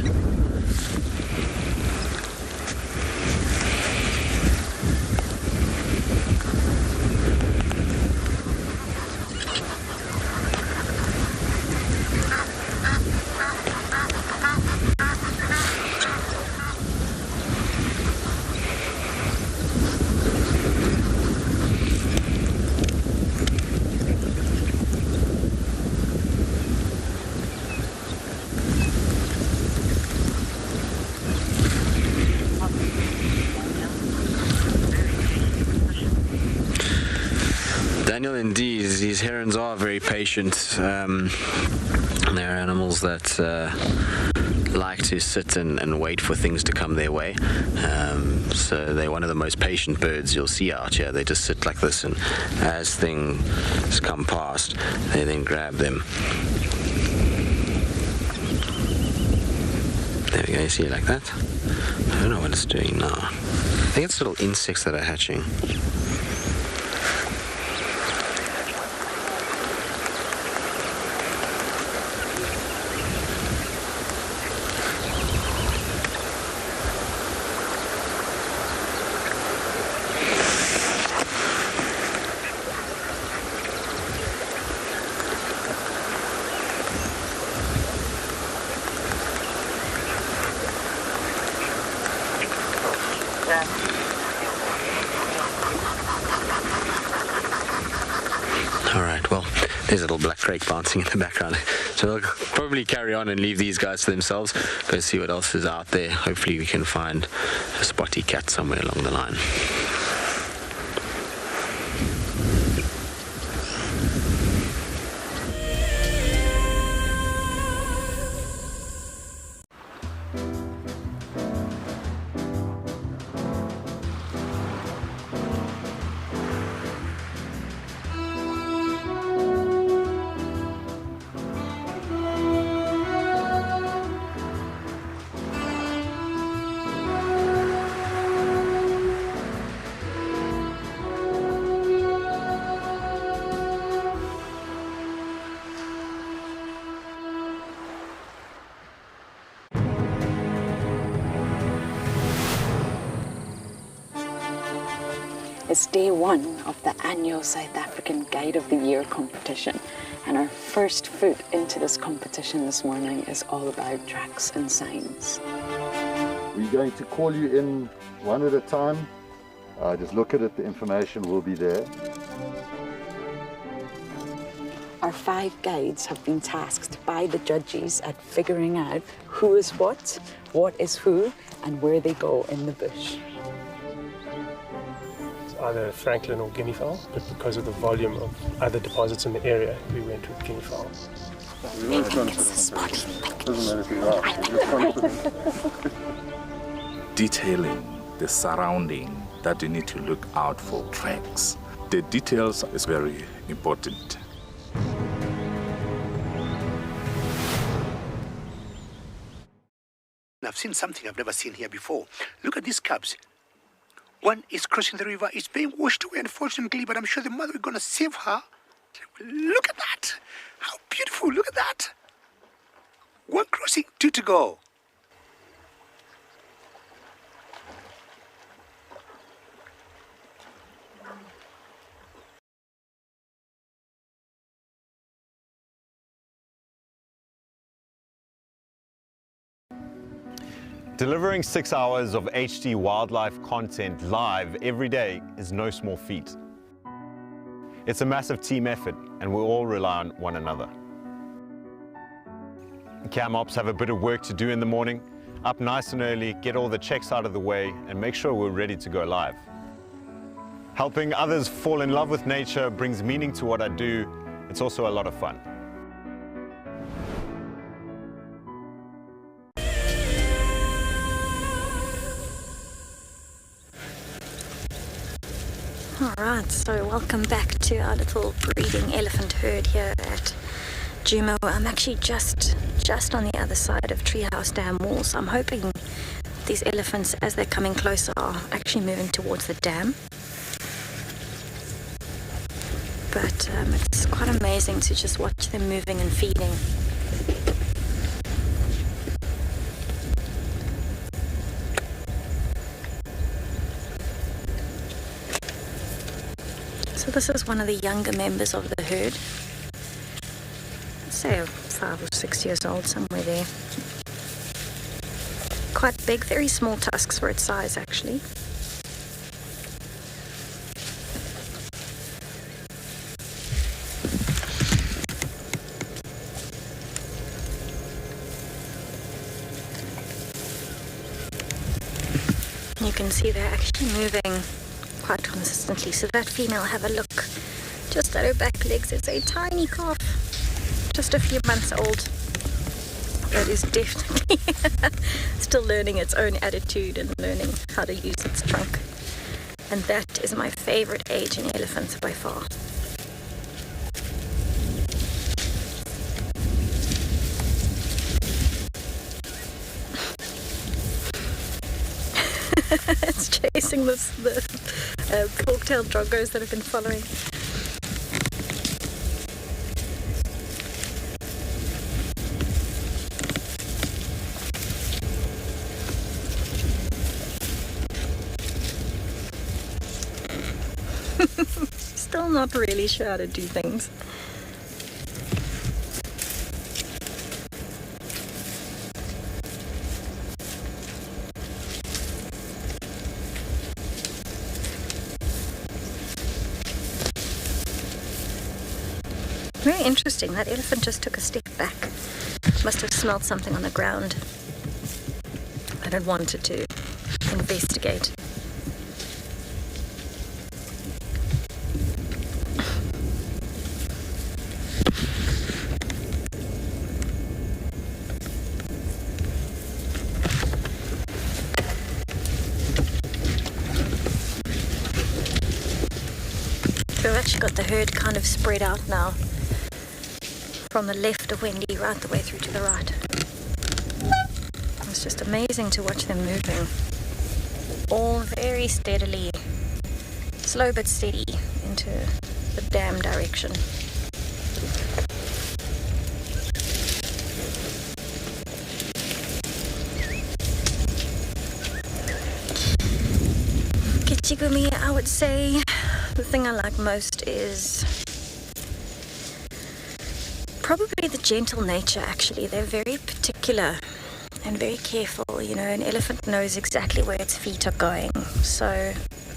Indeed, these herons are very patient. They're animals that like to sit and wait for things to come their way. So they're one of the most patient birds you'll see out here. They just sit like this, and as things come past, they then grab them. There we go, you see it like that? I don't know what it's doing now. I think it's little insects that are hatching. There's a little black crake bouncing in the background. So we'll probably carry on and leave these guys to themselves. Go see what else is out there. Hopefully we can find a spotty cat somewhere along the line. It's day one of the annual South African Guide of the Year competition, and our first foot into this competition this morning is all about tracks and signs. We're going to call you in one at a time. Just look at it, the information will be there. Our 5 guides have been tasked by the judges at figuring out who is what is who, and where they go in the bush. It's either Franklin or guinea fowl, but because of the volume of other deposits in the area, we went with guinea fowl. Detailing the surrounding that you need to look out for tracks. The details is very important. I've seen something I've never seen here before. Look at these cubs. One is crossing the river. It's being washed away, unfortunately, but I'm sure the mother is going to save her. Look at that. How beautiful. Look at that. One crossing, 2 to go. Delivering 6 hours of HD wildlife content live every day is no small feat. It's a massive team effort, and we all rely on one another. Cam ops have a bit of work to do in the morning, up nice and early, get all the checks out of the way, and make sure we're ready to go live. Helping others fall in love with nature brings meaning to what I do. It's also a lot of fun. Alright, so welcome back to our little breeding elephant herd here at Djuma. I'm actually just on the other side of Treehouse Dam wall, so I'm hoping these elephants, as they're coming closer, are actually moving towards the dam. But it's quite amazing to just watch them moving and feeding. So this is one of the younger members of the herd. I'd say 5 or 6 years old, somewhere there. Quite big, very small tusks for its size, actually. You can see they're actually moving quite consistently. So that female, have a look just at her back legs. It's a tiny calf, just a few months old. That is definitely still learning its own attitude and learning how to use its trunk. And that is my favorite age in elephants by far. It's chasing the fork-tailed drongos that have been following. Still not really sure how to do things. Very interesting. That elephant just took a step back. Must have smelled something on the ground and had wanted to investigate. So we've actually got the herd kind of spread out now. From the left of Wendy right the way through to the right. It's just amazing to watch them moving. All very steadily, slow but steady, into the dam direction. Kitchigumi, I would say the thing I like most is probably the gentle nature, actually. They're very particular and very careful. You know, an elephant knows exactly where its feet are going. So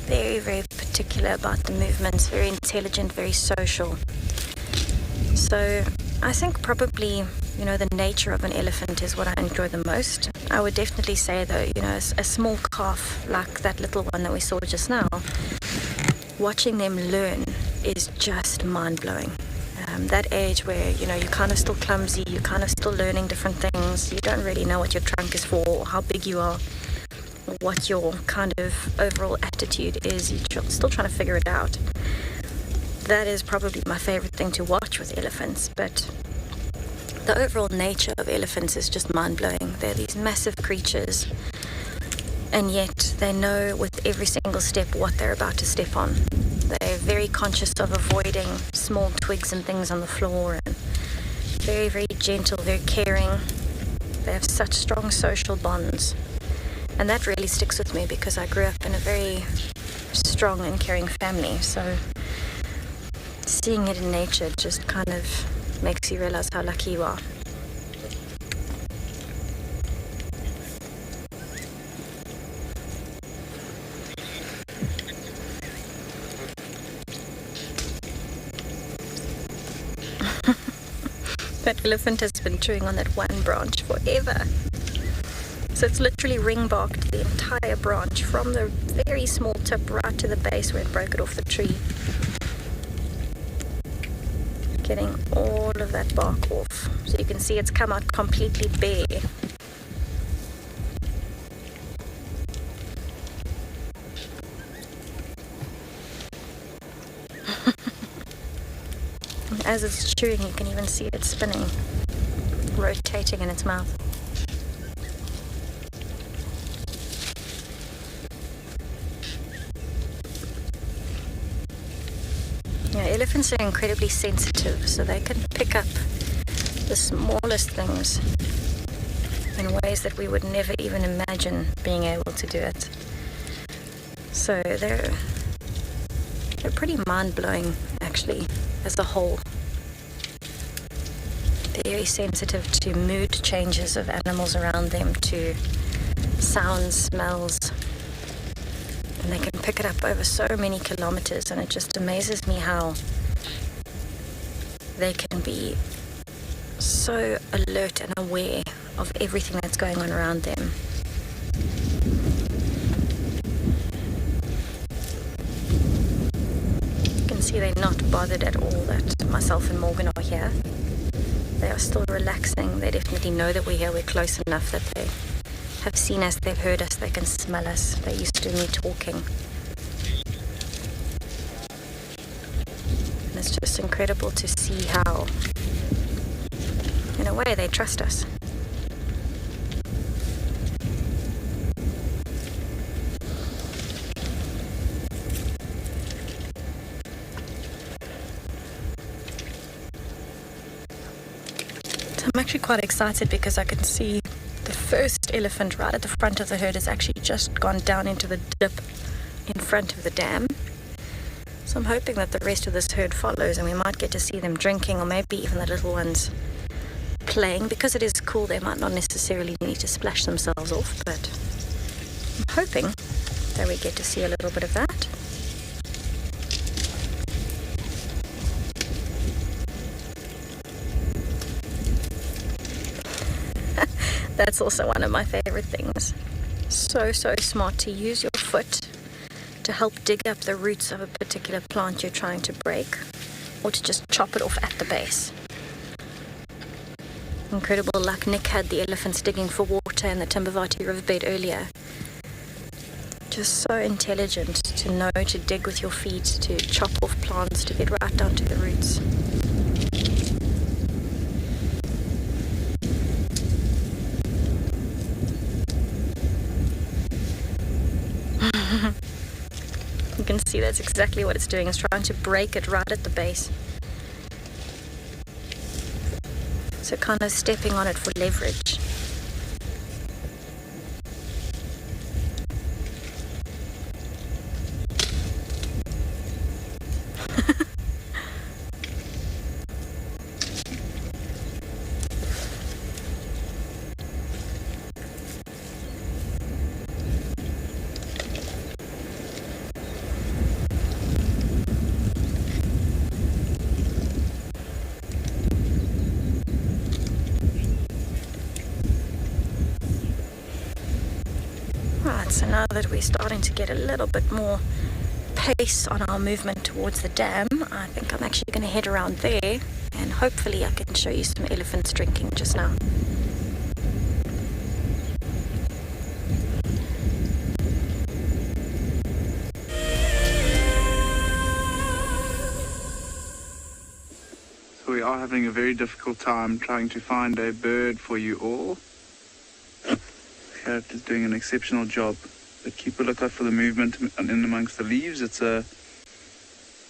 very, very particular about the movements, very intelligent, very social. So I think probably, you know, the nature of an elephant is what I enjoy the most. I would definitely say though, you know, a small calf like that little one that we saw just now, watching them learn is just mind-blowing. That age where, you know, you're kind of still clumsy, you're kind of still learning different things, you don't really know what your trunk is for, or how big you are, or what your kind of overall attitude is, you're still trying to figure it out. That is probably my favorite thing to watch with elephants, but the overall nature of elephants is just mind-blowing. They're these massive creatures, and yet they know with every single step what they're about to step on. They're very conscious of avoiding small twigs and things on the floor, and very, very gentle, very caring. They have such strong social bonds, and that really sticks with me because I grew up in a very strong and caring family, so seeing it in nature just kind of makes you realize how lucky you are. That elephant has been chewing on that one branch forever. So it's literally ring-barked the entire branch from the very small tip right to the base where it broke it off the tree. Getting all of that bark off. So you can see it's come out completely bare. As it's chewing, you can even see it spinning, rotating in its mouth. Yeah, elephants are incredibly sensitive, so they can pick up the smallest things in ways that we would never even imagine being able to do it. So they're pretty mind-blowing, actually, as a whole. They're very sensitive to mood changes of animals around them, to sounds, smells, and they can pick it up over so many kilometers, and it just amazes me how they can be so alert and aware of everything that's going on around them. You can see they're not bothered at all that myself and Morgan are here. They are still relaxing. They definitely know that we're here. We're close enough that they have seen us, they've heard us, they can smell us. They're used to me talking. And it's just incredible to see how, in a way, they trust us. I'm actually quite excited because I can see the first elephant right at the front of the herd has actually just gone down into the dip in front of the dam. So I'm hoping that the rest of this herd follows and we might get to see them drinking, or maybe even the little ones playing. Because it is cool, they might not necessarily need to splash themselves off, but I'm hoping that we get to see a little bit of that. That's also one of my favorite things. So smart to use your foot to help dig up the roots of a particular plant you're trying to break, or to just chop it off at the base. Incredible luck. Nick had the elephants digging for water in the Timbavati riverbed earlier. Just so intelligent to know to dig with your feet, to chop off plants, to get right down to the roots. You can see that's exactly what it's doing. It's trying to break it right at the base. So kind of stepping on it for leverage. So now that we're starting to get a little bit more pace on our movement towards the dam, I think I'm actually going to head around there, and hopefully I can show you some elephants drinking just now. So we are having a very difficult time trying to find a bird for you all. Carrot is doing an exceptional job. But keep a lookout for the movement in amongst the leaves. It's a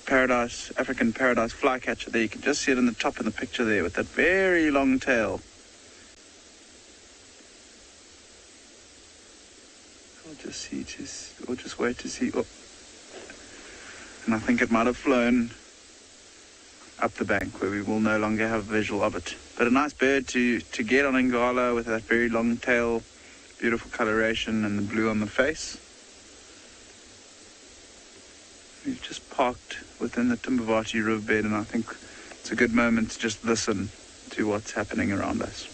African paradise flycatcher there. You can just see it in the top of the picture there with that very long tail. We'll just wait to see. Oh. And I think it might have flown up the bank where we will no longer have visual of it. But a nice bird to get on Ngala with that very long tail, beautiful coloration and the blue on the face. We've just parked within the Timbavati riverbed, and I think it's a good moment to just listen to what's happening around us.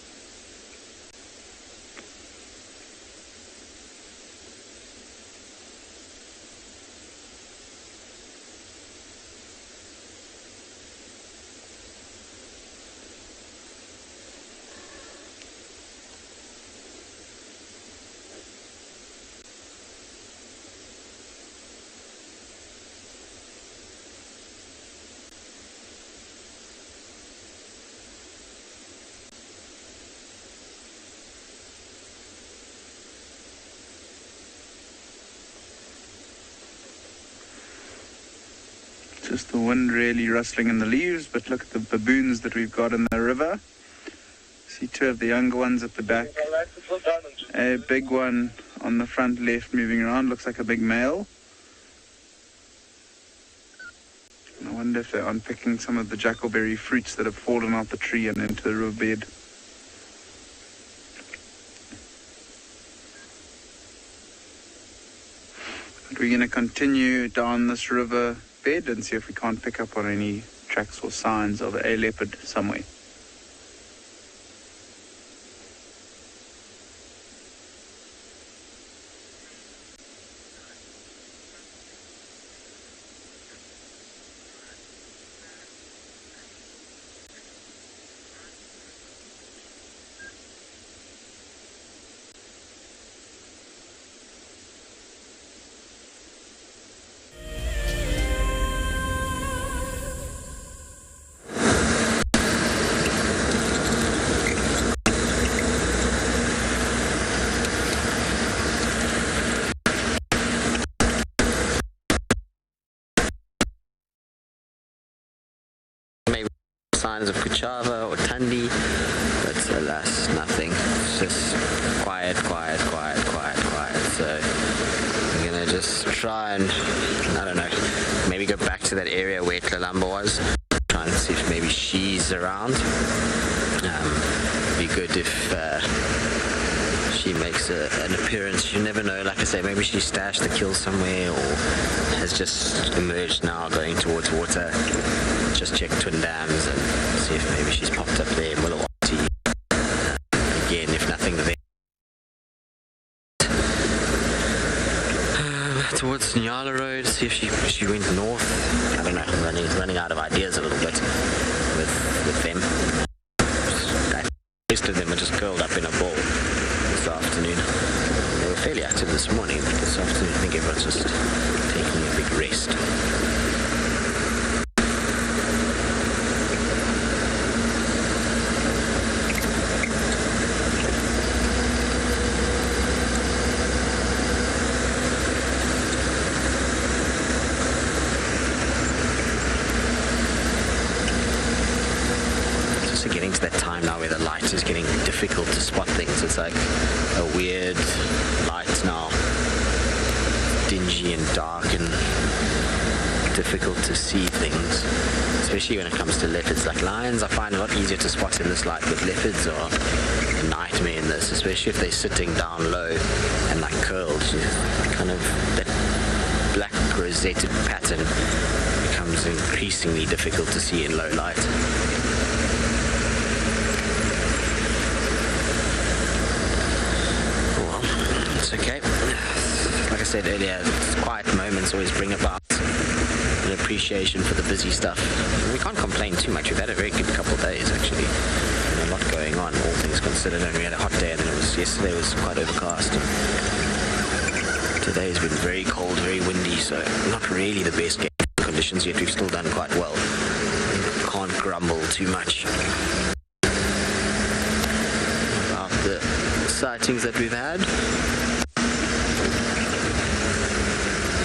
Just the wind really rustling in the leaves, but look at the baboons that we've got in the river. See two of the younger ones at the back. A big one on the front left moving around, looks like a big male. I wonder if they're unpicking some of the jackalberry fruits that have fallen out the tree and into the riverbed. But we're going to continue down this river bed and see if we can't pick up on any tracks or signs of a leopard somewhere. Signs of Kuchava or Tandi, but alas, nothing. It's just quiet. So I'm gonna just try and, I don't know, maybe go back to that area where Tlalamba was, try and see if maybe she's around. Be good if she makes an appearance. You never know, like I say, maybe she stashed the kill somewhere or has just emerged now going towards water. Just check Twin Dams and see if maybe she's popped up there in Willdwatch. Again, if nothing there. Towards Ngala Road, see if she went north. I don't know, I'm running out of ideas a little bit with them. Most of them are just curled up in a ball this afternoon. They were fairly active this morning, but this afternoon I think everyone's just taking a big rest. Getting to that time now where the light is getting difficult to spot things. It's like a weird light now, dingy and dark and difficult to see things, especially when it comes to leopards. Like lions I find a lot easier to spot in this light, but leopards are a nightmare in this, especially if they're sitting down low and like curled. Kind of that black rosetted pattern becomes increasingly difficult to see in low light. It's okay. said earlier, quiet moments always bring about an appreciation for the busy stuff. We can't complain too much. We've had a very good couple of days, actually. A lot going on, all things considered, and we had a hot day, and then yesterday was quite overcast. Today's been very cold, very windy, so not really the best game conditions yet. We've still done quite well. Can't grumble too much about the sightings that we've had.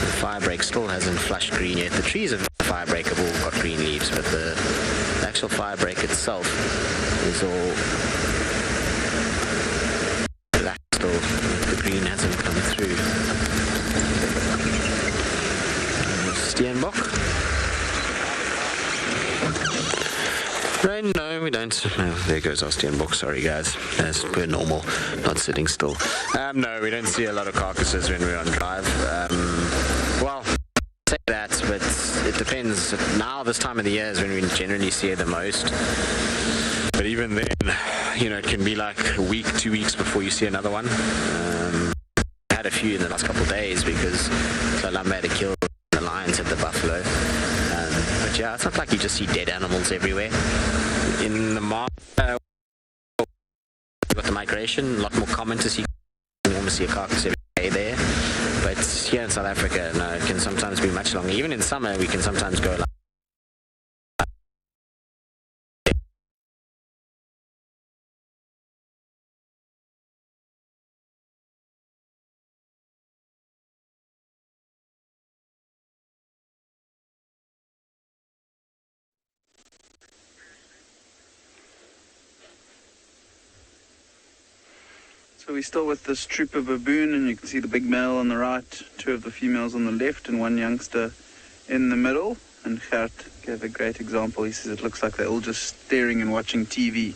The firebreak still hasn't flushed green yet. The trees of firebreak have all got green leaves, but the actual firebreak itself is all black still. The green hasn't come through. Steenbok. Rain? No, we don't. No, there goes our Steenbok. Sorry, guys. As per normal, not sitting still. No, we don't see a lot of carcasses when we're on drive. Well, say that, but it depends. Now, this time of the year is when we generally see it the most. But even then, you know, it can be like a week, 2 weeks before you see another one. I had a few in the last couple of days because Kalamba had to kill the lions and the buffalo. But yeah, it's not like you just see dead animals everywhere. In the got the migration, a lot more common to see. You almost see a carcass every day there. But here in South Africa, no, it can sometimes be much longer. Even in summer, we can sometimes go like So we're still with this troop of baboon, and you can see the big male on the right, two of the females on the left, and one youngster in the middle. And Gert gave a great example. He says it looks like they're all just staring and watching TV.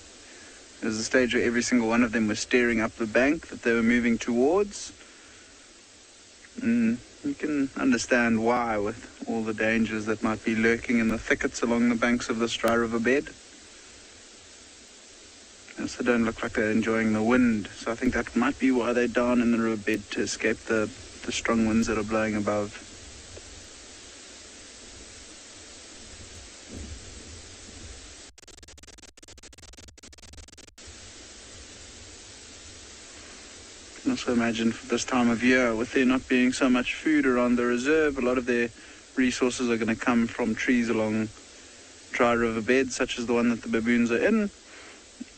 There's a stage where every single one of them was staring up the bank that they were moving towards. And you can understand why, with all the dangers that might be lurking in the thickets along the banks of this dry river bed. They also don't look like they're enjoying the wind, so I think that might be why they're down in the riverbed, to escape the strong winds that are blowing above. You can also imagine for this time of year, with there not being so much food around the reserve, a lot of their resources are going to come from trees along dry riverbeds, such as the one that the baboons are in.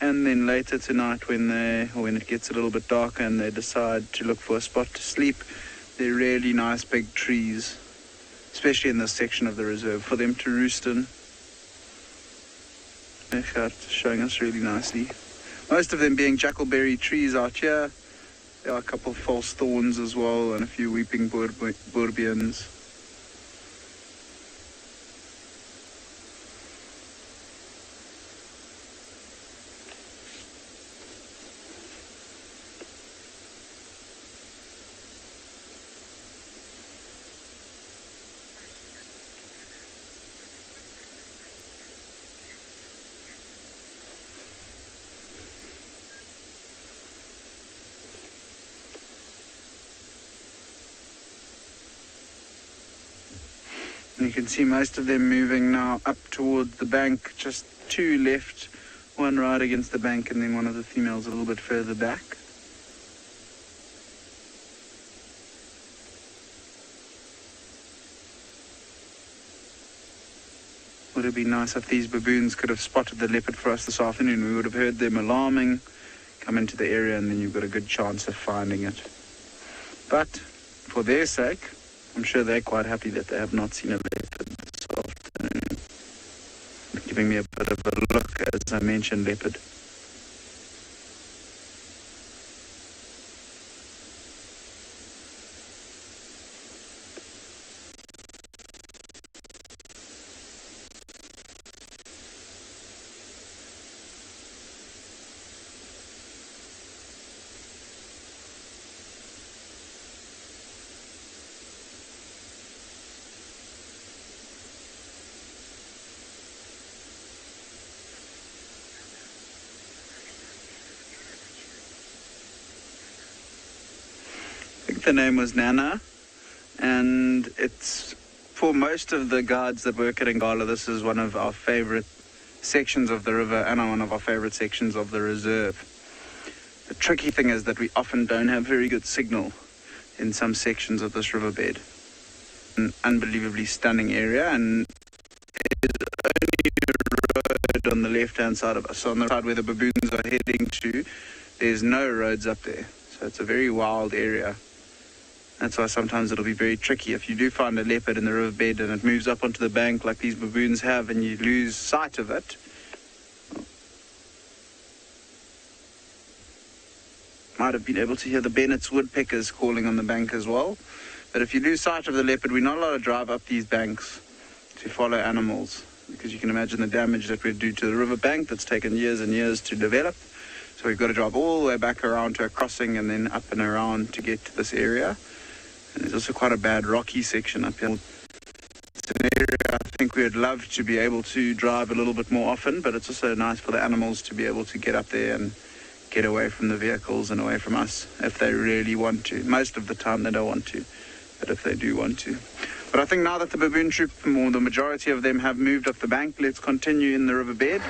And then later tonight, when it gets a little bit darker and they decide to look for a spot to sleep, they're really nice big trees, especially in this section of the reserve, for them to roost in. They're showing us really nicely. Most of them being jackalberry trees out here. There are a couple of false thorns as well, and a few weeping boerbeens. You can see most of them moving now up toward the bank, just two left, one right against the bank, and then one of the females a little bit further back. Would have been nice if these baboons could have spotted the leopard for us this afternoon. We would have heard them alarming, come into the area, and then you've got a good chance of finding it. But for their sake, I'm sure they're quite happy that they have not seen a leopard this afternoon. Giving me a bit of a look, as I mentioned, leopard. The name was Nana, and it's, for most of the guides that work at Ngala, this is one of our favorite sections of the river and one of our favorite sections of the reserve. The tricky thing is that we often don't have very good signal in some sections of this riverbed. An unbelievably stunning area, and there's only a road on the left-hand side of us. So on the side where the baboons are heading to, there's no roads up there. So it's a very wild area. That's why sometimes it'll be very tricky. If you do find a leopard in the riverbed and it moves up onto the bank like these baboons have and you lose sight of it, might have been able to hear the Bennett's woodpeckers calling on the bank as well. But if you lose sight of the leopard, we're not allowed to drive up these banks to follow animals, because you can imagine the damage that we'd do to the river bank that's taken years and years to develop. So we've got to drive all the way back around to a crossing and then up and around to get to this area. And there's also quite a bad rocky section up here. It's an area I think we'd love to be able to drive a little bit more often, but it's also nice for the animals to be able to get up there and get away from the vehicles and away from us if they really want to. Most of the time they don't want to, but if they do want to. But I think now that the baboon troop, or the majority of them, have moved up the bank, let's continue in the riverbed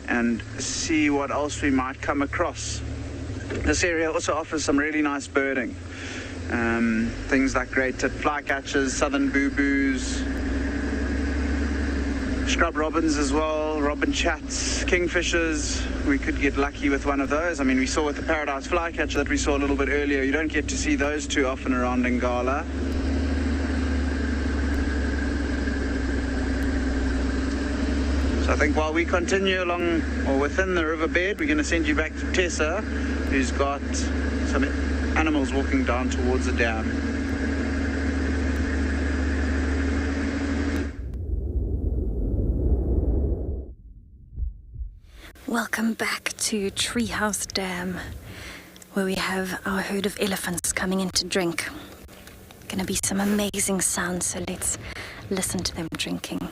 and see what else we might come across. This area also offers some really nice birding. Things like great-tipped flycatchers, southern boo-boos, scrub robins as well, robin chats, kingfishers. We could get lucky with one of those. I mean, we saw with the paradise flycatcher that we saw a little bit earlier, you don't get to see those too often around Ngala. So I think while we continue along or within the riverbed, we're going to send you back to Tessa, who's got some animals walking down towards the dam. Welcome back to Treehouse Dam, where we have our herd of elephants coming in to drink. Gonna be some amazing sounds, so let's listen to them drinking.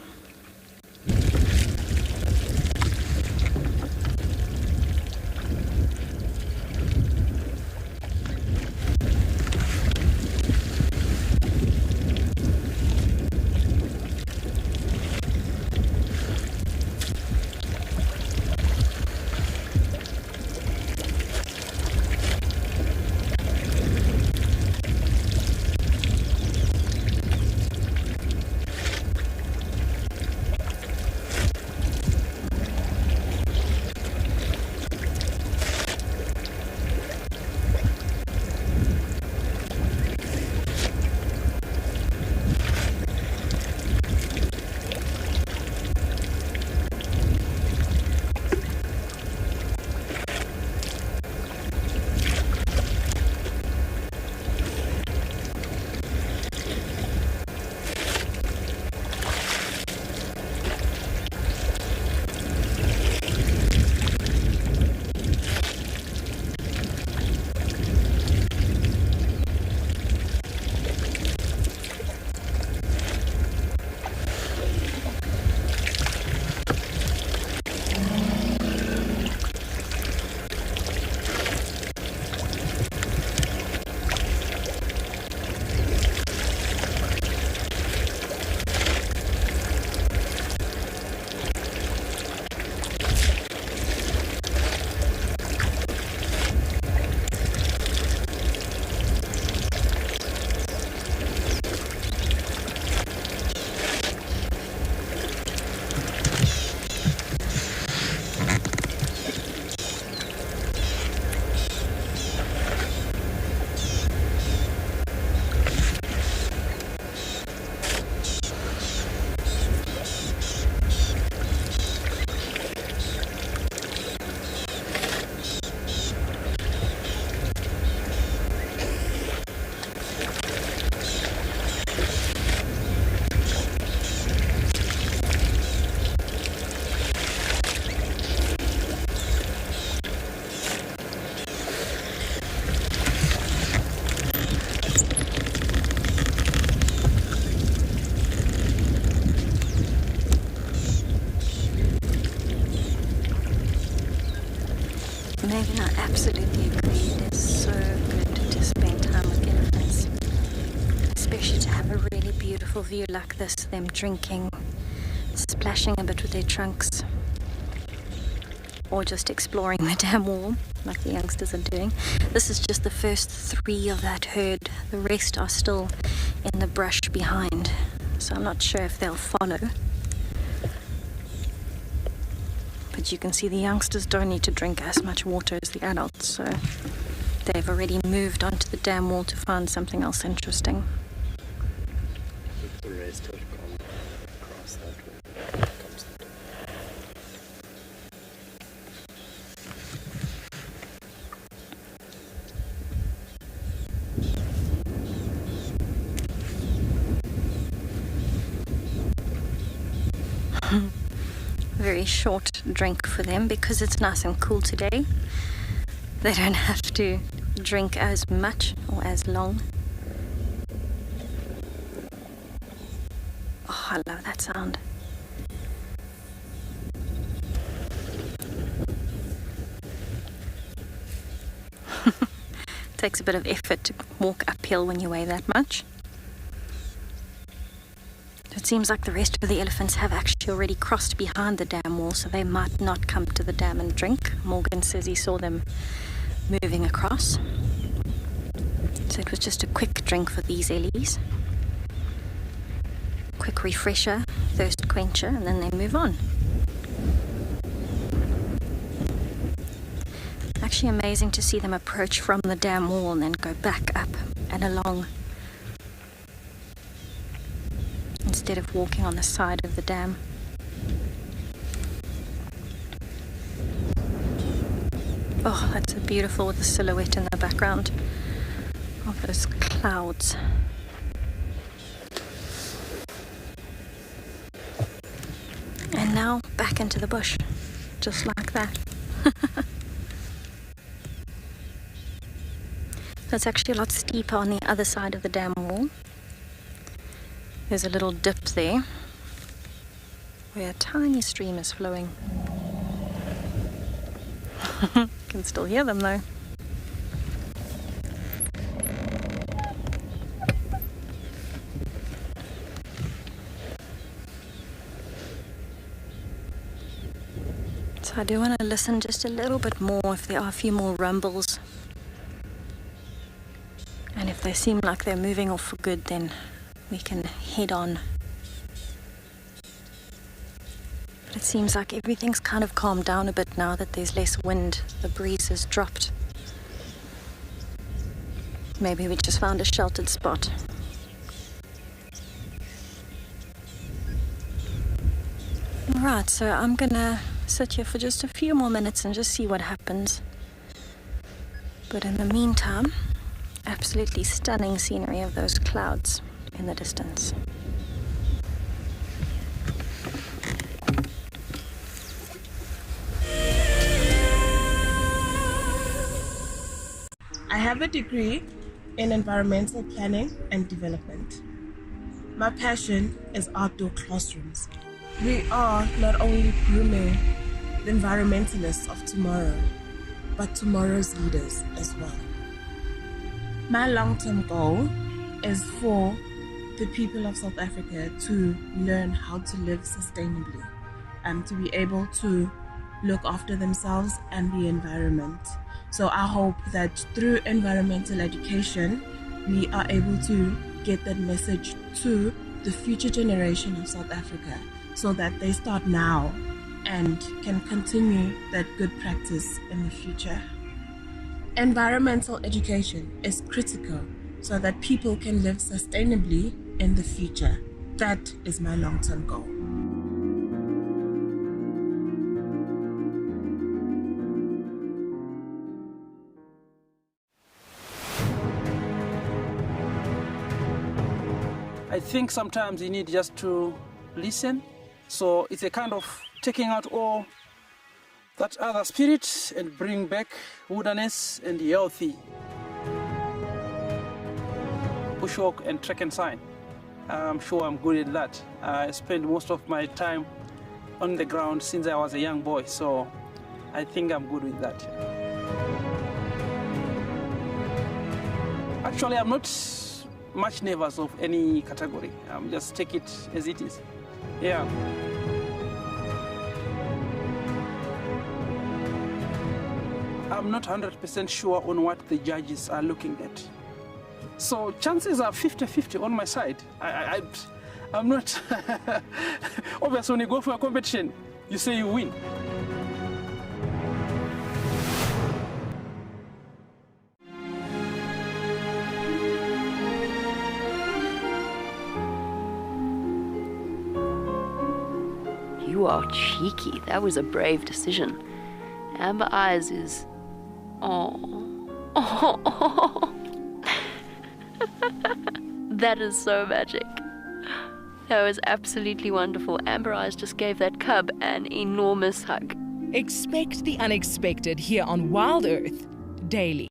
Megan, I absolutely agree. It is so good to spend time with elephants. a really beautiful view like this, them drinking, splashing a bit with their trunks, or just exploring the dam wall like the youngsters are doing. This is just the first 3 of that herd. The rest are still in the brush behind, so I'm not sure if they'll follow. But you can see the youngsters don't need to drink as much water as the adults, so they've already moved onto the dam wall to find something else interesting. The rest have gone across that way. Comes the Very short drink for them because it's nice and cool today. They don't have to drink as much or as long. Oh, I love that sound. Takes a bit of effort to walk uphill when you weigh that much. It seems like the rest of the elephants have actually already crossed behind the dam wall, so they might not come to the dam and drink. Morgan says he saw them moving across. So it was just a quick drink for these ellies. Quick refresher, thirst quencher, and then they move on. Actually amazing to see them approach from the dam wall and then go back up and along, instead of walking on the side of the dam. Oh, that's beautiful with the silhouette in the background of those clouds. And now back into the bush, just like that. It's actually a lot steeper on the other side of the dam wall. There's a little dip there where a tiny stream is flowing. Can still hear them though. So I do want to listen just a little bit more if there are a few more rumbles. And if they seem like they're moving off for good, then we can head on. But it seems like everything's kind of calmed down a bit now that there's less wind. The breeze has dropped. Maybe we just found a sheltered spot. Alright, so I'm gonna sit here for just a few more minutes and just see what happens. But in the meantime, absolutely stunning scenery of those clouds in the distance. I have a degree in environmental planning and development. My passion is outdoor classrooms. We are not only grooming the environmentalists of tomorrow, but tomorrow's leaders as well. My long-term goal is for the people of South Africa to learn how to live sustainably, to be able to look after themselves and the environment. So I hope that through environmental education, we are able to get that message to the future generation of South Africa so that they start now and can continue that good practice in the future. Environmental education is critical so that people can live sustainably in the future. That is my long-term goal. I think sometimes you need just to listen. So it's a kind of taking out all that other spirit and bring back wilderness and healthy. Bushwalk and trek and sign. I'm sure I'm good at that. I spend most of my time on the ground since I was a young boy, so I think I'm good with that. Actually, I'm not much nervous of any category. Just take it as it is. Yeah. I'm not 100% sure on what the judges are looking at. So chances are 50-50 on my side. I'm not... Obviously, when you go for a competition, you say you win. You are cheeky. That was a brave decision. Amber Eyes is... Oh. That is so magic. That was absolutely wonderful. Amber Eyes just gave that cub an enormous hug. Expect the unexpected here on WildEarth daily.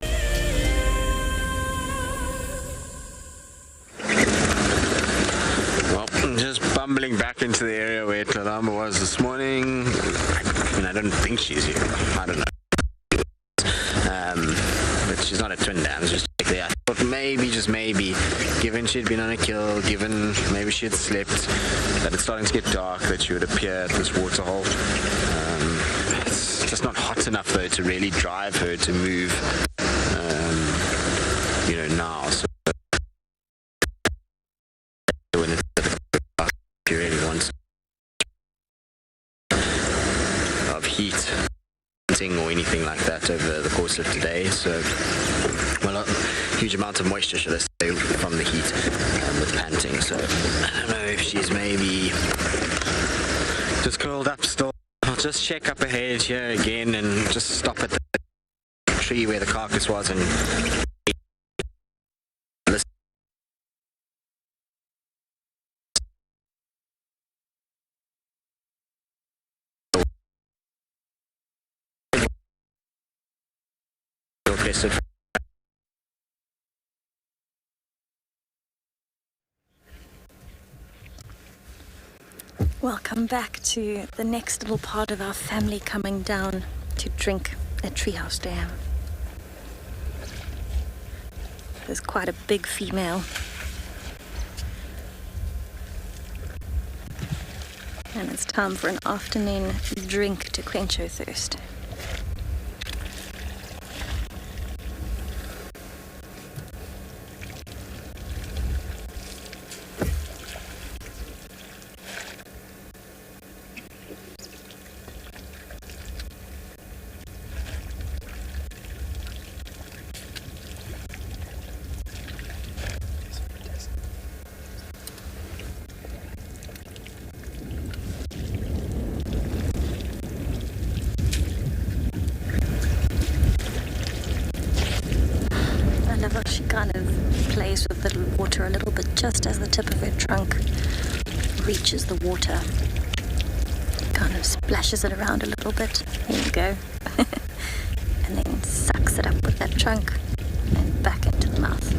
Well, I'm just bumbling back into the area where Kalamba was this morning. I mean, I don't think she's here. I don't know. But she's not a twin dam, it's just there. I thought maybe, just maybe, given she'd been on a kill, given maybe she had slept, that it's starting to get dark, that she would appear at this waterhole. It's just not hot enough though to really drive her to move, now. So when it's dark, she really wants of heat or anything like that over the course of today. So, well, a huge amount of moisture, should I say, from the heat with panting. So I don't know if she's maybe just curled up still. I'll just check up ahead here again and just stop at the tree where the carcass was and listen. Welcome back to the next little part of our family coming down to drink at Treehouse Dam. There's quite a big female. And it's time for an afternoon drink to quench her thirst. She kind of plays with the water a little bit just as the tip of her trunk reaches the water. Kind of splashes it around a little bit. Here you go. And then sucks it up with that trunk and back into the mouth.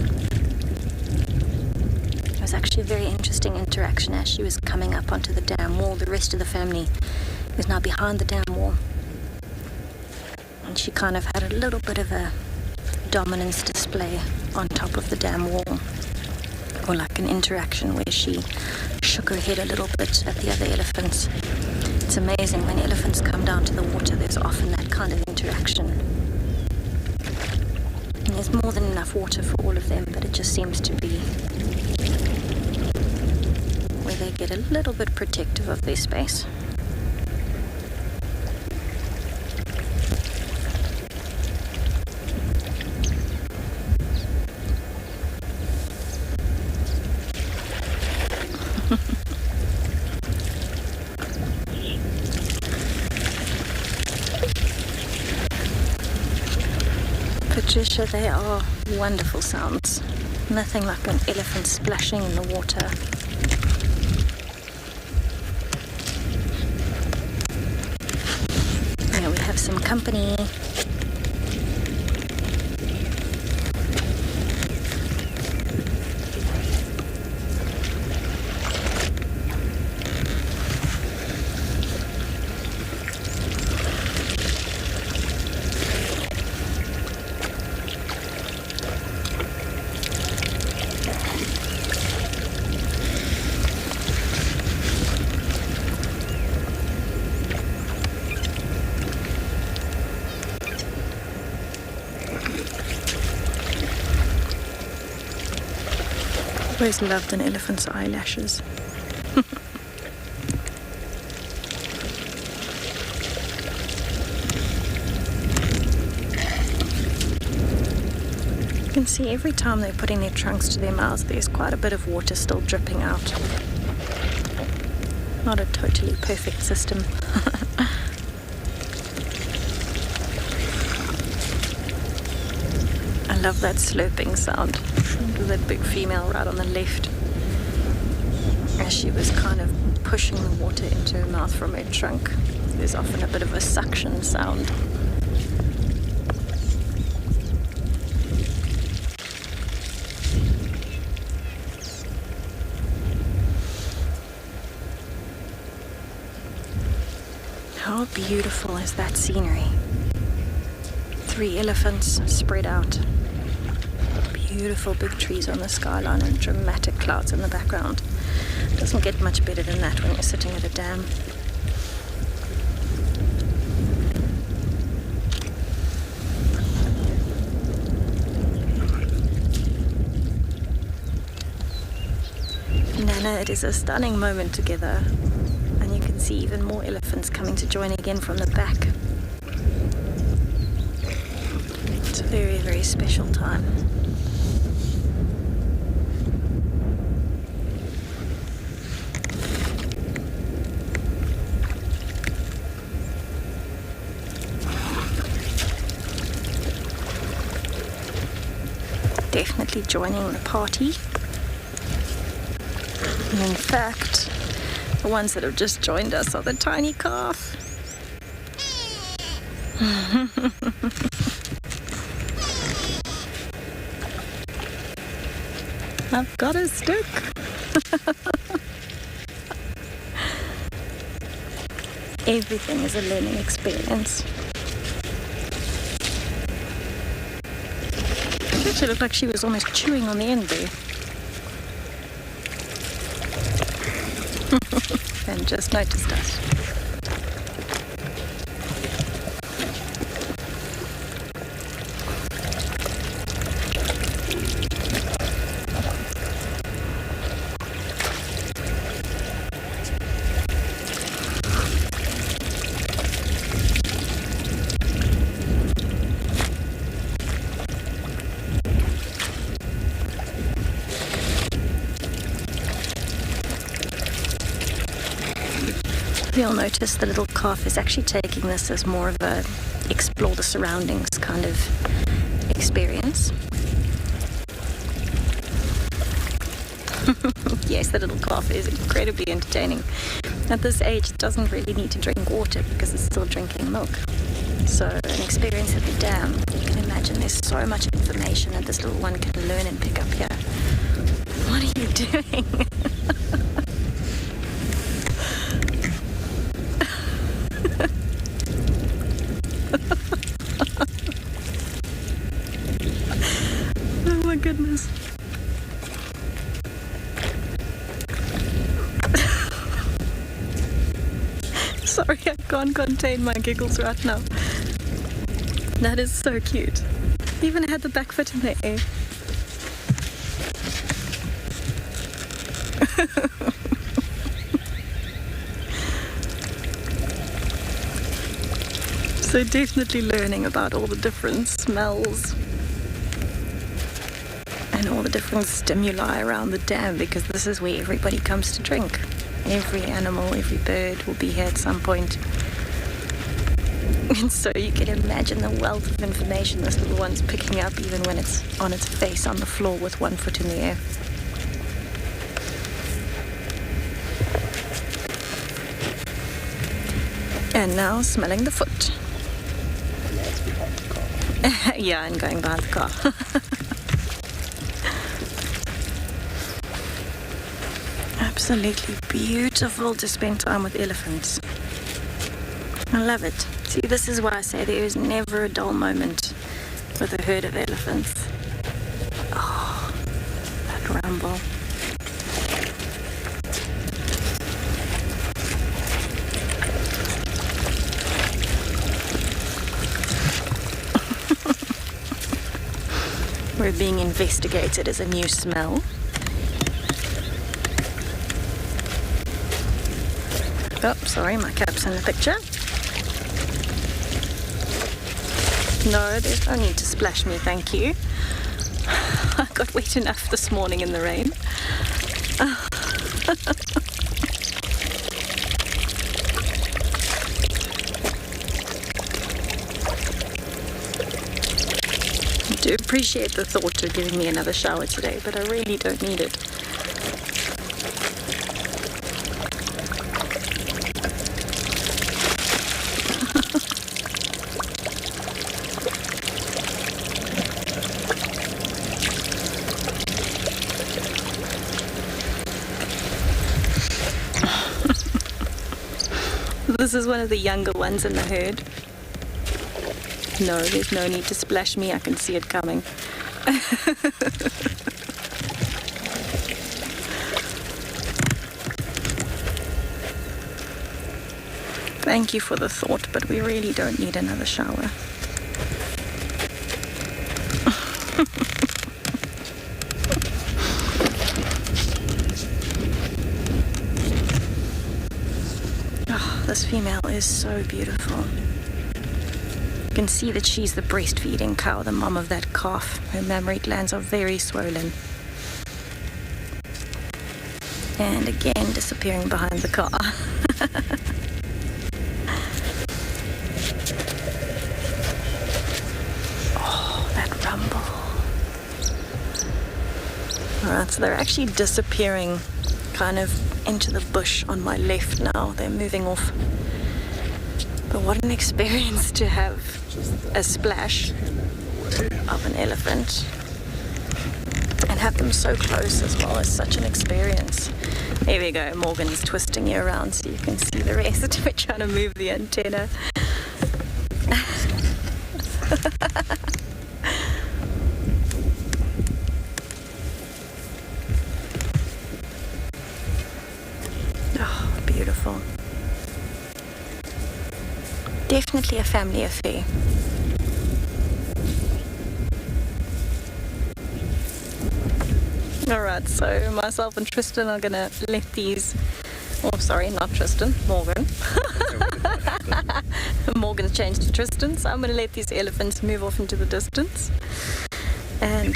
It was actually a very interesting interaction as she was coming up onto the dam wall. The rest of the family is now behind the dam wall. And she kind of had a little bit of a dominance display on top of the dam wall, or like an interaction where she shook her head a little bit at the other elephants. It's amazing, when elephants come down to the water, there's often that kind of interaction. And there's more than enough water for all of them, but it just seems to be where they get a little bit protective of their space. Patricia, they are wonderful sounds. Nothing like an elephant splashing in the water. Here we have some company. Always loved an elephant's eyelashes. You can see every time they're putting their trunks to their mouths, there's quite a bit of water still dripping out. Not a totally perfect system. I love that slurping sound. That big female right on the left, as she was kind of pushing the water into her mouth from her trunk. There's often a bit of a suction sound. How beautiful is that scenery? 3 elephants spread out. Beautiful big trees on the skyline and dramatic clouds in the background. Doesn't get much better than that when you're sitting at a dam. Nana, it is a stunning moment together, and you can see even more elephants coming to join again from the back. It's a very, very special time. Definitely joining the party. And in fact, the ones that have just joined us are the tiny calf. I've got a stick. Everything is a learning experience. It actually looked like she was almost chewing on the end there. And just noticed us. You'll notice the little calf is actually taking this as more of a explore the surroundings kind of experience. Yes, the little calf is incredibly entertaining. At this age, it doesn't really need to drink water because it's still drinking milk. So an experience at the dam, you can imagine there's so much information that this little one can learn and pick up here. What are you doing? Oh my goodness. Sorry, I can't contain my giggles right now. That is so cute. Even had the back foot in the air. So definitely learning about all the different smells and all the different stimuli around the dam, because this is where everybody comes to drink. Every animal, every bird will be here at some point. And so you can imagine the wealth of information this little one's picking up, even when it's on its face on the floor with one foot in the air. And now smelling the foot. Yeah, and going behind the car. Absolutely beautiful to spend time with elephants. I love it. See, this is why I say there is never a dull moment with a herd of elephants. Oh, that rumble. We're being investigated as a new smell. Oh, sorry, my cap's in the picture. No, there's no need to splash me, thank you. I got wet enough this morning in the rain. I do appreciate the thought of giving me another shower today, but I really don't need it. This is one of the younger ones in the herd. No, there's no need to splash me. I can see it coming. Thank you for the thought, but we really don't need another shower. This female is so beautiful. You can see that she's the breastfeeding cow, the mom of that calf. Her mammary glands are very swollen. And again, disappearing behind the car. Oh, that rumble. Alright, so they're actually disappearing kind of into the bush on my left now. They're moving off. But what an experience to have a splash of an elephant and have them so close as well. It's such an experience. There we go, Morgan's twisting you around so you can see the rest. We're trying to move the antenna. Beautiful. Definitely a family affair. Alright, so myself and Tristan are gonna let these, oh sorry, not Tristan, Morgan. Morgan's changed to Tristan, so I'm gonna let these elephants move off into the distance and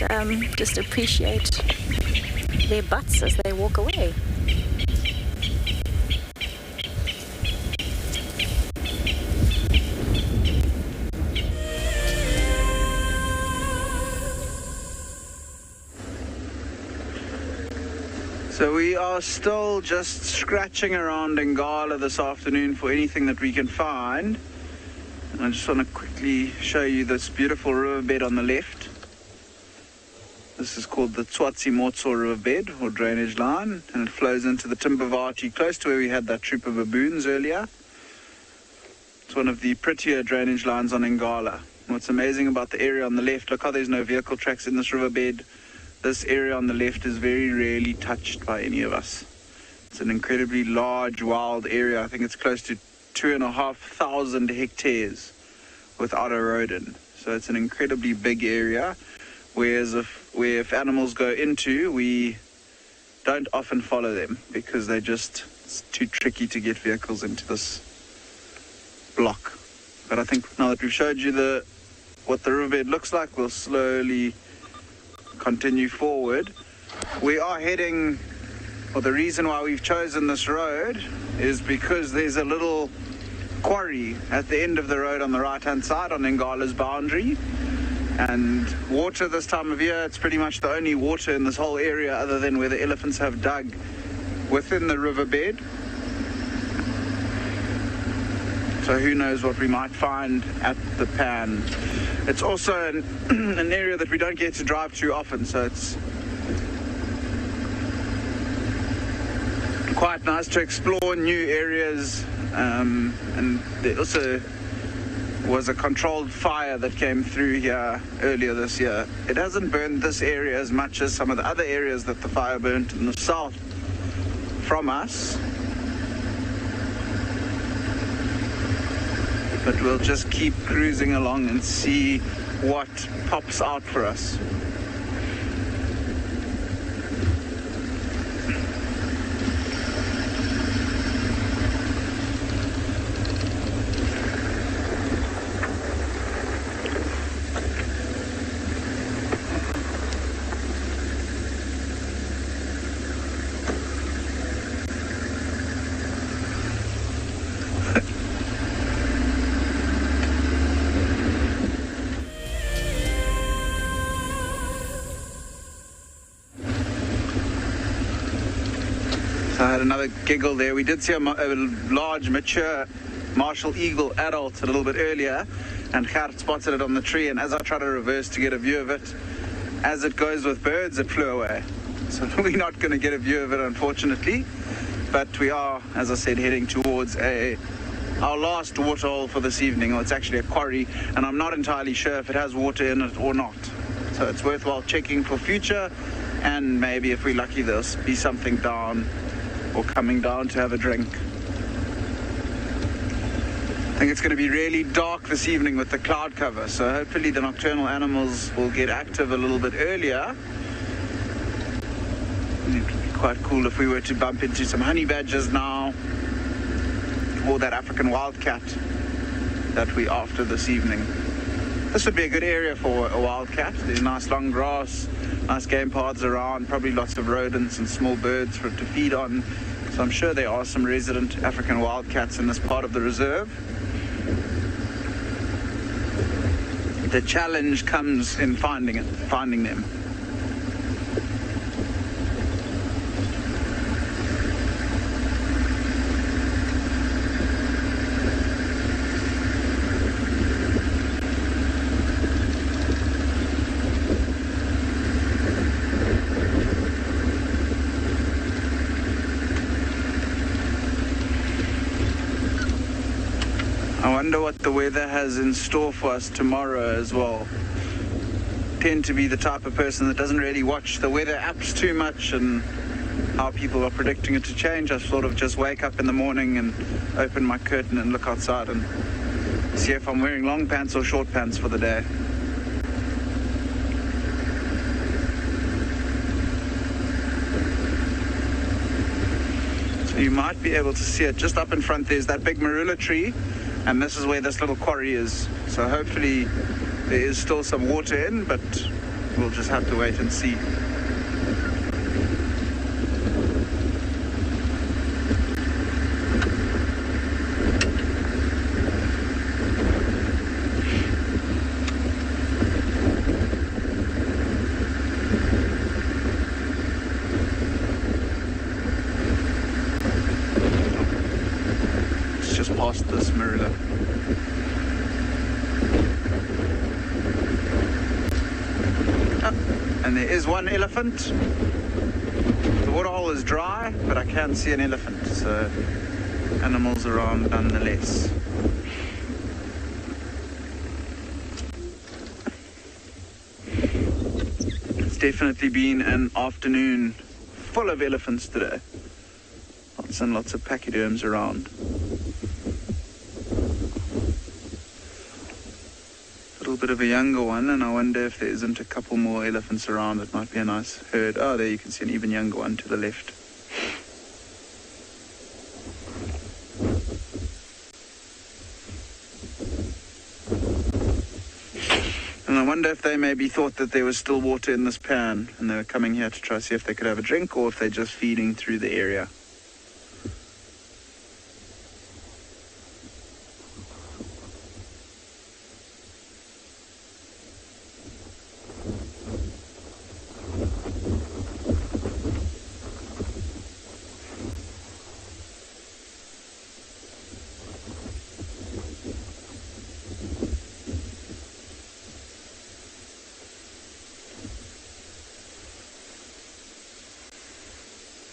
just appreciate their butts as they walk away. So we are still just scratching around Ngala this afternoon for anything that we can find. And I just want to quickly show you this beautiful riverbed on the left. This is called the Tswalu riverbed or drainage line, and it flows into the Timbavati close to where we had that troop of baboons earlier. It's one of the prettier drainage lines on Ngala. What's amazing about the area on the left, look how there's no vehicle tracks in this riverbed. This area on the left is very rarely touched by any of us. It's an incredibly large wild area. I think it's close to 2,500 hectares without a road in. So it's an incredibly big area, whereas if animals go into, we don't often follow them because it's too tricky to get vehicles into this block. But I think now that we've showed you what the riverbed looks like, we'll slowly continue forward. We are heading, or the reason why we've chosen this road is because there's a little quarry at the end of the road on the right hand side on Ngala's boundary, and water this time of year, it's pretty much the only water in this whole area other than where the elephants have dug within the riverbed. So who knows what we might find at the pan. It's also an area that we don't get to drive too often, so it's quite nice to explore new areas. And there also was a controlled fire that came through here earlier this year. It hasn't burned this area as much as some of the other areas that the fire burnt in the south from us. But we'll just keep cruising along and see what pops out for us. had another giggle there. We did see a large, mature martial eagle adult a little bit earlier, and Gert spotted it on the tree, and as I tried to reverse to get a view of it, as it goes with birds, it flew away. So we're not going to get a view of it, unfortunately, but we are, as I said, heading towards our last waterhole for this evening. Well, it's actually a quarry, and I'm not entirely sure if it has water in it or not. So it's worthwhile checking for future, and maybe if we're lucky there'll be something down or coming down to have a drink. I think it's going to be really dark this evening with the cloud cover, so hopefully the nocturnal animals will get active a little bit earlier. It would be quite cool if we were to bump into some honey badgers now, or that African wildcat that we're after this evening. This would be a good area for a wildcat. There's nice long grass, nice game paths around, probably lots of rodents and small birds for it to feed on. So I'm sure there are some resident African wildcats in this part of the reserve. The challenge comes in finding them. I wonder what the weather has in store for us tomorrow as well. Tend to be the type of person that doesn't really watch the weather apps too much and how people are predicting it to change. I sort of just wake up in the morning and open my curtain and look outside and see if I'm wearing long pants or short pants for the day. So you might be able to see it just up in front. There's that big marula tree, and this is where this little quarry is. So hopefully there is still some water in, but we'll just have to wait and see. Past this marula. And there is one elephant. The waterhole is dry, but I can see an elephant, so animals around nonetheless. It's definitely been an afternoon full of elephants today. Lots and lots of pachyderms around. Bit of a younger one, and I wonder if there isn't a couple more elephants around. It might be a nice herd. Oh, there you can see an even younger one to the left. And I wonder if they maybe thought that there was still water in this pan and they were coming here to try to see if they could have a drink, or if they're just feeding through the area.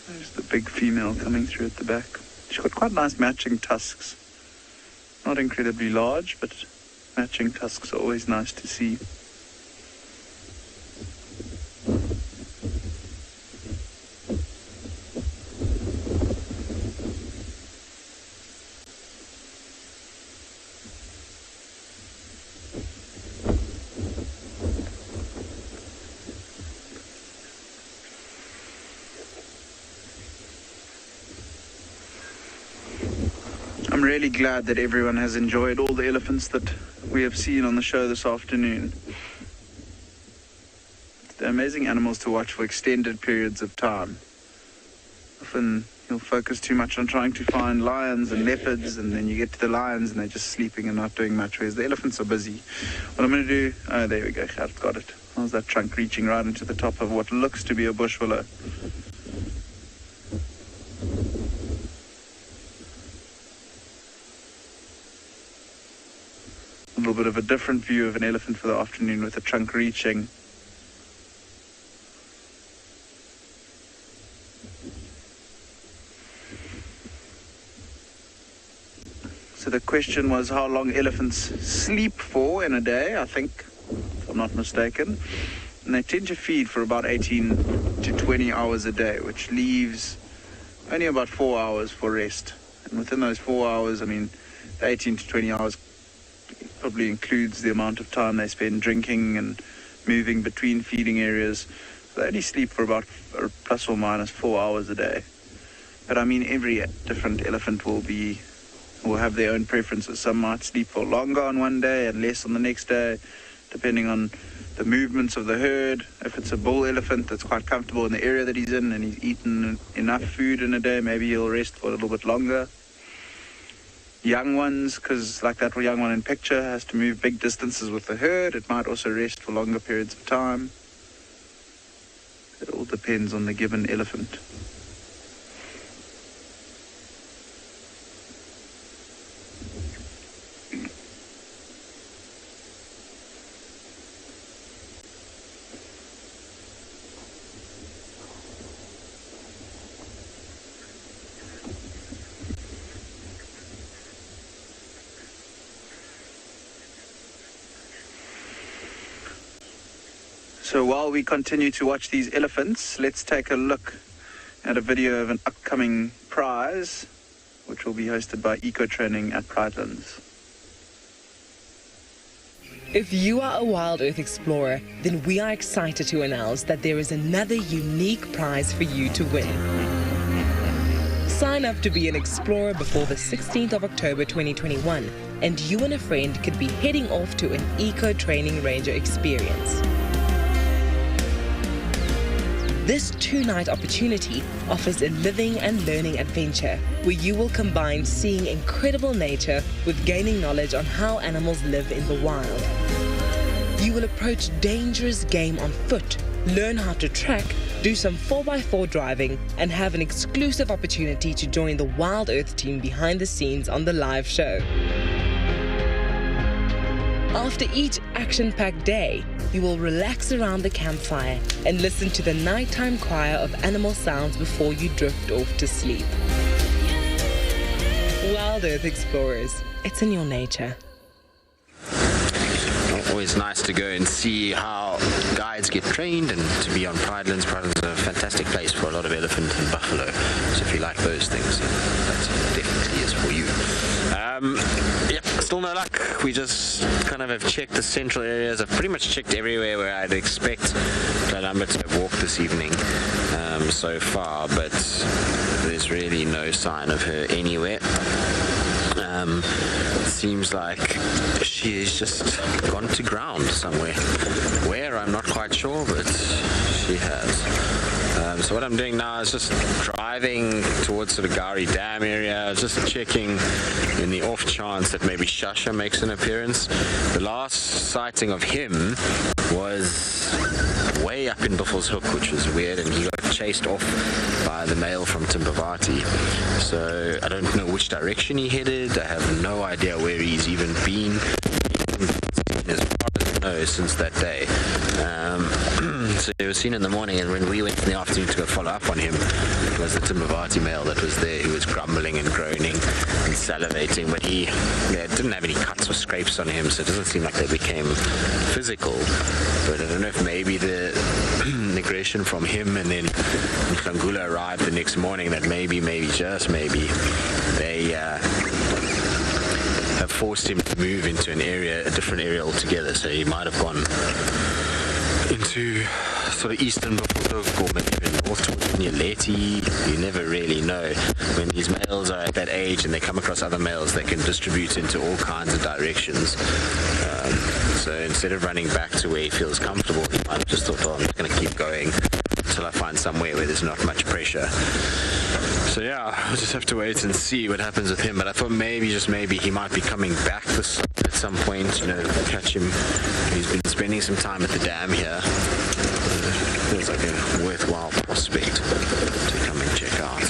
There's the big female coming through at the back. She's got quite nice matching tusks. Not incredibly large, but matching tusks are always nice to see. I'm really glad that everyone has enjoyed all the elephants that we have seen on the show this afternoon. They're amazing animals to watch for extended periods of time. Often you'll focus too much on trying to find lions and leopards, and then you get to the lions and they're just sleeping and not doing much, whereas the elephants are busy. What I'm going to do... Oh, there we go. I've got it. How's that trunk reaching right into the top of what looks to be a bush willow? A little bit of a different view of an elephant for the afternoon with the trunk reaching. So the question was how long elephants sleep for in a day, I think, if I'm not mistaken. And they tend to feed for about 18 to 20 hours a day, which leaves only about 4 hours for rest. And within those 4 hours, I mean, the 18 to 20 hours probably includes the amount of time they spend drinking and moving between feeding areas. So they only sleep for about plus or minus 4 hours a day. But I mean, every different elephant will have their own preferences. Some might sleep for longer on one day and less on the next day, depending on the movements of the herd. If it's a bull elephant that's quite comfortable in the area that he's in and he's eaten enough food in a day, maybe he'll rest for a little bit longer. Young ones, because like that young one in picture has to move big distances with the herd, it might also rest for longer periods of time. It all depends on the given elephant. So while we continue to watch these elephants, let's take a look at a video of an upcoming prize, which will be hosted by Eco Training at Pridelands. If you are a Wild Earth explorer, then we are excited to announce that there is another unique prize for you to win. Sign up to be an explorer before the 16th of October 2021, and you and a friend could be heading off to an Eco Training Ranger experience. This 2-night opportunity offers a living and learning adventure where you will combine seeing incredible nature with gaining knowledge on how animals live in the wild. You will approach dangerous game on foot, learn how to track, do some 4x4 driving, and have an exclusive opportunity to join the WildEarth team behind the scenes on the live show. After each action-packed day, you will relax around the campfire and listen to the nighttime choir of animal sounds before you drift off to sleep. Wild Earth Explorers, it's in your nature. Always nice to go and see how guides get trained and to be on Pridelands. Pridelands is a fantastic place for a lot of elephant and buffalo. So if you like those things, that definitely is for you. Yeah, still no luck. We just kind of have checked the central areas. I've pretty much checked everywhere where I'd expect Kalamba to have walked this evening so far, but there's really no sign of her anywhere. It seems like she has just gone to ground somewhere. Where, I'm not quite sure, but she has. So what I'm doing now is just driving towards sort of Gari Dam area, just checking in the off chance that maybe Shasha makes an appearance. The last sighting of him was way up in Buffalo's Hook, which was weird, and he got chased off by the male from Timbavati. So I don't know which direction he headed. I have no idea where he's even been. As far as I know, since that day. So he was seen in the morning, and when we went in the afternoon to go follow up on him, it was the Timbavati male that was there, who was grumbling and groaning and salivating, but he didn't have any cuts or scrapes on him, so it doesn't seem like they became physical. But I don't know if maybe the aggression from him and then when Kangula arrived the next morning, that maybe just maybe, they have forced him to move into a different area altogether. So he might have gone into sort of eastern Buffalo or maybe even north towards Nyaleti. You never really know. When these males are at that age and they come across other males, they can distribute into all kinds of directions. So instead of running back to where he feels comfortable, he might have just thought, oh, I'm just going to keep going until I find somewhere where there's not much pressure. So yeah, I'll just have to wait and see what happens with him. But I thought maybe, just maybe, he might be coming back this at some point, catch him. He's been spending some time at the dam here. Feels like a worthwhile prospect to come and check out.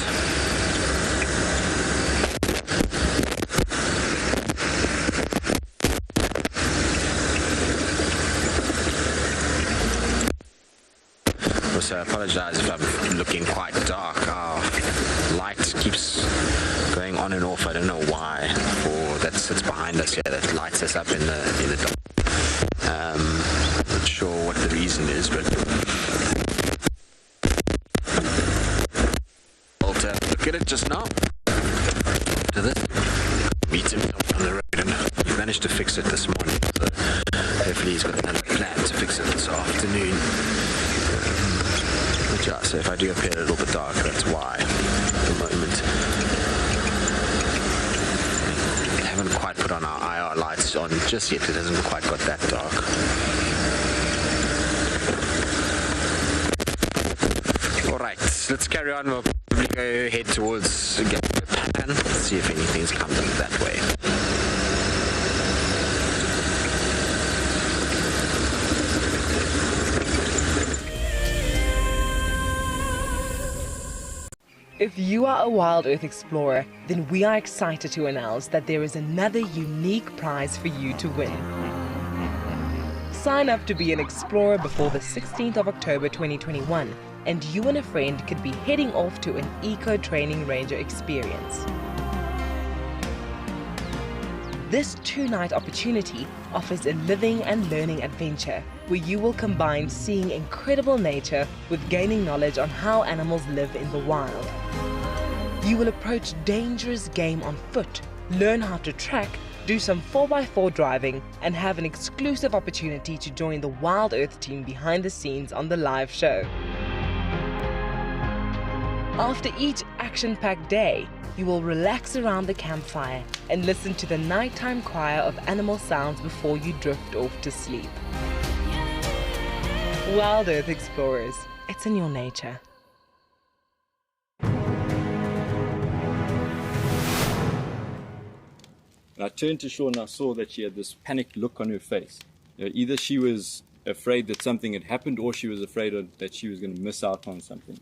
also apologize if I'm looking quite dark. Our light keeps going on and off. I don't know why. Or that sits behind us here that lights us up in the dark. Not sure what the reason is, but Walter, look at it just now. To this, meet him on the road, and he managed to fix it this morning. So hopefully he's got another plan to fix it this afternoon. But yeah, so if I do appear a little bit dark, that's why. At the moment, we haven't quite put on our IR lights on just yet. It hasn't quite got that dark. Alright, let's carry on. We'll probably go head towards the pan, see if anything's coming up that way. If you are a WildEarth explorer, then we are excited to announce that there is another unique prize for you to win. Sign up to be an explorer before the 16th of October 2021, and you and a friend could be heading off to an eco-training ranger experience. This 2-night opportunity offers a living and learning adventure where you will combine seeing incredible nature with gaining knowledge on how animals live in the wild. You will approach dangerous game on foot, learn how to track, do some 4x4 driving, and have an exclusive opportunity to join the WildEarth team behind the scenes on the live show. After each action-packed day, you will relax around the campfire and listen to the nighttime choir of animal sounds before you drift off to sleep. WildEarth explorers, it's in your nature. I turned to Shaw and I saw that she had this panicked look on her face. Either she was afraid that something had happened or she was afraid that she was going to miss out on something.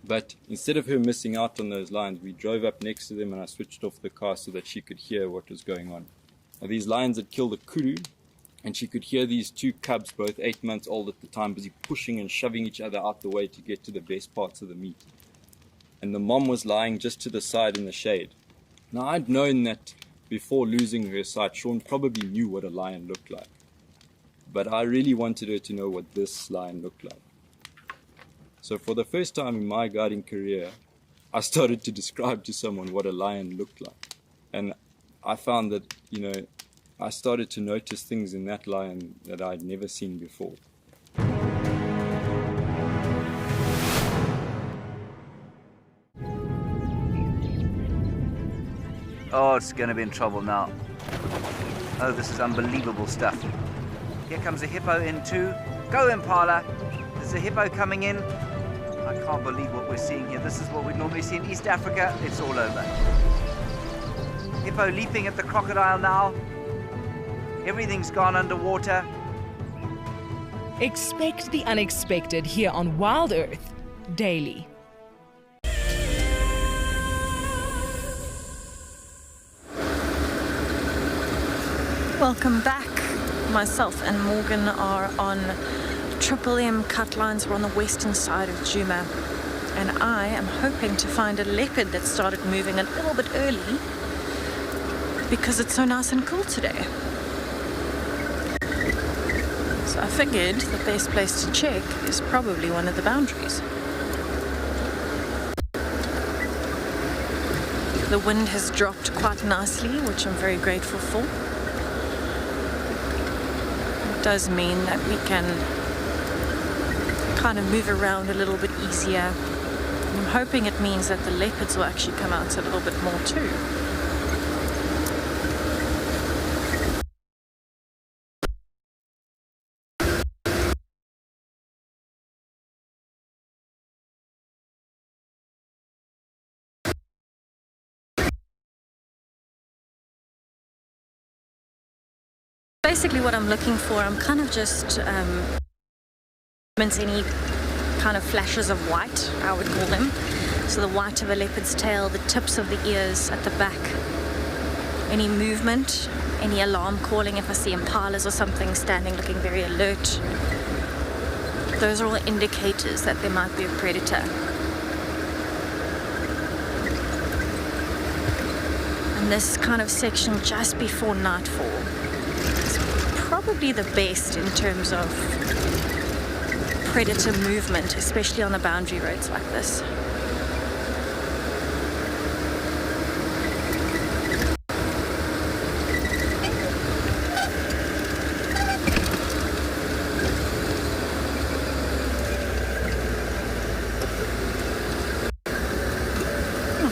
But instead of her missing out on those lions, we drove up next to them and I switched off the car so that she could hear what was going on. Now, these lions had killed a kudu, and she could hear these two cubs, both 8 months old at the time, busy pushing and shoving each other out the way to get to the best parts of the meat. And the mom was lying just to the side in the shade. Now, I'd known that before losing her sight, Sean probably knew what a lion looked like. But I really wanted her to know what this lion looked like. So for the first time in my guiding career, I started to describe to someone what a lion looked like. And I found that, I started to notice things in that lion that I'd never seen before. Oh, it's going to be in trouble now. Oh, this is unbelievable stuff. Here comes a hippo in too. Go, impala. There's a hippo coming in. I can't believe what we're seeing here. This is what we normally see in East Africa. It's all over. Hippo leaping at the crocodile now. Everything's gone underwater. Expect the unexpected here on WildEarth daily. Welcome back. Myself and Morgan are on Triple M cut lines. We're on the western side of Djuma, and I am hoping to find a leopard that started moving a little bit early because it's so nice and cool today. So I figured the best place to check is probably one of the boundaries. The wind has dropped quite nicely, which I'm very grateful for. It does mean that we can kind of move around a little bit easier. I'm hoping it means that the leopards will actually come out a little bit more too. Basically what I'm looking for, I'm kind of just any kind of flashes of white, I would call them. So the white of a leopard's tail, the tips of the ears at the back. Any movement, any alarm calling if I see impalas or something standing looking very alert. Those are all indicators that there might be a predator. And this kind of section just before nightfall is probably the best in terms of predator movement, especially on the boundary roads like this.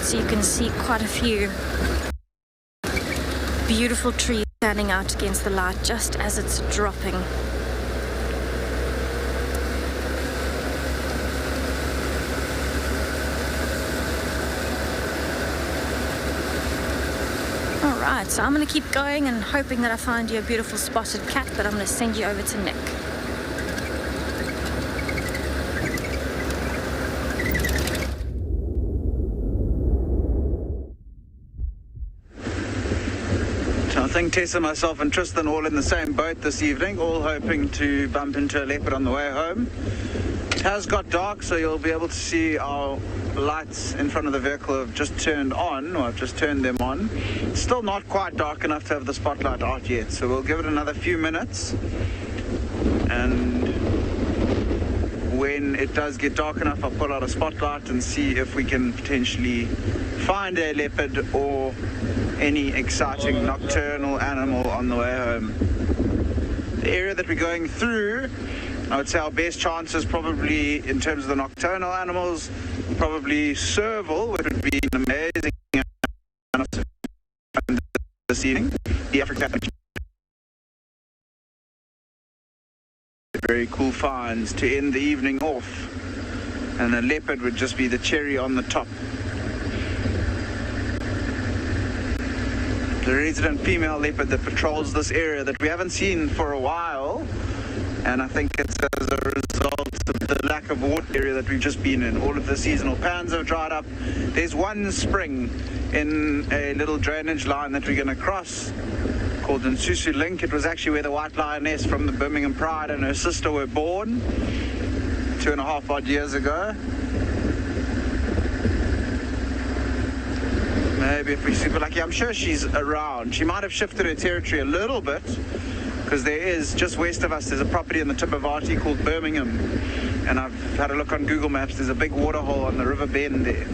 So you can see quite a few beautiful trees standing out against the light just as it's dropping. Alright, so I'm going to keep going and hoping that I find you a beautiful spotted cat, but I'm going to send you over to Nick. I think Tessa, myself and Tristan all in the same boat this evening, all hoping to bump into a leopard on the way home. It has got dark, so you'll be able to see our lights in front of the vehicle have just turned on, or I've just turned them on. It's still not quite dark enough to have the spotlight out yet, so we'll give it another few minutes. And when it does get dark enough, I'll pull out a spotlight and see if we can potentially find a leopard or any exciting nocturnal animal on the way home. The area that we're going through, I would say our best chances probably in terms of the nocturnal animals, probably serval, which would be an amazing animal this evening. The African very cool finds to end the evening off, and a leopard would just be the cherry on the top. The resident female leopard that patrols this area that we haven't seen for a while, and I think it's as a result of the lack of water area that we've just been in. All of the seasonal pans have dried up. There's one spring in a little drainage line that we're going to cross called the Nsusu Link. It was actually where the white lioness from the Birmingham Pride and her sister were born 2.5 odd years ago. Maybe if we super lucky, I'm sure she's around. She might have shifted her territory a little bit, because there is, just west of us, there's a property in the Tippavati called Birmingham, and I've had a look on Google Maps. There's a big waterhole on the River Bend there.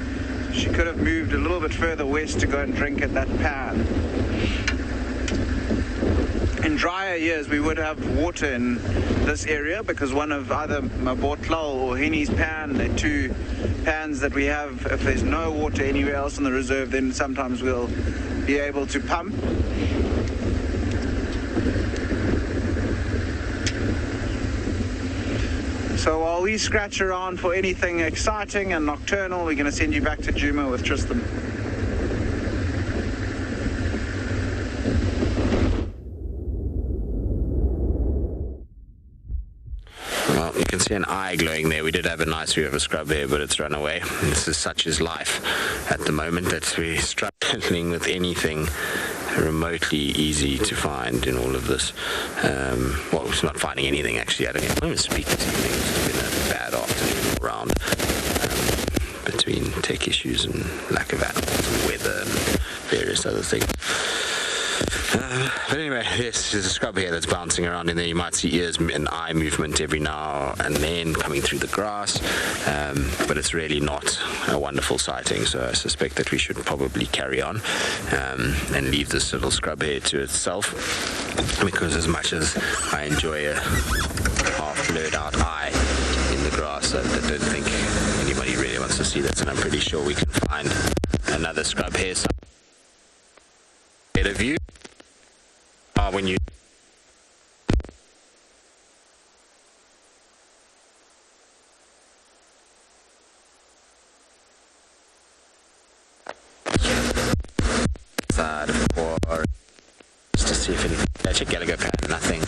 She could have moved a little bit further west to go and drink at that pan. In drier years, we would have water in this area because one of either Mabotlal or Henny's pan, the two pans that we have, if there's no water anywhere else in the reserve, then sometimes we'll be able to pump. So while we scratch around for anything exciting and nocturnal, we're going to send you back to Djuma with Tristan. Well, you can see an eye glowing there. We did have a nice view of a scrub here, but it's run away. This is such as life at the moment that we're struggling with anything remotely easy to find in all of this. Well, it's not finding anything actually. I don't even speak to you. It's been a bad afternoon all round, between tech issues and lack of animals and weather and various other things. But anyway, yes, there's a scrub here that's bouncing around in there. You might see ears and eye movement every now and then coming through the grass, but it's really not a wonderful sighting, so I suspect that we should probably carry on and leave this little scrub here to itself, because as much as I enjoy a half blurred out eye in the grass, I don't think anybody really wants to see that, and I'm pretty sure we can find another scrub here. So better view when you side of water just to see if anything. Check Gallagher pan, nothing.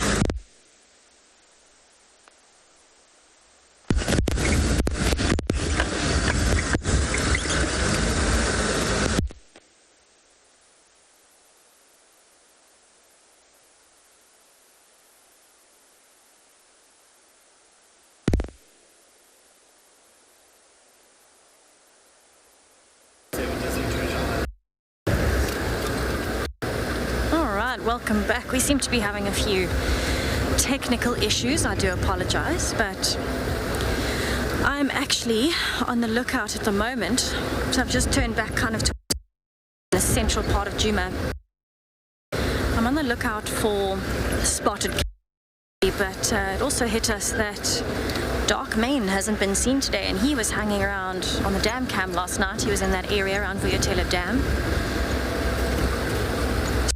welcome back. We seem to be having a few technical issues. I do apologize, but I'm actually on the lookout at the moment. So I've just turned back kind of to the central part of Djuma. I'm on the lookout for spotted Kalahari, but it also hit us that dark mane hasn't been seen today, and he was hanging around on the dam cam last night. He was in that area around Vuyatela Dam.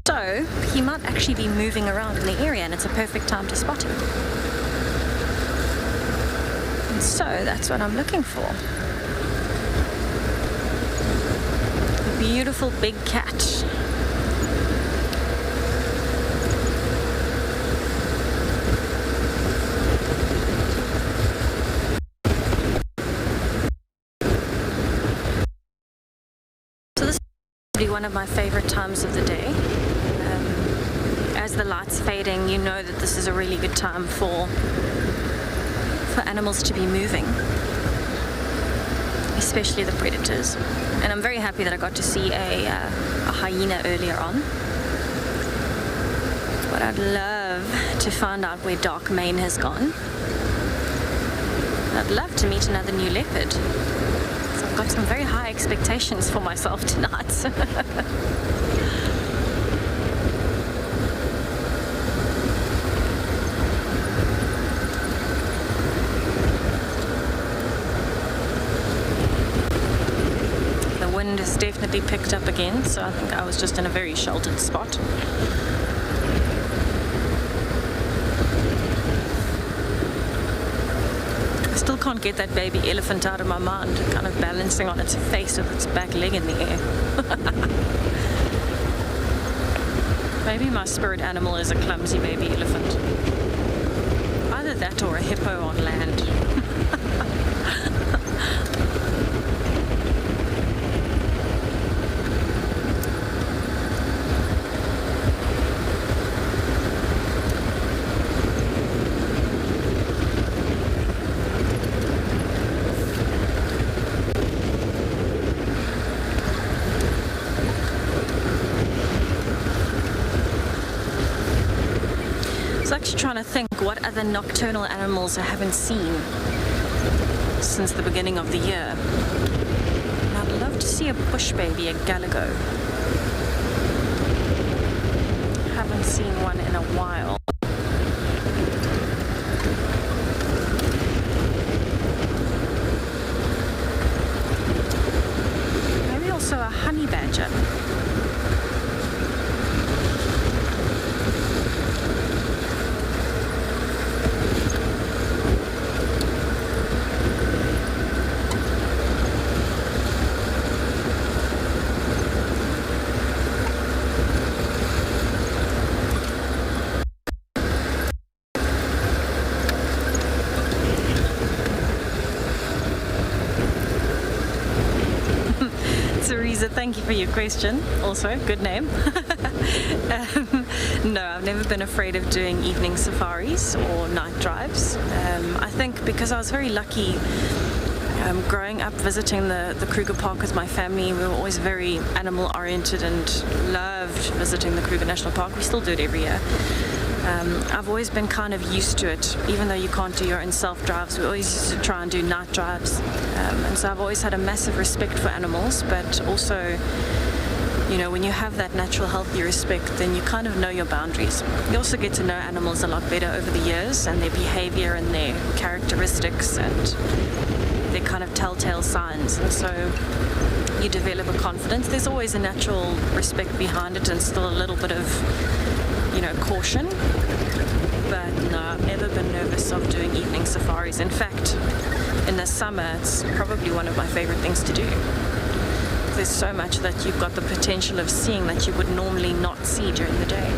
So he might actually be moving around in the area, and it's a perfect time to spot him. And so that's what I'm looking for. A beautiful big cat. So this is probably one of my favorite times of the day. As the light's fading, you know that this is a really good time for animals to be moving, especially the predators. And I'm very happy that I got to see a hyena earlier on. But I'd love to find out where dark mane has gone. And I'd love to meet another new leopard. So I've got some very high expectations for myself tonight. Has definitely picked up again, so I think I was just in a very sheltered spot. I still can't get that baby elephant out of my mind, kind of balancing on its face with its back leg in the air. Maybe my spirit animal is a clumsy baby elephant. Either that or a hippo on land. Trying to think what other nocturnal animals I haven't seen since the beginning of the year. And I'd love to see a bush baby, a galago. Haven't seen one in a while. Maybe also a honey badger. Thank you for your question. Also, good name. No, I've never been afraid of doing evening safaris or night drives. I think because I was very lucky growing up visiting the Kruger Park with my family. We were always very animal oriented and loved visiting the Kruger National Park. We still do it every year. I've always been kind of used to it, even though you can't do your own self-drives. We always used to try and do night drives. And so I've always had a massive respect for animals, but also, you know, when you have that natural, healthy respect, then you kind of know your boundaries. You also get to know animals a lot better over the years, and their behavior and their characteristics and their kind of telltale signs. And so you develop a confidence. There's always a natural respect behind it and still a little bit of, you know, caution. But no, I've never been nervous of doing evening safaris. In fact, in the summer, it's probably one of my favorite things to do. There's so much that you've got the potential of seeing that you would normally not see during the day.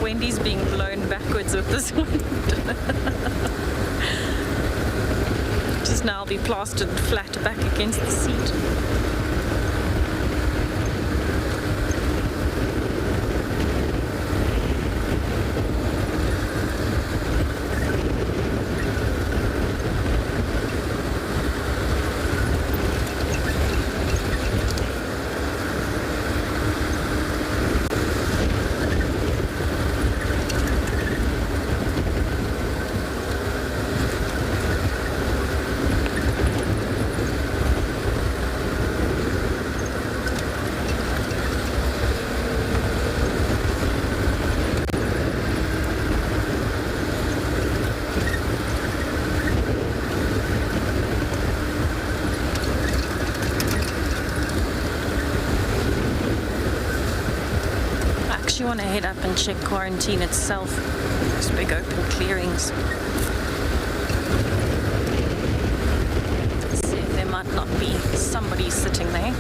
Wendy's being blown backwards with this wind. Just now I'll be plastered flat back against the seat. I want to head up and check quarantine itself. Those big open clearings. See if there might not be somebody sitting there.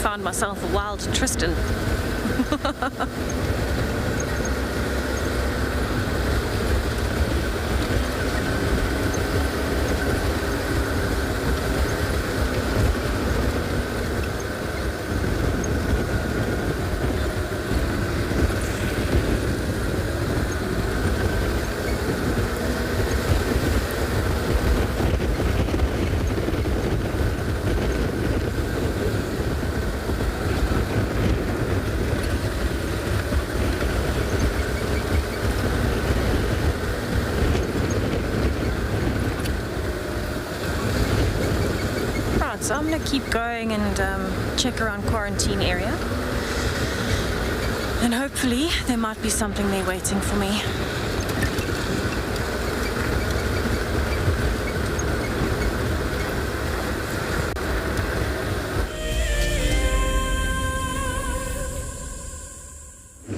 Found myself a wild Tristan. So I'm going to keep going and check around quarantine area. And hopefully there might be something there waiting for me.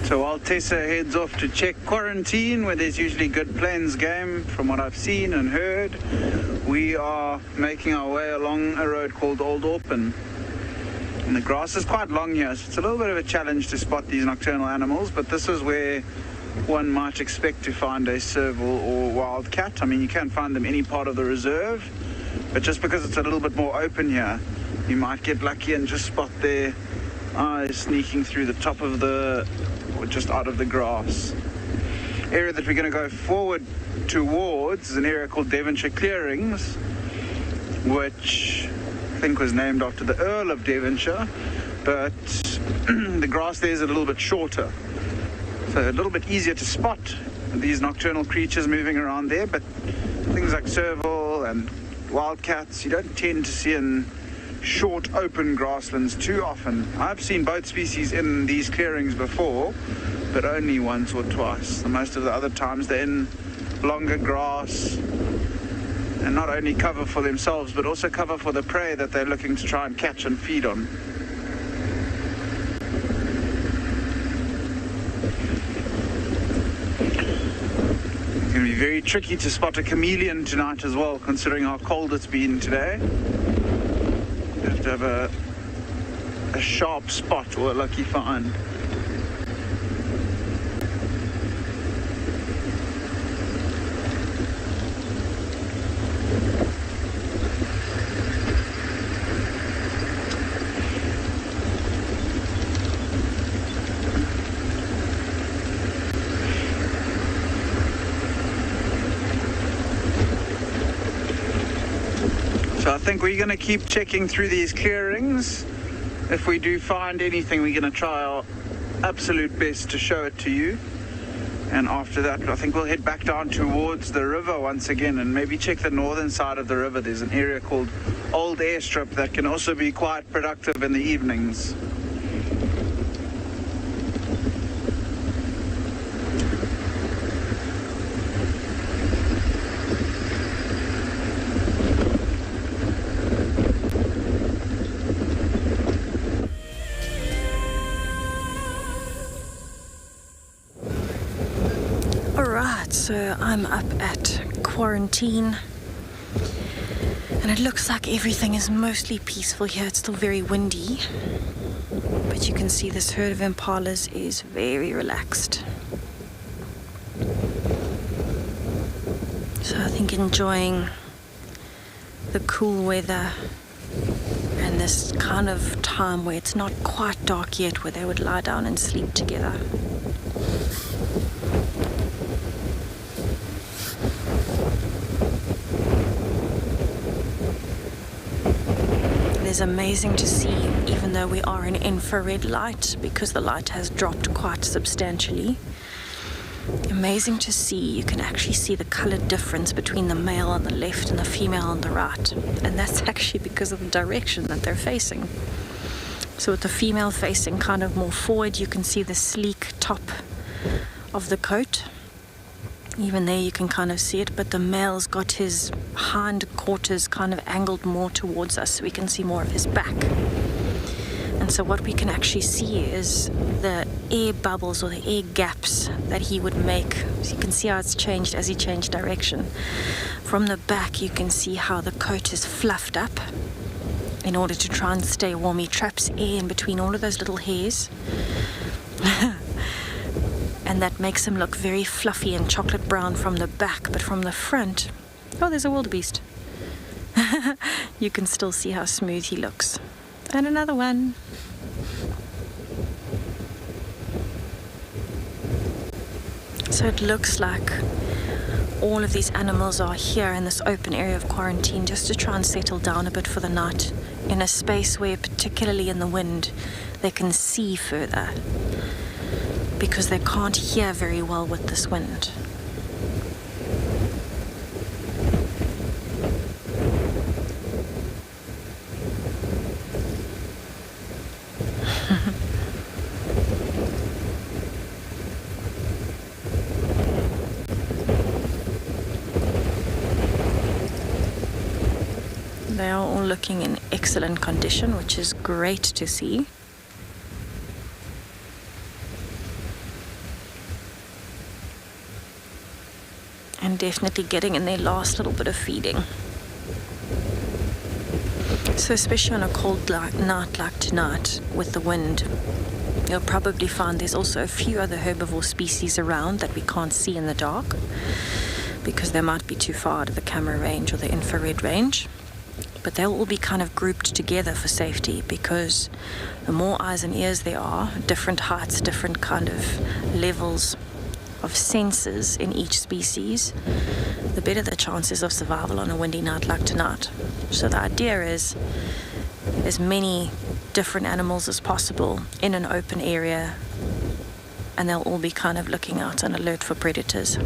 So while Tessa heads off to check quarantine, where there's usually good plains game, from what I've seen and heard, we are making our way along a road called Old Orpin. And the grass is quite long here, so it's a little bit of a challenge to spot these nocturnal animals, but this is where one might expect to find a serval or wildcat. I mean, you can find them any part of the reserve, but just because it's a little bit more open here, you might get lucky and just spot their eyes sneaking through the top of the, or just out of the grass. Area that we're going to go forward towards is an area called Devonshire Clearings, which I think was named after the Earl of Devonshire, but the grass there is a little bit shorter, so a little bit easier to spot these nocturnal creatures moving around there. But things like serval and wildcats you don't tend to see in short open grasslands too often. I've seen both species in these clearings before, but only once or twice. The most of the other times they're in longer grass, and not only cover for themselves but also cover for the prey that they're looking to try and catch and feed on. It's going to be very tricky to spot a chameleon tonight as well, considering how cold it's been today. You have to have a sharp spot or a lucky find. So I think we're going to keep checking through these clearings. If we do find anything, we're going to try our absolute best to show it to you. And after that, I think we'll head back down towards the river once again and maybe check the northern side of the river. There's an area called Old Airstrip that can also be quite productive in the evenings. Right, so I'm up at quarantine. And it looks like everything is mostly peaceful here. It's still very windy. But you can see this herd of impalas is very relaxed. So I think enjoying the cool weather and this kind of time where it's not quite dark yet, where they would lie down and sleep together. It is amazing to see, even though we are in infrared light, because the light has dropped quite substantially. Amazing to see, you can actually see the color difference between the male on the left and the female on the right. And that's actually because of the direction that they're facing. So with the female facing kind of more forward, you can see the sleek top of the coat. Even there you can kind of see it, but the male's got his hind quarters kind of angled more towards us, so we can see more of his back. And so what we can actually see is the air bubbles or the air gaps that he would make. So you can see how it's changed as he changed direction. From the back you can see how the coat is fluffed up in order to try and stay warm. He traps air in between all of those little hairs. And that makes him look very fluffy and chocolate brown from the back, but from the front, oh, there's a wildebeest. You can still see how smooth he looks. And another one. So it looks like all of these animals are here in this open area of quarantine just to try and settle down a bit for the night in a space where, particularly in the wind, they can see further, because they can't hear very well with this wind. They are all looking in excellent condition, which is great to see. And definitely getting in their last little bit of feeding. So especially on a cold night like tonight with the wind, you'll probably find there's also a few other herbivore species around that we can't see in the dark because they might be too far out of the camera range or the infrared range. But they'll all be kind of grouped together for safety, because the more eyes and ears there are, different heights, different kind of levels of senses in each species, the better the chances of survival on a windy night like tonight. So the idea is as many different animals as possible in an open area, and they'll all be kind of looking out and alert for predators.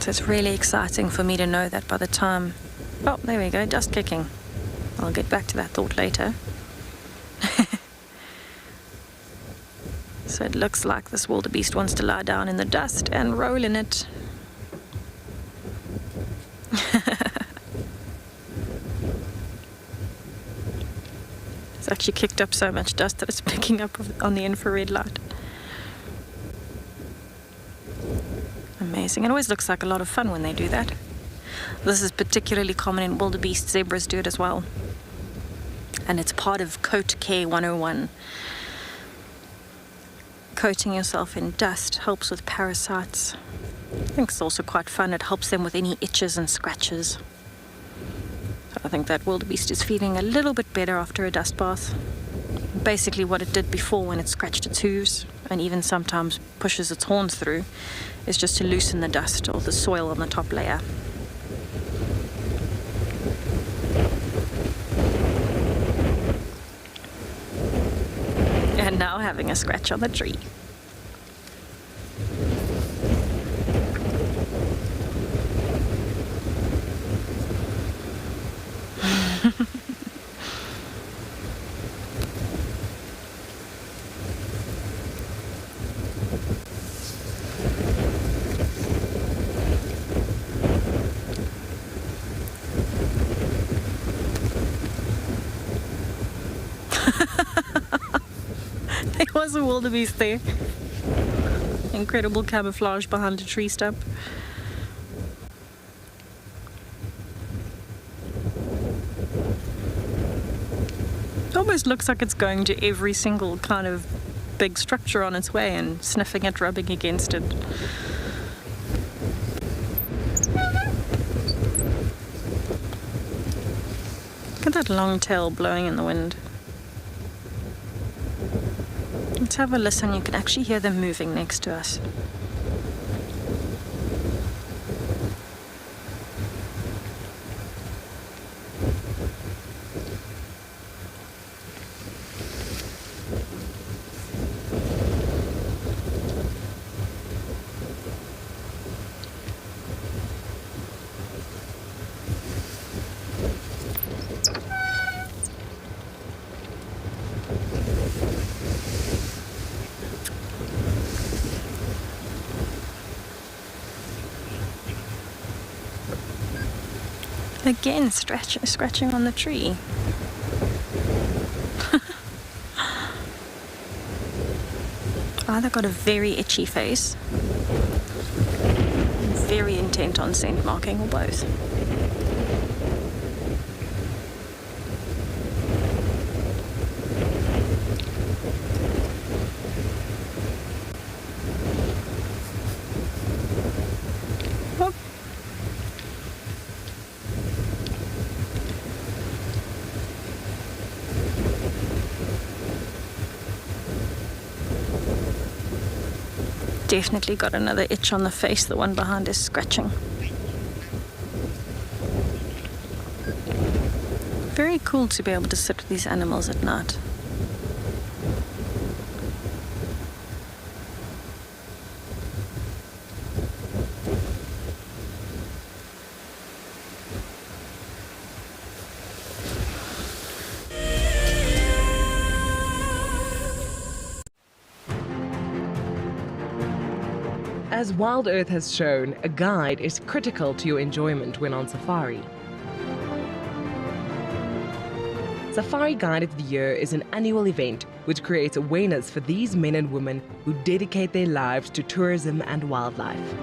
So it's really exciting for me to know that by the time, oh, there we go, dust kicking. I'll get back to that thought later. So it looks like this wildebeest wants to lie down in the dust and roll in it. It's actually kicked up so much dust that it's picking up on the infrared light. Amazing. It always looks like a lot of fun when they do that. This is particularly common in wildebeest. Zebras do it as well. And it's part of Coat Care 101. Coating yourself in dust helps with parasites. I think it's also quite fun. It helps them with any itches and scratches. So I think that wildebeest is feeling a little bit better after a dust bath. Basically what it did before when it scratched its hooves and even sometimes pushes its horns through is just to loosen the dust or the soil on the top layer. And now having a scratch on the tree. There was a wildebeest there. Incredible camouflage behind a tree stump. It almost looks like it's going to every single kind of big structure on its way and sniffing it, rubbing against it. Look at that long tail blowing in the wind. Let's have a listen. You can actually hear them moving next to us. Again, scratching on the tree. Either got a very itchy face, very intent on scent marking, or both. Definitely got another itch on the face. The one behind is scratching. Very cool to be able to sit with these animals at night. As WildEarth has shown, a guide is critical to your enjoyment when on safari. Safari Guide of the Year is an annual event which creates awareness for these men and women who dedicate their lives to tourism and wildlife.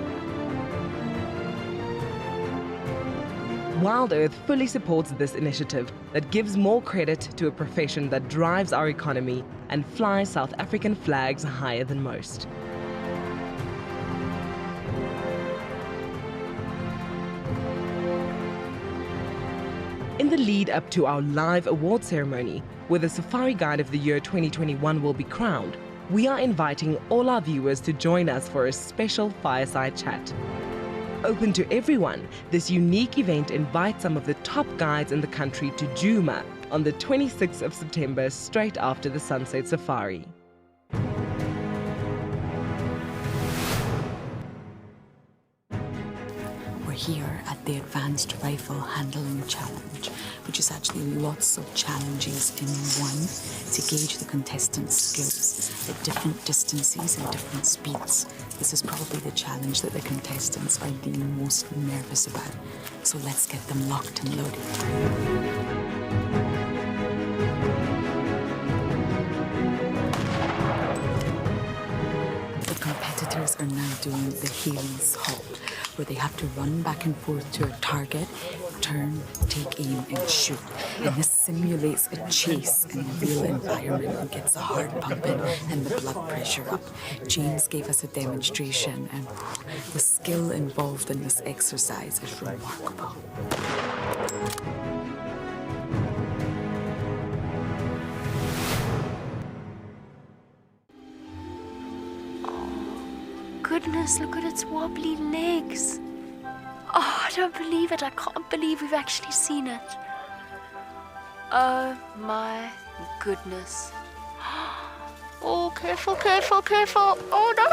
WildEarth fully supports this initiative that gives more credit to a profession that drives our economy and flies South African flags higher than most. In the lead up to our live award ceremony, where the Safari Guide of the Year 2021 will be crowned, we are inviting all our viewers to join us for a special fireside chat. Open to everyone, this unique event invites some of the top guides in the country to Djuma on the 26th of September, straight after the Sunset Safari. Here at the Advanced Rifle Handling Challenge, which is actually lots of challenges in one to gauge the contestants' skills at different distances and different speeds. This is probably the challenge that the contestants are the most nervous about. So let's get them locked and loaded. Are now doing the Hales halt, where they have to run back and forth to a target, turn, take aim, and shoot. And this simulates a chase in a real environment and gets the heart pumping and the blood pressure up. James gave us a demonstration, and the skill involved in this exercise is remarkable. Goodness, look at its wobbly legs. Oh, I don't believe it. I can't believe we've actually seen it. Oh my goodness. Oh, careful, careful, careful. Oh no.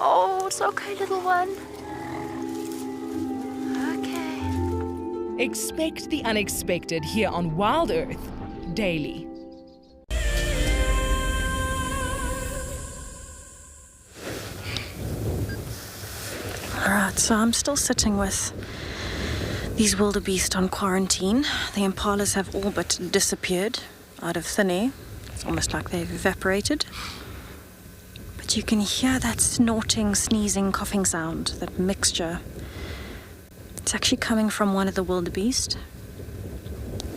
Oh, it's okay, little one. Okay. Expect the unexpected here on WildEarth daily. Alright, so I'm still sitting with These wildebeest on quarantine. The impalas have all but disappeared out of thin air. It's almost like they've evaporated. But you can hear that snorting, sneezing, coughing sound, that mixture. It's actually coming from one of the wildebeest.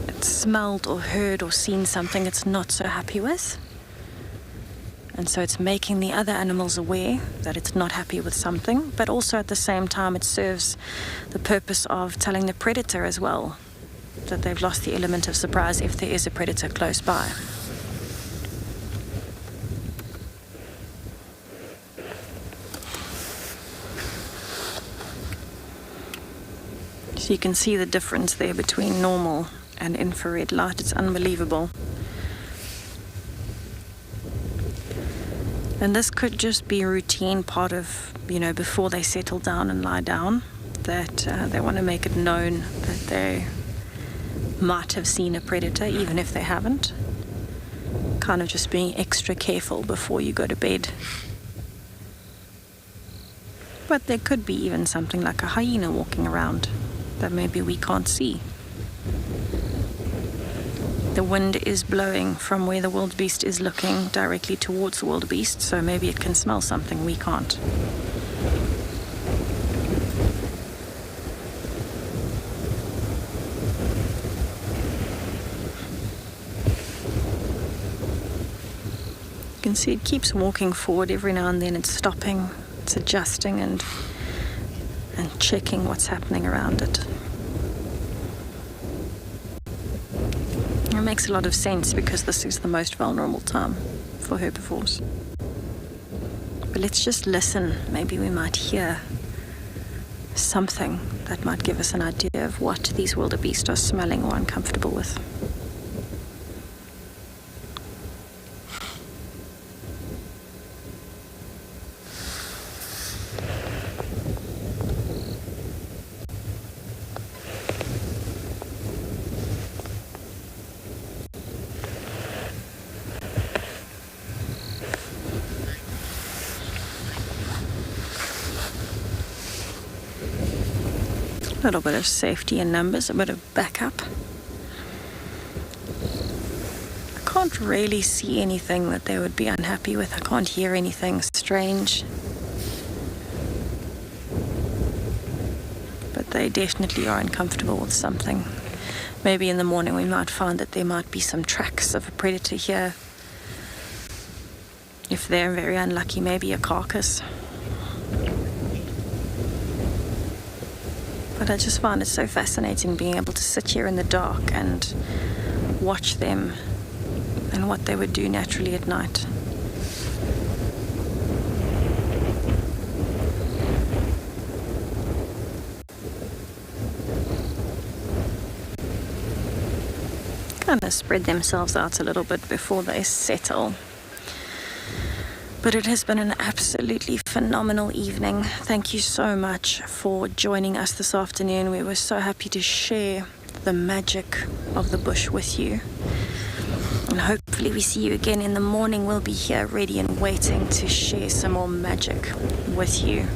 It's smelled or heard or seen something it's not so happy with. And so it's making the other animals aware that it's not happy with something, but also at the same time it serves the purpose of telling the predator as well that they've lost the element of surprise if there is a predator close by. So you can see the difference there between normal and infrared light. It's unbelievable. And this could just be a routine part of, before they settle down and lie down, that they want to make it known that they might have seen a predator, even if they haven't. Kind of just being extra careful before you go to bed. But there could be even something like a hyena walking around that maybe we can't see. The wind is blowing from where the wildebeest is looking directly towards the wildebeest, so maybe it can smell something we can't. You can see it keeps walking forward. Every now and then it's stopping, it's adjusting and checking what's happening around it. It makes a lot of sense because this is the most vulnerable time for herbivores. But let's just listen. Maybe we might hear something that might give us an idea of what these wildebeest are smelling or uncomfortable with. A little bit of safety in numbers, a bit of backup. I can't really see anything that they would be unhappy with. I can't hear anything strange. But they definitely are uncomfortable with something. Maybe in the morning we might find that there might be some tracks of a predator here. If they're very unlucky, maybe a carcass. But I just find it so fascinating being able to sit here in the dark and watch them and what they would do naturally at night. Kind of spread themselves out a little bit before they settle. But it has been an absolutely phenomenal evening. Thank you so much for joining us this afternoon. We were so happy to share the magic of the bush with you. And hopefully we see you again in the morning. We'll be here ready and waiting to share some more magic with you.